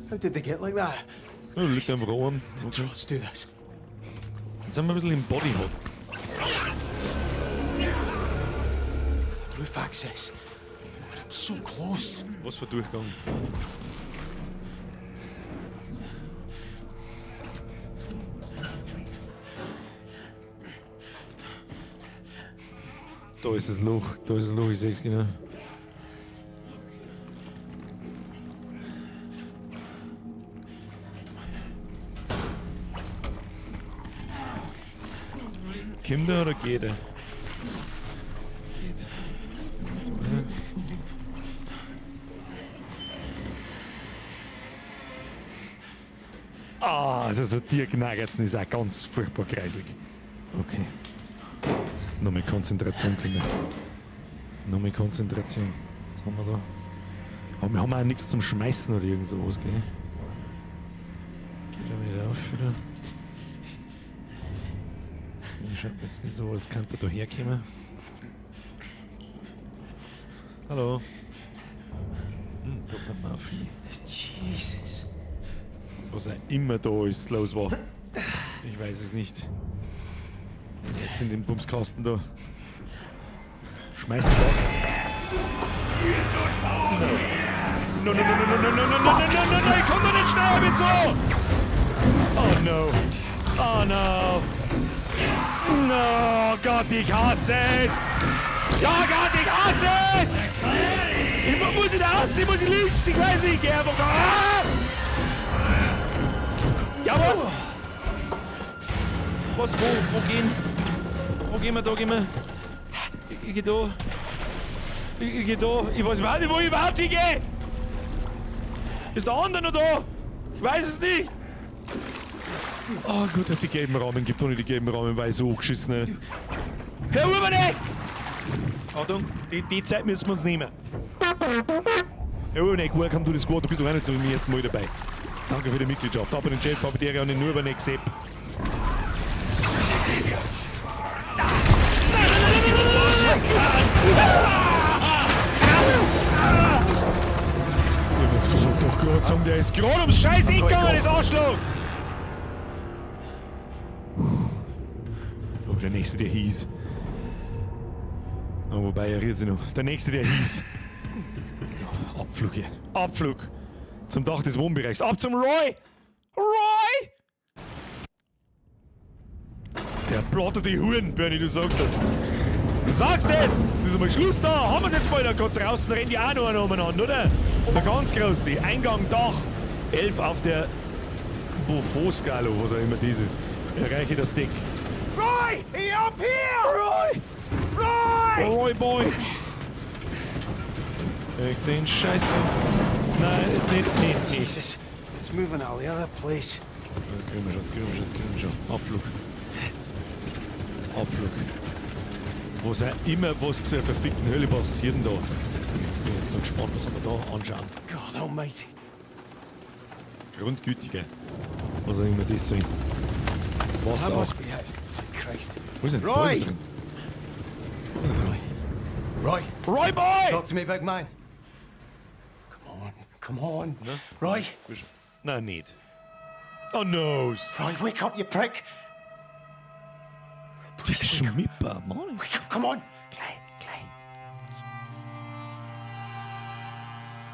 How did they get like that? Oh, liegt am Raum. The Trots do this. Jetzt sind wir ein bisschen im Bodyhot. Roof access. But I'm so close. Was für Durchgang? Da ist das Loch, ich seh's genau. Kommt er oder geht er? Ah, also so Tierknagerzen ist auch ganz furchtbar kreislig. Okay. Noch mit Konzentration können. Nochmal Konzentration. Was haben wir da? Aber wir haben auch nichts zum Schmeißen oder irgend sowas, gell? Geht er wieder auf wieder. Schaut jetzt nicht so, als könnte er da herkommen. Hallo. Da kann man auf ihn. Jesus. Was auch immer da ist, los war. Ich weiß es nicht. Jetzt in den Bumskasten da. Schmeißt ihn raus. No, no, no, no, no, no, no, no, no, no, no, no, ich komm da nicht schnell, wieso? Oh no. Oh no. No, Gott, ich hasse es! Ja, Gott, ich hasse es! Ich muss ihn aussehen, muss ich links, ich weiß nicht, ich geh einfach da. Ah! Ja, was? Was, wo gehen? Wo gehen wir, da gehen wir? Ich geh da. Ich geh da. Ich weiß überhaupt nicht, wo ich überhaupt hingehe! Ist der andere noch da? Ich weiß es nicht! Oh, gut, dass es die gelben Rahmen gibt, ohne die gelben Rahmen, weil so geschissen. Herr Urbanek! Achtung, die Zeit müssen wir uns nehmen. Herr Urbanek, welcome to the squad, du bist doch auch nicht zum ersten Mal dabei. Danke für die Mitgliedschaft. Aber den Chef, aber der an den Urbanek Sepp. Ich wollte doch gerade sagen, der ist gerade ums Scheiß hingegangen, das Arschloch! Oh, der nächste, der hieß. Oh, wobei, er redet sich noch. Der nächste, der hieß. So, Abflug hier. Abflug. Zum Dach des Wohnbereichs. Ab zum Roy! Roy! Der plottet die Huren, Bernie, du sagst das. Du sagst es! Jetzt ist einmal Schluss da. Haben wir es jetzt mal da gerade draußen, rennt ja auch noch einer umeinander, oder? Der ganz große. Eingang, Dach. 11 auf der Bofo-Skala, was auch immer dieses. Erreiche das Deck. Roy! He up here! Roy! Roy! Roy Boy! Ich seh einen Scheiß drauf. Nein, jetzt nicht. Jesus. It's moving all the other place. Das kriegen wir schon. Abflug. Was auch immer, was zur verfickten Hölle passiert denn da? Ich bin jetzt noch gespannt, was wir da anschauen. God almighty. Grundgütige. Was auch immer das sein. Wasser That auch. must be it. Christ. Wo ist denn Roy! Teufel drin? Roy! Roy Boy! Talk to me, big man. Come on. No? Roy! Nein, nicht. Oh no! Roy, wake up, you prick! Das ist schon mitbar, Mann. Wake up, come on! Klein.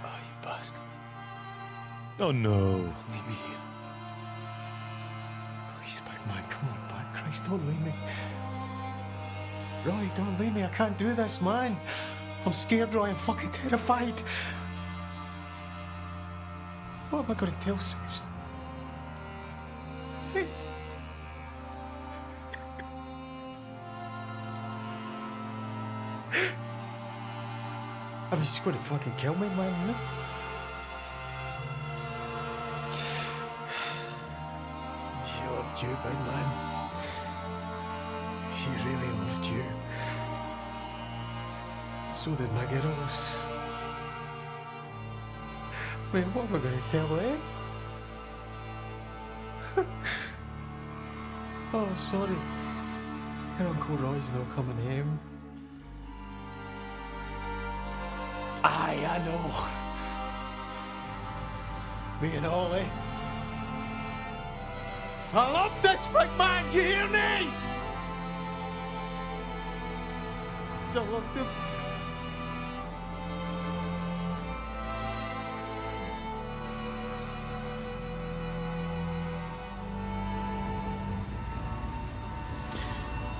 Oh, you bastard. Oh no! Leave me here. Please, big man, come on back. Christ, don't leave me. Roy, don't leave me. I can't do this, man. I'm scared, Roy. I'm fucking terrified. What am I going to tell Susan? Hey. I mean, she's going to fucking kill me, man. She loved you, big man. She really loved you. So did my girls. Wait, what am I going to tell them? Oh, sorry. Your Uncle Roy's not coming home. Aye, I know. Me and Ollie. I love this big man, do you hear me? I loved him.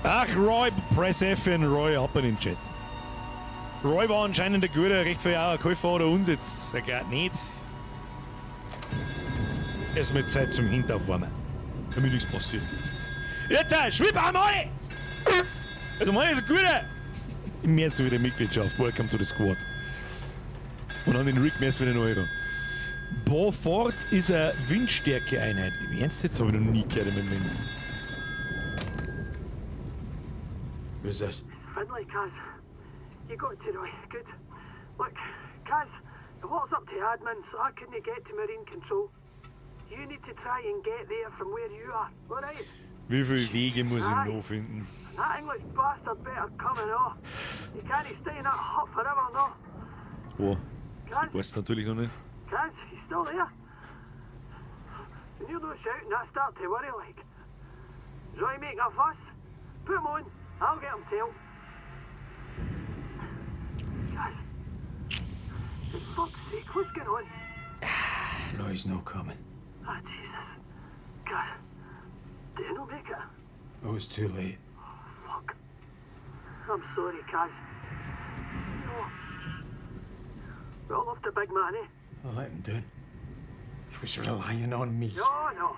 Ach, Roy, press F in Roy ab in den Chat. Roy war anscheinend der Gute, recht viel auch ein Käufer oder uns jetzt gerade nicht. Es wird Zeit zum Hinteraufwärmen, damit nichts passiert. Jetzt, schwipp einmal! Also, meine ist ein Guter! Im März wieder Mitgliedschaft, welcome to the squad. Und an den Rick März wieder ein Euro. Beaufort ist eine Windstärke-Einheit. Im Ernst, jetzt habe ich noch nie gehört in meinem Leben. Who's this? Finlay, cuz. You got to, Roy. Good. Look, Kaz, the water's up to admin, so I couldn't get to Marine Control. You need to try and get there from where you are, alright? Wie viele Wege muss ich noch finden? That English bastard better come and off. You can't stay in that hut forever, no? Oh, sie weiß natürlich noch nicht. Kaz, you still there? When you're not shouting, I start to worry like. Is Roy making a fuss? Put him on, I'll get him tailed. Kaz, for fuck's sake, what's going on? Roy's no coming. Ah, Jesus. Kaz, did you not make it? I was too late. Fuck. I'm sorry, Kaz. No. We all love the big man, eh? I let him down. He was relying on me. No, no.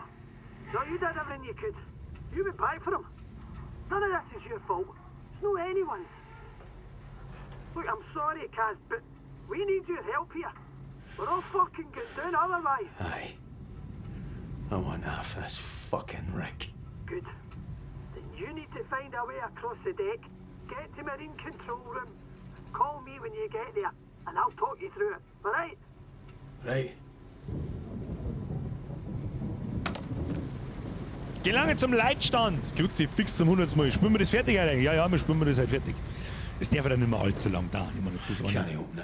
No, you did everything you could. You went back for him. None of this is your fault. It's not anyone's. Look, I'm sorry, Kaz, but we need your help here. We're all fucking going down otherwise. Aye. I want half this fucking Rick. Good. Then you need to find a way across the deck, get to Marine Control Room, call me when you get there, and I'll talk you through it, alright? Right. Gelange zum Leitstand! Grüezi, fix zum 100. Mal. Spielen wir das fertig eigentlich? Ja, wir spielen das halt fertig. Das darf ja dann nicht mehr allzu lang dauern. Ich meine, das ist Kann ich oben.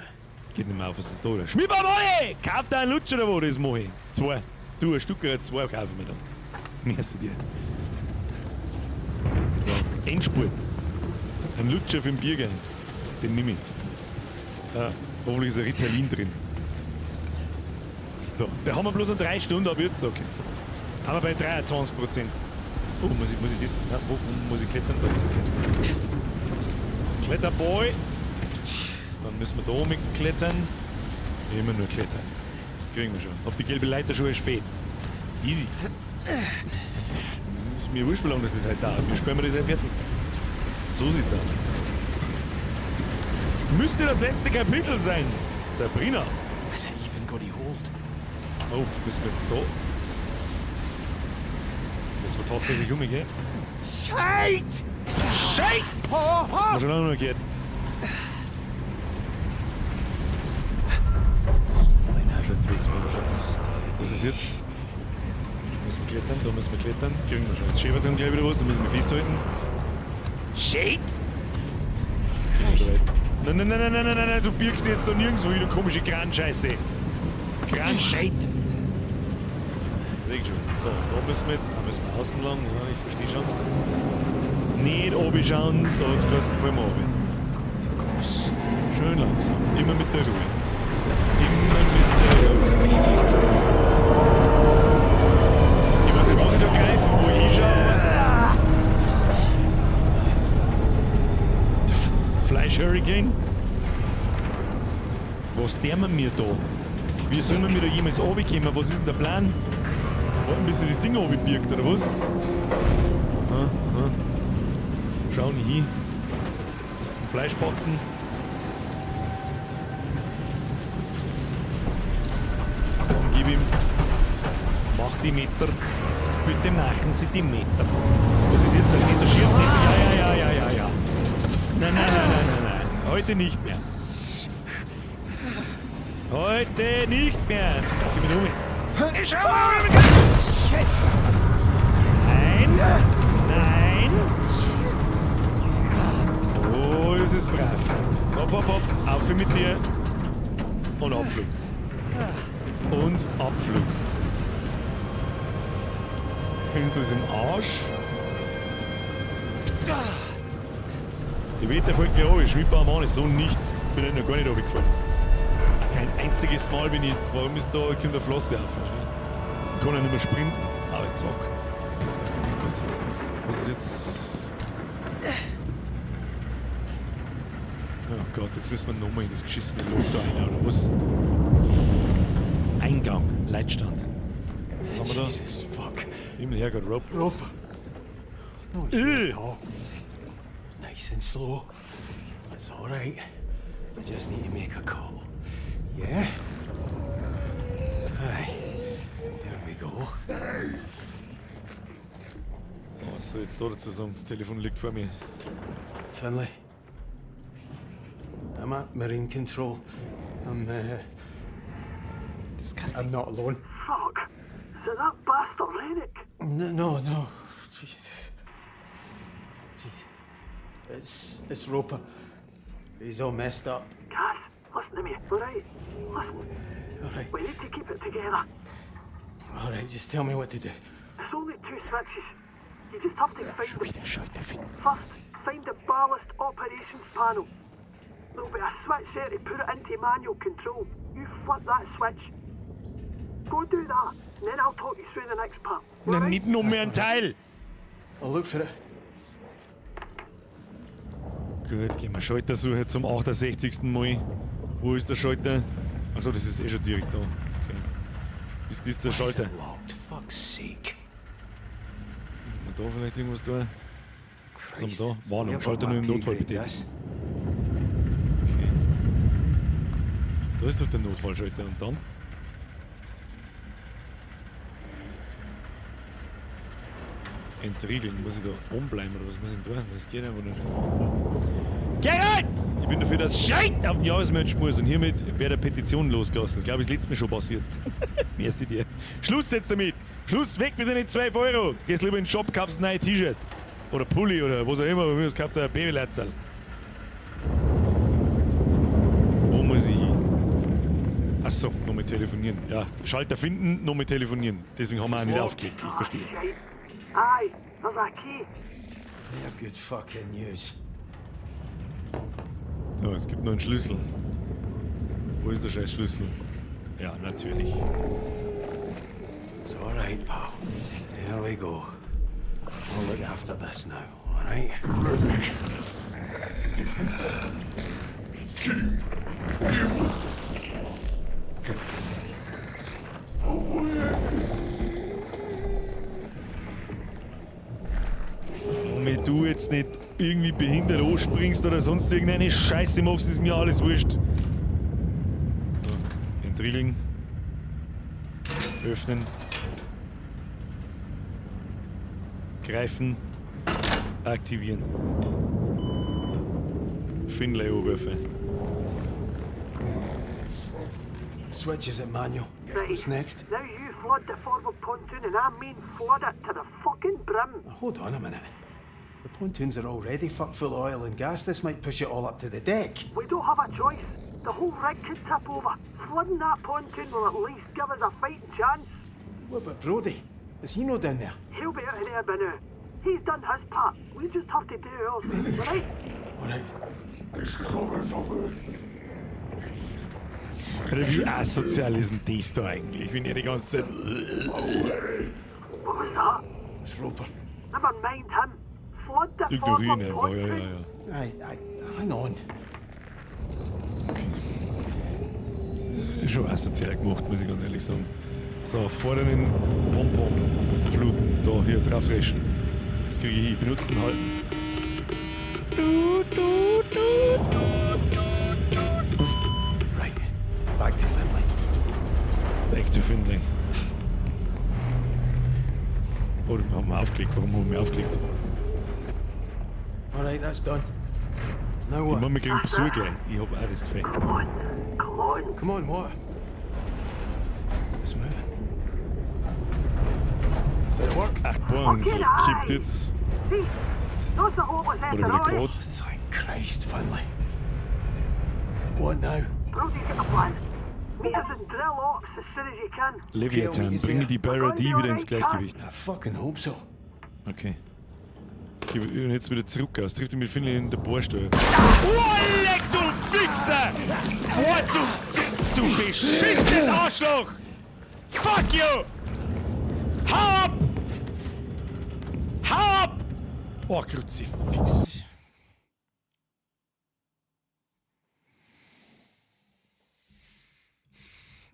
Geht nicht mehr auf, was ist da? Oder? Schmiedbar Molle! Kauf dir einen Lutscher oder wo, das mache ich. 2. Du, ein Stück oder 2 kaufen wir dann. Merci dir. Ja, Endspurt. Ein Lutscher für den Biergang. Den nehme ich. Ja, hoffentlich ist ein Ritalin drin. So, wir haben bloß noch 3 Stunden, aber jetzt okay. Aber bei 23%. Oh, muss ich das? Ja, wo muss ich klettern? Da muss ich klettern. Kletterboy. Dann müssen wir da oben klettern. Immer nur klettern. Kriegen wir schon. Hab die gelbe Leiter schon spät. Easy. Ist mir wurscht, wie lange das halt dauert. Wir spielen das halt fertig. So sieht's aus. Müsste das letzte Kapitel sein. Sabrina. Has it even got a hold? Oh, müssen wir jetzt da? Müssen wir tatsächlich umgehen? Shite! Shite! Muss schon auch noch gehen. Was ist jetzt? Müssen wir klettern, da müssen wir klettern. Kriegen wir schon. Jetzt schäbert dann gleich wieder was, da müssen wir festhalten. Shit! Nein, du birgst jetzt da nirgendwo hin, du komische Kranscheiße. Kranscheit! Sehe ich schon. So, da müssen wir jetzt, außen lang, ja, ich verstehe schon. Nicht oben schauen, so jetzt kannst du voll mal oben. Schön langsam, immer mit der Ruhe. Immer mit der Ruhe. Ich weiß nicht, was ich da greife, wo ich schaue. Fleisch-Hurricane? Was dämmen wir da? Wie sollen wir da jemals runterkommen? Was ist denn der Plan? Warten, bis sich das Ding runterbirgt, oder was? Schauen hin. Fleischbotzen. Komm, gib ihm. Mach die Meter. Bitte machen Sie die Meter. Was ist jetzt? Nicht so schief? Ja. Nein. Heute nicht mehr. Heute nicht mehr. Gib mich um. Ich schau mal. Nein. So ist es brav. Hopp. Auf mit dir. Und Abflug. Und Abflug. Pinsel ist im Arsch. Die Wetter fällt mir an, schwimmbar Mann ist so nicht. Bin noch gar nicht runtergefallen. Kein einziges Mal bin ich. Warum ist da, kommt der Flosse auf? Ich kann ja nicht mehr sprinten. Aber zack. Was ist jetzt? Oh Gott, jetzt müssen wir nochmal in das geschissene Loch da rein, oder was? Eingang, Leitstand. Was haben wir da? Jesus, fuck. Himmel, Herrgott, Rope. No, no. Nice and slow. That's all right. We just need to make a call. Yeah? Aye. There we go. Oh, was soll jetzt da dazu sagen? Das Telefon liegt vor mir. Finlay. at Marine Control. I'm not alone. Fuck. Is it that bastard Rennick? No. Jesus. It's Roper. He's all messed up. Guys, listen to me, alright? Listen. Alright. We need to keep it together. Alright, just tell me what to do. It's only 2 switches. You just have to find them. First, find the ballast operations panel. There'll be a switch there to put it into manual control. You flip that switch. Go do that, and then I'll talk you through the next part. Na, alright? nicht nur mehr ein Teil. I'll look for it. Gut, gehen wir Schalter suchen zum 68. Mal. Wo ist der Schalter? Achso, das ist eh schon direkt da. Okay. Ist das der Schalter? Locked, fuck's sake. Haben wir da vielleicht irgendwas da? Was haben wir da? Warnung, Ja, Schalter aber nur im mal Notfall Pegel, betätigt. das. Okay. Da ist doch der Notfallschalter und dann? Entriegeln, muss ich da oben bleiben oder was muss ich denn tun? Das geht einfach nicht. Gerrit! Ich bin dafür, dass Scheit auf den Jahresmatch muss und hiermit wäre der Petition losgelassen. Das glaube ich, ist letztes Mal schon passiert. Merci dir. Schluss jetzt damit! Schluss, weg mit den 12 €! Gehst lieber in den Shop, kaufst ein neues T-Shirt. Oder Pulli oder was auch immer, bei mir kaufst du ein Babyleitzahl. Wo muss ich hin? Achso, nochmal telefonieren. Ja, Schalter finden, nochmal telefonieren. Deswegen haben wir auch nicht aufgelegt. Ich verstehe. Shite. Aye, there's a key. Yeah, good fucking news. So, es gibt noch einen Schlüssel. Wo ist der scheiß Schlüssel? Ja, natürlich. It's alright, pal. Here we go. I'll look after this now, alright? Und wenn du jetzt nicht irgendwie behindert anspringst oder sonst irgendeine Scheiße machst, ist mir alles wurscht. So, entriegeln. Öffnen. Greifen. Aktivieren. Finlay anrufen. Switch is at manual. Right. What's next? Now you flood the forward pontoon, and I mean flood it to the fucking brim. Hold on a minute. The pontoons are already fucked full of oil and gas. This might push it all up to the deck. We don't have a choice. The whole rig could tip over. Flooding that pontoon will at least give us a fighting chance. What about Brody? Is he no down there? He'll be out of there by now. He's done his part. We just have to do ours, right? Alright. Ich komme vorbei. Oder wie asozial ist denn das da eigentlich, wenn ihr die ganze Zeit... What was that? It's Roper. Never mind him. Flood the Ignorieren forward einfach, ja, pontoon. ja, ja. Hang on. Schon asozial gemacht, muss ich ganz ehrlich sagen. So, vorderen Pompom fluten. Da, hier, drauf dreschen. Das kriege ich hin. Benutzen, halten. Right. Back to Finlay. Back to Finlay. Oh, wir haben aufgelegt. Warum haben wir aufgelegt? Alright, that's done. Now Die what? Mama kriegen Besuch gleich. Ich hab auch das Gefühl. Come on. Come on. Come on, what? It's moving. Did it work? Ach, boah, sie kippt jetzt. See? That's the hopeless Oder end, wieder alright? gerade. Thank Christ, Finlay. What now? Brody's got a plan. Meet us in drill ops as soon as you can. Leviathan, bringe die Parodie wieder ins Gleichgewicht. I fucking hope so. Okay. Ich will jetzt wieder zurück aus. Trifft ihn mit Finlay in der Bohrsteuer. Oh, leck, du Wichser! Oh, du beschissenes Arschloch! Fuck you! Hau ab! Hau ab! Oh, Kruzifix.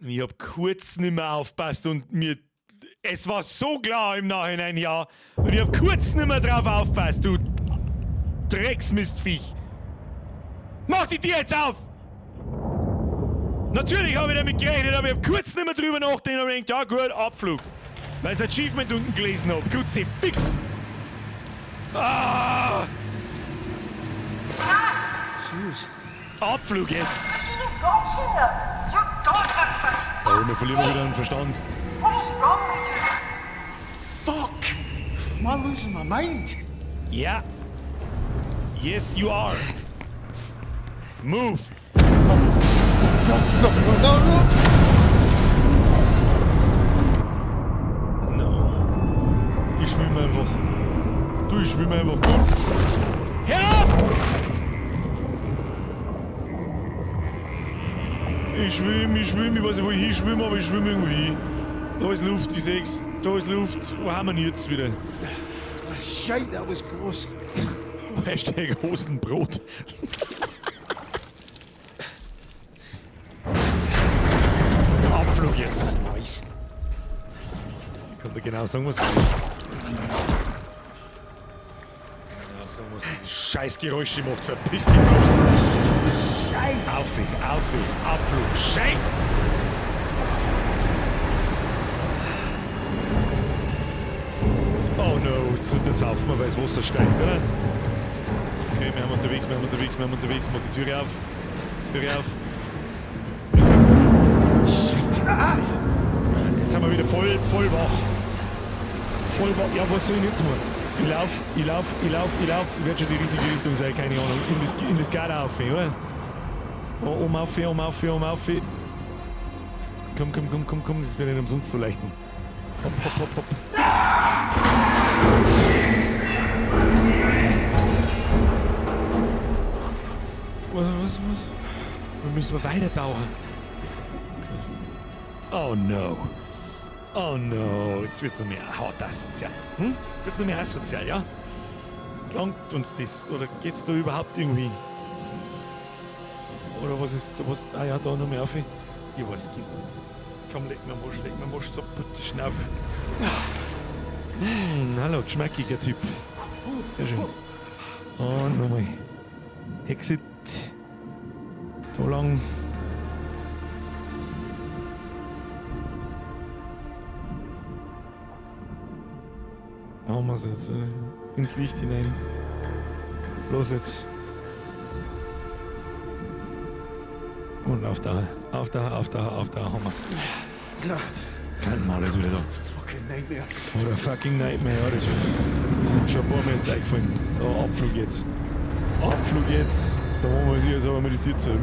Ich hab kurz nicht mehr aufpasst und mir... Es war so klar im Nachhinein, ja. Und ich hab kurz nicht mehr drauf aufpasst, du Drecksmistviech. Mach die Tür jetzt auf! Natürlich habe ich damit gerechnet, aber ich hab kurz nicht mehr drüber nachgedacht und gedacht, ja gut, Abflug. Weil ich das Achievement unten gelesen hab. Kruzifix! Ah! Suze, Abflug jetzt! Oh, wir verlieren wieder den Verstand. Fuck! Am I losing my mind? Ja. Yes, you are. Move. No. Ich schwimme einfach. Du, ich schwimme einfach. Komm. Hör auf! Ich schwimme, ich weiß nicht, wo ich hinschwimme, aber ich schwimme irgendwo hin. Da ist Luft, ich seh's. Da ist Luft. Wo haben wir ihn jetzt wieder? Shite, that was close. Hashtag Hosenbrot. Abflug jetzt. Nice. Ich kann dir genau sagen, was das ist. Genau sagen, was diese Scheißgeräusche macht. Verpiss dich bloß. Aufweg, Abflug. Scheiß! Oh no, jetzt saufen wir, weil das Wasser steigt, oder? Okay, wir haben unterwegs, mach die Türe auf. Shit. Jetzt haben wir wieder voll wach. Ja, was soll ich jetzt machen? Ich lauf. Ich werde schon die richtige Richtung sein, keine Ahnung. In das Garten rauf, oder? Oh, um auf. Komm, das wird nicht umsonst so leichten. Hopp. Was? Wir müssen weiter tauchen. Okay. Oh no. Jetzt wird's noch mehr hart asozial. Wird's noch mehr asozial, ja? Langt uns das? Oder geht's da überhaupt irgendwie? Oder was ist da? Ah ja, da noch mehr auf. Ich weiß nicht. Komm, leg mir Mosch, so bitte schnauf. Hallo, geschmackiger Typ. Sehr schön. Und nochmal. Exit. Da lang. Machen wir es jetzt ins Licht hinein. Los jetzt. Und auf da haben wir's. Kein Mal ist wieder da. Fucking nightmare. Oder fucking Nightmare, ja, das ist schon ein paar Mal jetzt eingefallen. So, Abflug jetzt. Da machen wir jetzt aber mal die Tür zu. Nein,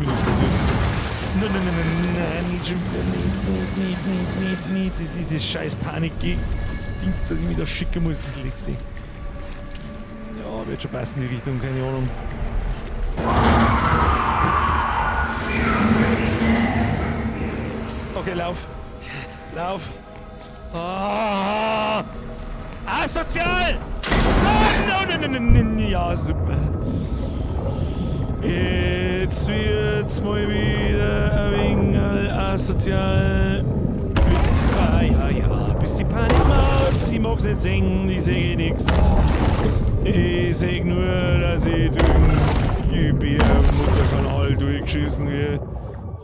nicht. Das ist dieses scheiß Panik-Dings, dass ich mich da schicken muss, das letzte. Ja, wird schon passen, die Richtung, keine Ahnung. Okay, lauf. Ah! Asozial! No! Ja, super. Jetzt wird's mal wieder ein wenig asozial. Ja, bisschen Panik macht. Sie mag's nicht singen, ich seh nix. Ich seh nur, dass ich durch den Mutterkanal durchgeschissen wird.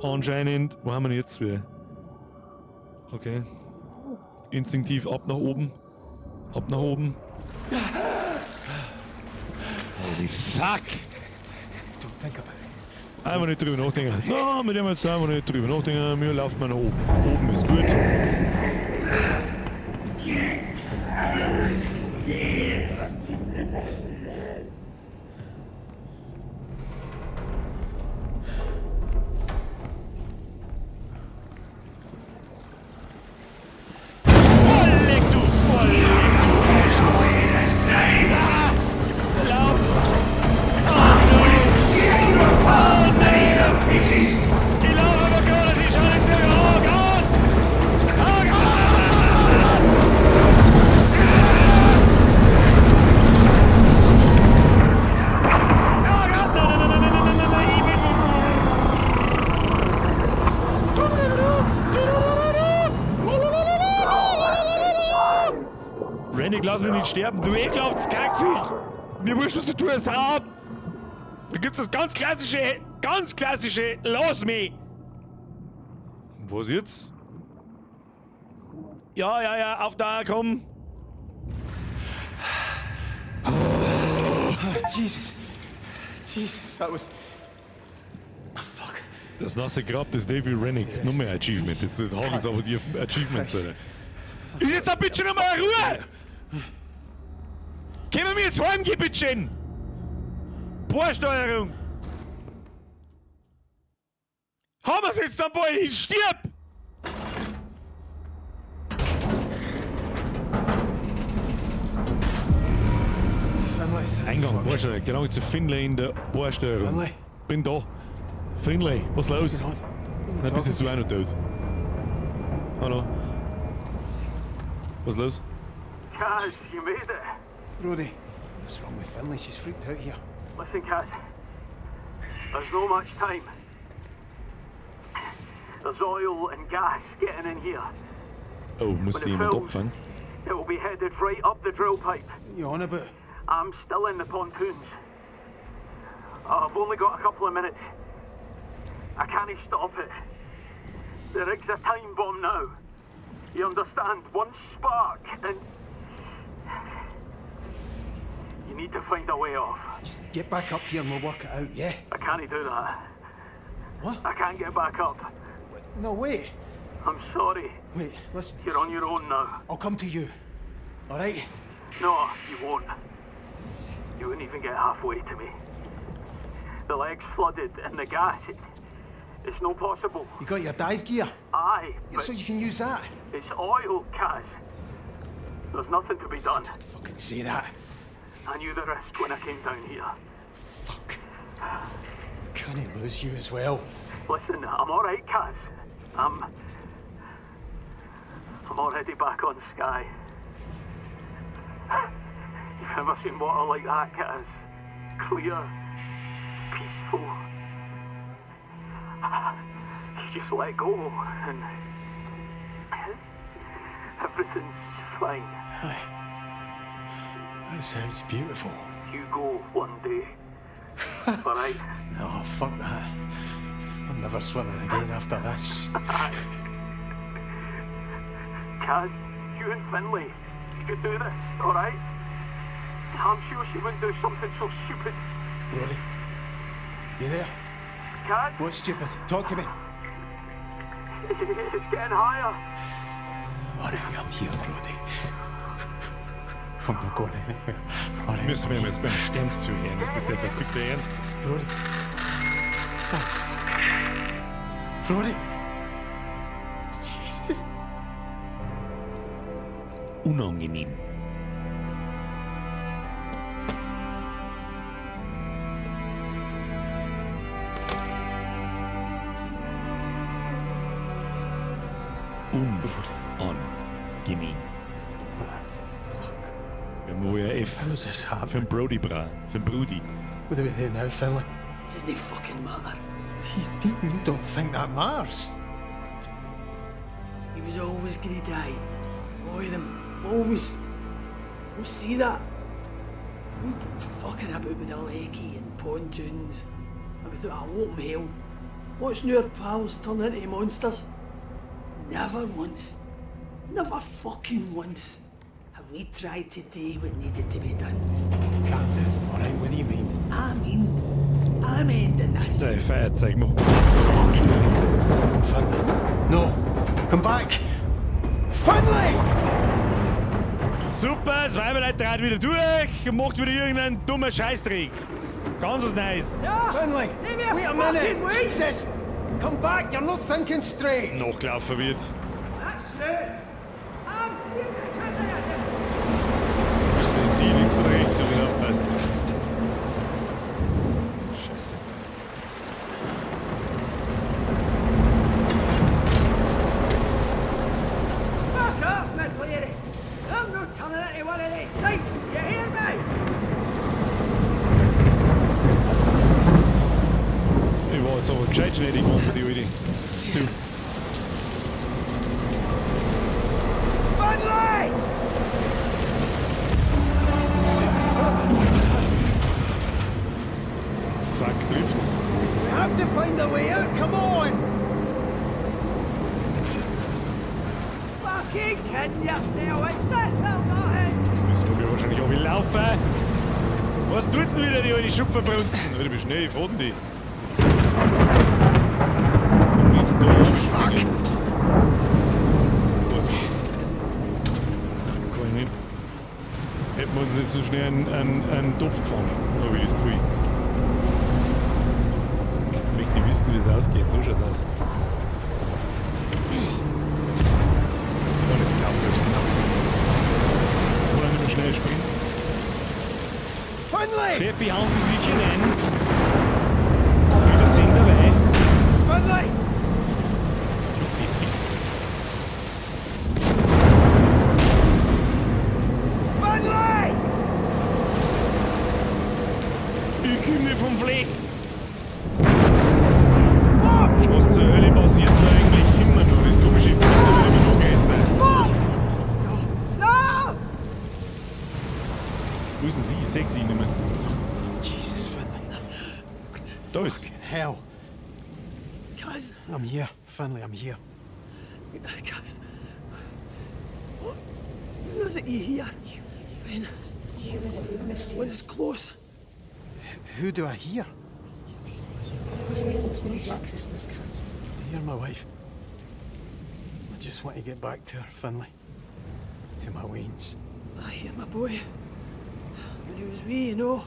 Anscheinend. Wo haben wir jetzt wieder? Okay. Instinktiv ab nach oben. Holy fuck! Don't think about it. Einfach nicht drüber nachdenken. Ja, mit dem jetzt einfach nicht drüber nachdenken. Wir laufen mal nach oben. Oben ist gut. Rennig, lass mich nicht sterben, du ekelhaftes Kackviech! Mir wurscht, was du tust, hau ab! Da gibt's das ganz klassische Lass mich! Was jetzt? Ja, auf da, komm! Jesus, that was Das nasse Grab des David Rennick. Nur mehr Achievement. Jetzt haben sie aber die Achievements. Ist jetzt ein bisschen noch mal Ruhe! Können wir jetzt heimgehen, bitte? Bohrsteuerung! Haben wir's jetzt am Ball? Ich stirb! Eingang, Bohrsteuerung. Genau zu Finlay in der Bohrsteuerung. Finlay? Bin da. Finlay, was los? Na, bist du auch noch tot. Hallo? Was los? Kaz, you made it. Brody, what's wrong with Finlay? She's freaked out here. Listen, Kaz. There's no much time. There's oil and gas getting in here. Oh, muss When it jemand fills, opfern? it will be headed right up the drill pipe. What are you on about? I'm still in the pontoons. I've only got a couple of minutes. I can't stop it. The rig's a time bomb now. You understand? One spark and... You need to find a way off. Just get back up here and we'll work it out, yeah? I can't do that. What? I can't get back up. No, wait. I'm sorry. Wait, listen. You're on your own now. I'll come to you. All right? No, you won't. You wouldn't even get halfway to me. The leg's flooded and the gas, it's no possible. You got your dive gear? Aye, but So you can use that? it's oil, Kaz. There's nothing to be done. Don't fucking say that. I knew the risk when I came down here. Fuck. Can I lose you as well? Listen, I'm alright, Kaz. I'm already back on Skye. You've never seen water like that, Kaz. Clear, peaceful. You just let go and everything's fine. Aye. That sounds beautiful. You go one day. Alright? No, fuck that. I'm never swimming again after this. Kaz, you and Finlay, you could do this, alright? I'm sure she wouldn't do something so stupid. Brody, you there? Kaz, What's stupid? Talk to me. it's getting higher. Alright, I'm here, Brody. I'm not going anywhere. Alright. Müssen wir ihm jetzt beim Stemmen zuhören? Ist das der verfickte Ernst? Brody. Oh, fuck. Brody. Jesus. Unangenehm. Unangenehm. Wir haben wohl ein F How does this für happen? den Brody bra. Für den Brody. What do we do now, Finlay? Doesn't fucking matter. He's dead and you don't think that matters? He was always gonna die. All of them. Always. We see that. We've been fucking about with the Lecky and pontoons. And without a open hell. Watching our pals turn into monsters. Never once. Never fucking once have we tried to do what needed to be done. Can't do. Alright, what do you mean? I'm ending this. Der Feier zeigt mir. Finlay. No. Come back. Finlay! Super, das Weiberlein dreht wieder durch und macht wieder irgendeinen dummen Scheißdreck. Ganz was Nice. Finlay! Leave me a Wait a fucking minute! wait. Jesus! Come back! You're not thinking straight! Nachgelaufen wird. That's it. I'm seeing the generator. Müsste jetzt hier links oder rechts so wieder aufpasst. Scheiße. Fuck off, McLeary. I'm not turning into one of these things. You hear me? Ich war jetzt aber gescheit schnell die Gruppe, die Alte. Du. Finlay! Fuck, trifft's. We have to find a way out, come on! Fucking kidding yourself. It's this or nothing. Müssen wir wahrscheinlich auch wieder laufen. Was tut's denn wieder, die alte Schupferbrunzen? Du bist schnell, fahren die. so schnell einen Topf gefahren, habe ich das Gefühl. Jetzt möchte ich wissen, wie es ausgeht. So schaut's aus. Volles Kaufhaus, genau gesagt. Oder nicht mehr schnell springen. Finlay! Chefie, hauen Sie sich hinein. Auf Wiedersehen dabei. Finlay! Tut sie fix. Finlay! Ich komm nicht vom Fleck. Was zur Hölle passiert da eigentlich immer noch? Das komische Vieh wird immer noch größer. No! Wo ist denn sie? Ich seh sie nicht mehr. Jesus, Finlay. Da ist sie. Hell. Cuz, I'm here. Finlay, I'm here. cuz. What is it you hear? When it's close. Who do I hear? Christmas card. I hear my wife. I just want to get back to her, Finlay. To my weans. I hear my boy. When he was wee, you know.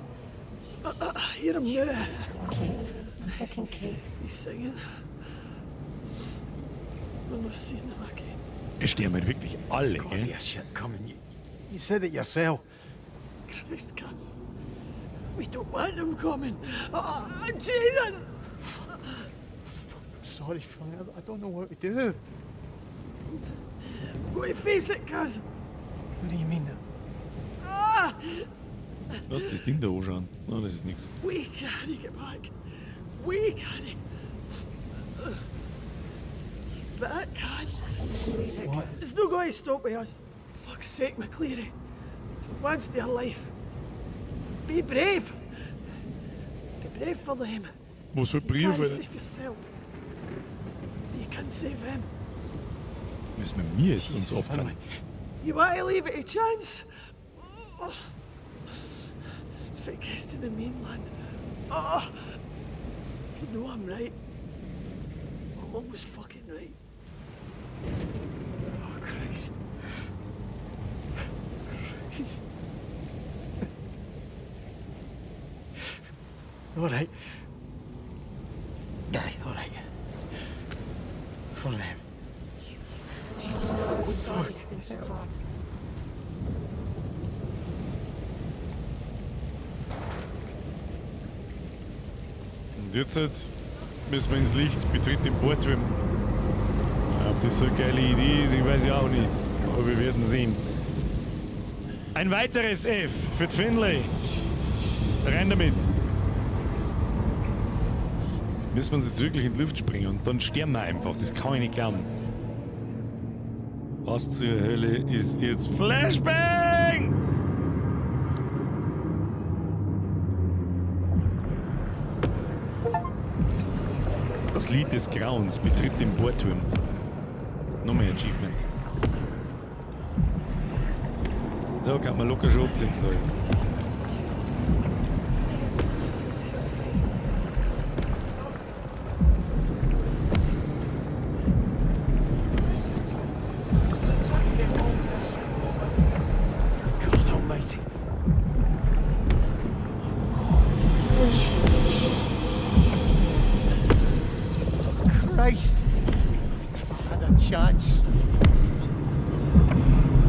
I hear him now. Kate. I'm thinking Kate. He's singing. I'm not seeing him again. Es sterben wirklich alle, There's gotta be gell? a shit coming. You said it yourself. Christ, cuz. We don't want him coming. Oh, Jesus! I'm sorry, Finlay. I don't know what to do. Go to face it, cuz. What do you mean? Ah! Lass das Ding da anschauen. Nein, das ist nix. We can't get back. We can't. But I can. What? It's no going to stop with us. Fuck's sake, McCleary. For once in your life. Be brave. Be brave for them. Was für You Brief, can't Alter? save yourself. You can save them. Müssen wir mir jetzt uns Jesus, opfern? Finlay. You want to leave it a chance? Oh. If it gets to the mainland. Oh. You know I'm right. I'm always fucking right. Oh, Christ. Christ. All right. Aye, all right. For them. Sorry, it's been so hard. Und jetzt halt müssen wir ins Licht, betritt den Bordturm. Ob das so eine geile Idee ist, ich weiß ja auch nicht. Aber wir werden sehen. Ein weiteres F für die Finlay. Rein damit. Müssen wir uns jetzt wirklich in die Luft springen und dann sterben wir einfach. Das kann ich nicht glauben. Was zur Hölle ist jetzt Flashbang? Das Lied des Grauens betritt den Bohrturm. Nochmal Achievement. Da kann man locker schon abziehen da jetzt. God almighty. Oh, Christ. Never had a chance.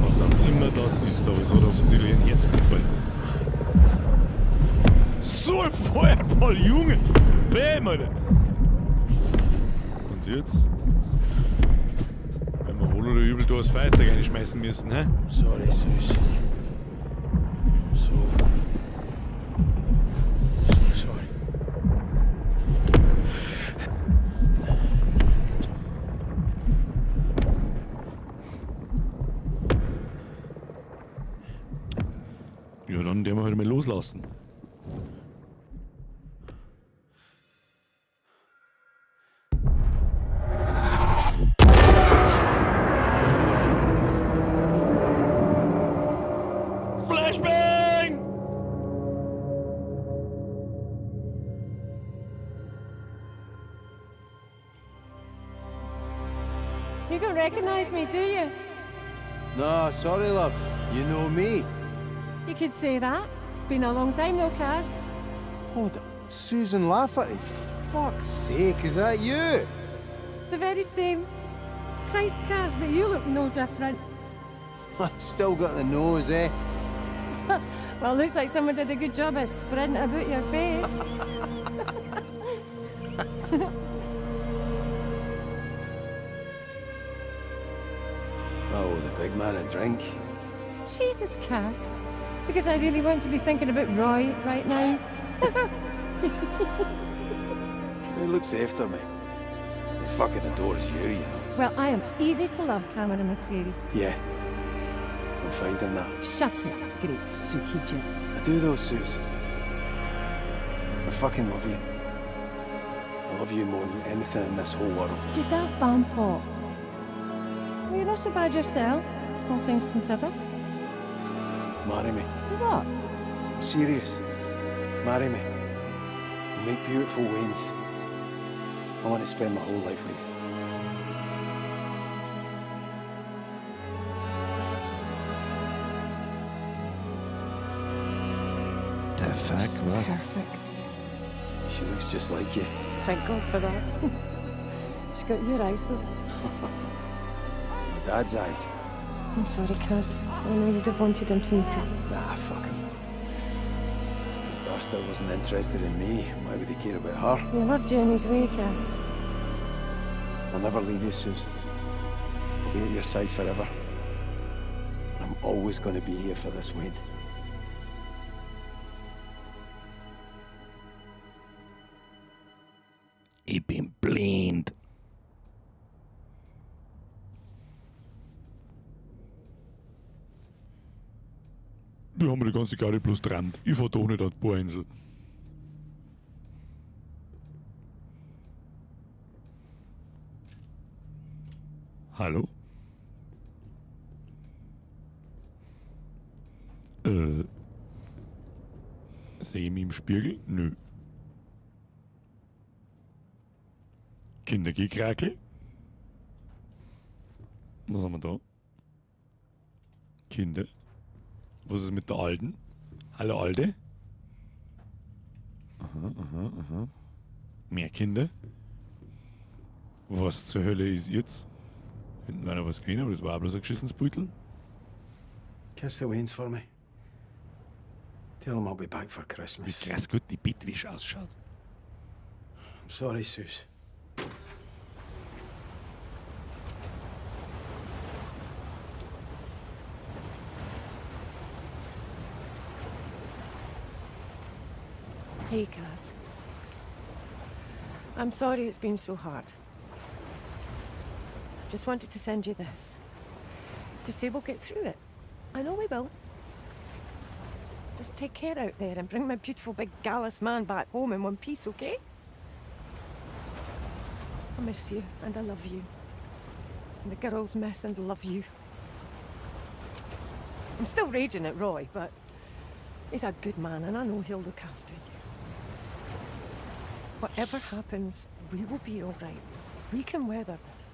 Was auch immer das ist, aber es hat offensichtlich ein Herzpuppel. So ein Feuerball, Junge! Bäm, Alter! Und jetzt? Wenn wir wohl oder übel da das Feuerzeug reinschmeißen müssen, hä? Sorry, Sus. So sorry. Ja, dann den wir halt mal loslassen. Flashbang! You don't recognize me, do you? No, sorry, love. You know me. You could say that. It's been a long time though, Kaz. Hold up. Susan Lafferty. Fuck's sake, is that you? The very same. Christ, Kaz, but you look no different. I've still got the nose, eh? Well, looks like someone did a good job of spreading it about your face. Oh, the big man a drink. Jesus, Kaz. Because I really want to be thinking about Roy right now. Who looks after me? The fucking adores you, you know. Well, I am easy to love, Cameron McCreary. Yeah. I'm finding that. Shut up, great Suki Jim. I do though, Suze. I fucking love you. I love you more than anything in this whole world. Did that fan pop? Well, you're not so bad yourself, all things considered. Marry me. What? I'm serious. Marry me. We'll make beautiful Waynes. I want to spend my whole life with you. The fuck was? Perfect. She looks just like you. Thank God for that. She's got your eyes, though. My dad's eyes. I'm sorry, Kaz. I know you'd have wanted him to meet her. Nah, fuck him. The bastard wasn't interested in me. Why would he care about her? He loved you in his way, Kaz. I'll never leave you, Suze. I'll be at your side forever. I'm always going to be here for this Wayne. Ich bin blind. Wir haben die ganze Karte bloß getrennt. Ich fahr doch nicht an die Bohrinsel. Hallo? Sehe ich mich im Spiegel? Nö. Kindergekrakel. Was haben wir da? Kinder. Was ist mit der Alten? Hallo Alte? Aha. Mehr Kinder. Was zur Hölle ist jetzt? Hinten war noch was gewesen, aber das war auch bloß ein geschissenes Beutel. Kiss the Waynes for me. Tell them I'll be back for Wie Christmas. krass gut die Bittwisch ausschaut. I'm sorry, Suze. Hey, Kaz. I'm sorry it's been so hard. I just wanted to send you this. To say we'll get through it. I know we will. Just take care out there and bring my beautiful big gallus man back home in one piece, okay? I miss you and I love you. And the girls miss and love you. I'm still raging at Roy, but he's a good man and I know he'll look after you. Whatever happens, we will be all right. We can weather this.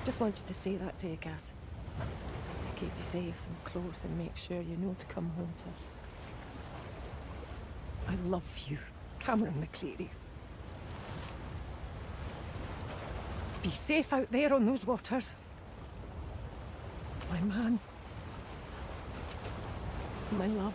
Just wanted to say that to you, Kaz. To keep you safe and close and make sure you know to come home to us. I love you, Cameron McCreary. Be safe out there on those waters. My man. My love.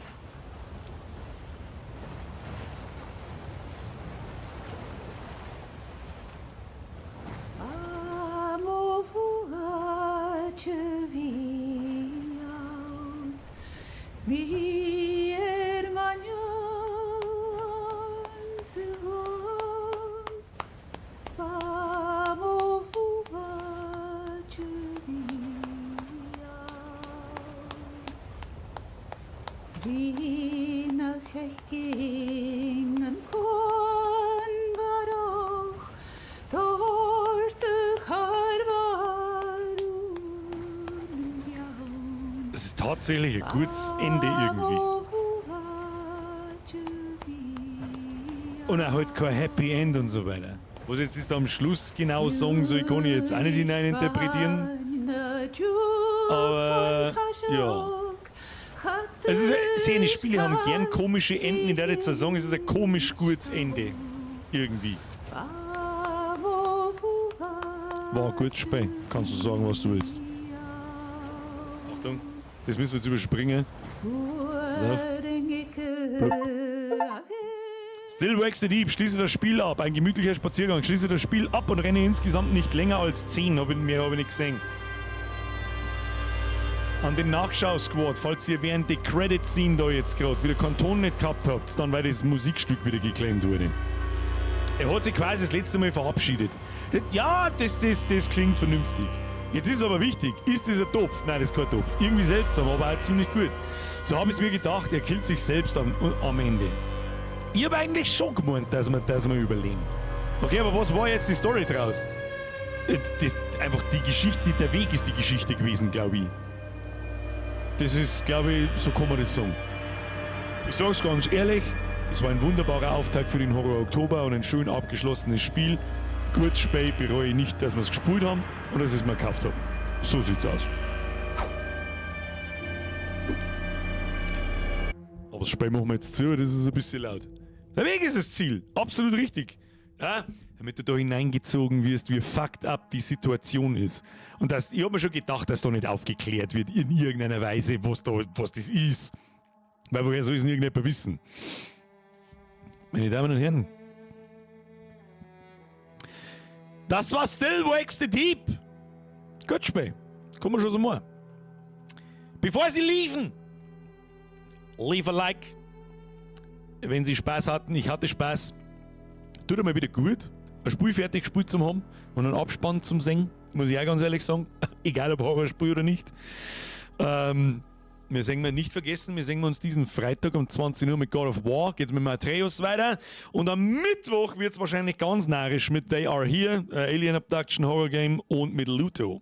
Das ist tatsächlich ein gutes Ende irgendwie. Und er hat kein Happy End und so weiter. Was jetzt ist am Schluss genau sagen soll, kann ich jetzt auch nicht hineininterpretieren. Aber ja. Es ist seine Spiele haben gern komische Enden. Ich werde jetzt sagen, es ist ein komisch gutes Ende. Irgendwie. War ein gutes Spiel. Kannst du sagen, was du willst. Achtung, das müssen wir jetzt überspringen. So. Still Wax the Deep, schließe das Spiel ab. Ein gemütlicher Spaziergang. Schließe das Spiel ab und renne insgesamt nicht länger als 10. Mehr habe ich nicht gesehen. An den Nachschau-Squad, falls ihr während der Credit-Scene da jetzt gerade wieder keinen Ton nicht gehabt habt, dann weil das Musikstück wieder geklemmt wurde. Er hat sich quasi das letzte Mal verabschiedet. Ja, das klingt vernünftig. Jetzt ist aber wichtig, ist das ein Topf? Nein, das ist kein Topf. Irgendwie seltsam, aber auch ziemlich gut. So habe ich es mir gedacht, er killt sich selbst am Ende. Ich habe eigentlich schon gemeint, dass wir überleben. Okay, aber was war jetzt die Story draus? Einfach die Geschichte, der Weg ist die Geschichte gewesen, glaube ich. Das ist, glaube ich, so kann man das sagen. Ich sage es ganz ehrlich, es war ein wunderbarer Auftakt für den Horror Oktober und ein schön abgeschlossenes Spiel. Kurz Spiel bereue ich nicht, dass wir es gespielt haben und dass ich es mir gekauft habe. So sieht's aus. Aber das Spiel machen wir jetzt zu, das ist ein bisschen laut. Der Weg ist das Ziel, absolut richtig. Ja? Damit du da hineingezogen wirst, wie fucked up die Situation ist. Und ich habe mir schon gedacht, dass da nicht aufgeklärt wird in irgendeiner Weise, was das ist. Weil woher soll es denn irgendjemand wissen? Meine Damen und Herren. Das war Still Wax the Deep. Gut Spiel. Kann man schon so machen. Bevor sie liefen, leave a like. Wenn sie Spaß hatten, ich hatte Spaß. Tut mal wieder gut, ein Spiel fertig gespielt zu haben und einen Abspann zum Singen, muss ich auch ganz ehrlich sagen. Egal ob Horrorspiel oder nicht. Wir singen wir nicht vergessen, wir singen uns diesen Freitag um 20 Uhr mit God of War, geht mit Matthäus weiter. Und am Mittwoch wird es wahrscheinlich ganz narrisch mit They Are Here, Alien Abduction Horror Game und mit Luto.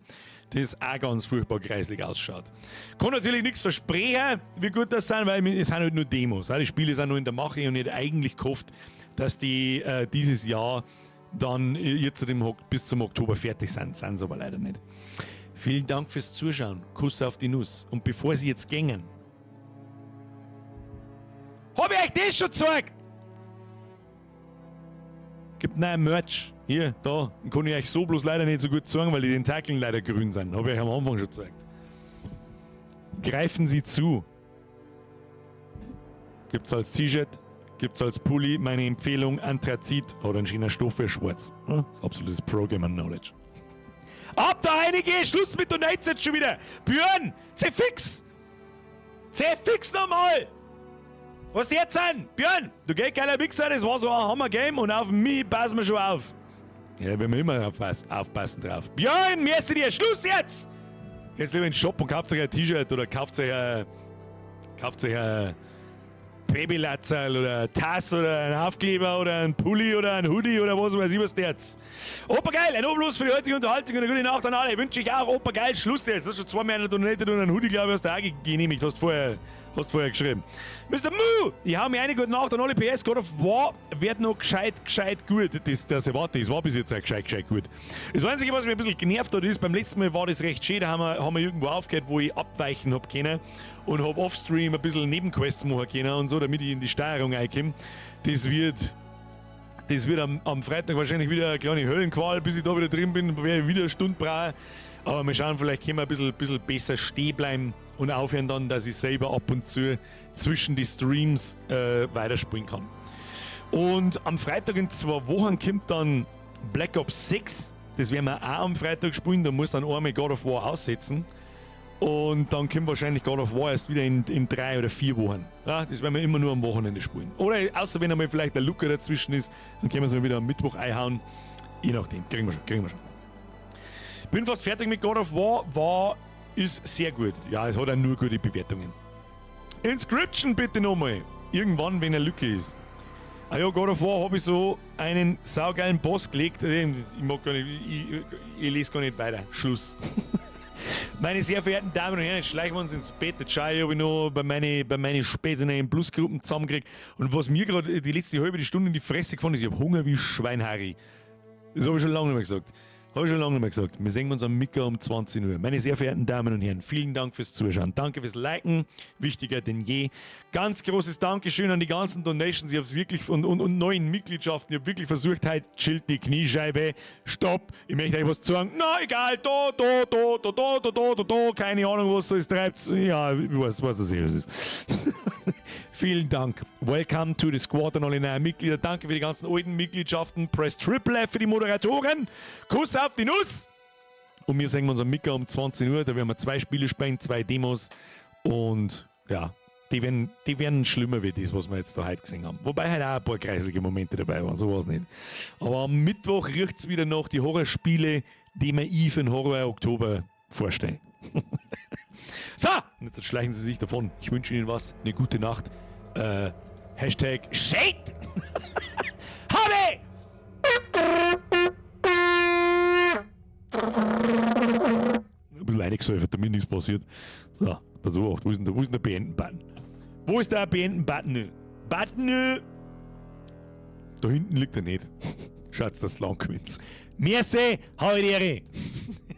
Das auch ganz furchtbar kreislig ausschaut. Kann natürlich nichts versprechen, wie gut das sein, weil es sind halt nur Demos. Die Spiele sind nur in der Mache und ich hätte eigentlich gehofft, dass die dieses Jahr dann jetzt bis zum Oktober fertig sind. Sind sie aber leider nicht. Vielen Dank fürs Zuschauen. Kuss auf die Nuss. Und bevor sie jetzt gängen, habe ich euch das schon gezeigt? Gibt neuen Merch. Hier, da. Den kann ich euch so bloß leider nicht so gut zeigen, weil die Tentakeln leider grün sind. Habe ich euch am Anfang schon gezeigt. Greifen Sie zu. Gibt's als T-Shirt, gibt's als Pulli. Meine Empfehlung: Anthrazit oder ein schöner Stoff für Schwarz. Ja, das ist absolutes Pro-Gamer-Knowledge. Ab da einige! Schluss mit Donates jetzt schon wieder! Björn! Sei fix! Sei fix nochmal! Was die jetzt an? Björn! Du gehst geiler Wichser, das war so ein Hammer-Game und auf mich passen wir schon auf. Ja, wenn wir immer aufpassen drauf. Björn, merci dir! Schluss jetzt! Geht lieber in den Shop und kauft euch ein T-Shirt oder kauft euch ein Babylatzerl oder ein Tass oder ein Aufkleber oder ein Pulli oder ein Hoodie oder was weiß ich was der jetzt. Opa geil, ein Obolus für die heutige Unterhaltung und eine gute Nacht an alle. Wünsche ich auch. Opa geil, Schluss jetzt. Das ist schon 2 Monate donated und ein Hoodie, glaube ich, hast du auch genehmigt. Hast vorher geschrieben. Mr. Moo, ich hau mir eine gute Nacht an alle PS. God of War wird noch gescheit gut. Das war bis jetzt auch gescheit gut. Das Einzige, was mich ein bisschen genervt hat, ist, beim letzten Mal war das recht schön. Da haben wir irgendwo aufgehört, wo ich abweichen hab können und hab offstream ein bisschen Nebenquests machen können und so, damit ich in die Steuerung reinkomme. Das wird am Freitag wahrscheinlich wieder eine kleine Höllenqual, bis ich da wieder drin bin, werde ich wieder eine Stunde brauchen. Aber wir schauen, vielleicht können wir ein bisschen besser stehen bleiben und aufhören dann, dass ich selber ab und zu zwischen die Streams weiterspielen kann. Und am Freitag in 2 Wochen kommt dann Black Ops 6. Das werden wir auch am Freitag spielen. Da muss dann einmal God of War aussetzen. Und dann kommt wahrscheinlich God of War erst wieder in 3 oder 4 Wochen. Ja, das werden wir immer nur am Wochenende spielen. Oder außer wenn einmal vielleicht der Luca dazwischen ist, dann können wir es mal wieder am Mittwoch einhauen. Je nachdem. Kriegen wir schon. Bin fast fertig mit God of War. Ist sehr gut. Ja, es hat auch nur gute Bewertungen. Inscription bitte nochmal. Irgendwann, wenn eine Lücke ist. Ah ja, God of War habe ich so einen saugeilen Boss gelegt. Ich lese gar nicht weiter. Schluss. Meine sehr verehrten Damen und Herren, jetzt schleichen wir uns ins Bett. Jetzt schaue ich, ob ich noch bei meinen späteren Plusgruppen zusammenkriege. Und was mir gerade die letzte halbe Stunde in die Fresse gefahren ist, ich habe Hunger wie Schweinharry. Das habe ich schon lange nicht mehr gesagt. Habe ich schon lange nicht mehr gesagt. Wir sehen uns am Mittwoch um 20 Uhr. Meine sehr verehrten Damen und Herren, vielen Dank fürs Zuschauen. Danke fürs Liken. Wichtiger denn je. Ganz großes Dankeschön an die ganzen Donations. Ich habe es wirklich und neuen Mitgliedschaften. Ich habe wirklich versucht, heute chillt die Kniescheibe. Stopp. Ich möchte euch was sagen. Na, egal. Da. Keine Ahnung, was so ist. Treibt's. Ja, ich weiß das eh, was ist. Vielen Dank. Welcome to the Squad an alle neuen Mitglieder. Danke für die ganzen alten Mitgliedschaften. Press Triple F für die Moderatoren. Kuss auf die Nuss. Und wir sehen uns am Mittwoch um 20 Uhr. Da werden wir 2 Spiele spielen, 2 Demos. Und ja, die werden schlimmer wie das, was wir jetzt da heute gesehen haben. Wobei halt auch ein paar kreiselige Momente dabei waren. So war es nicht. Aber am Mittwoch riecht es wieder nach die Horrorspiele, die mir ich für den Horror Oktober vorstelle. So, und jetzt schleichen Sie sich davon. Ich wünsche Ihnen was. Eine gute Nacht. Hashtag Shade. Habe! Ein bisschen reingesäufert, damit nichts passiert. So, pass auf, wo ist denn der Beenden-Button? Wo ist der Beenden-Button? Button! Da hinten liegt er nicht. Schaut's, das lang gewinnt. Merci, Ehre.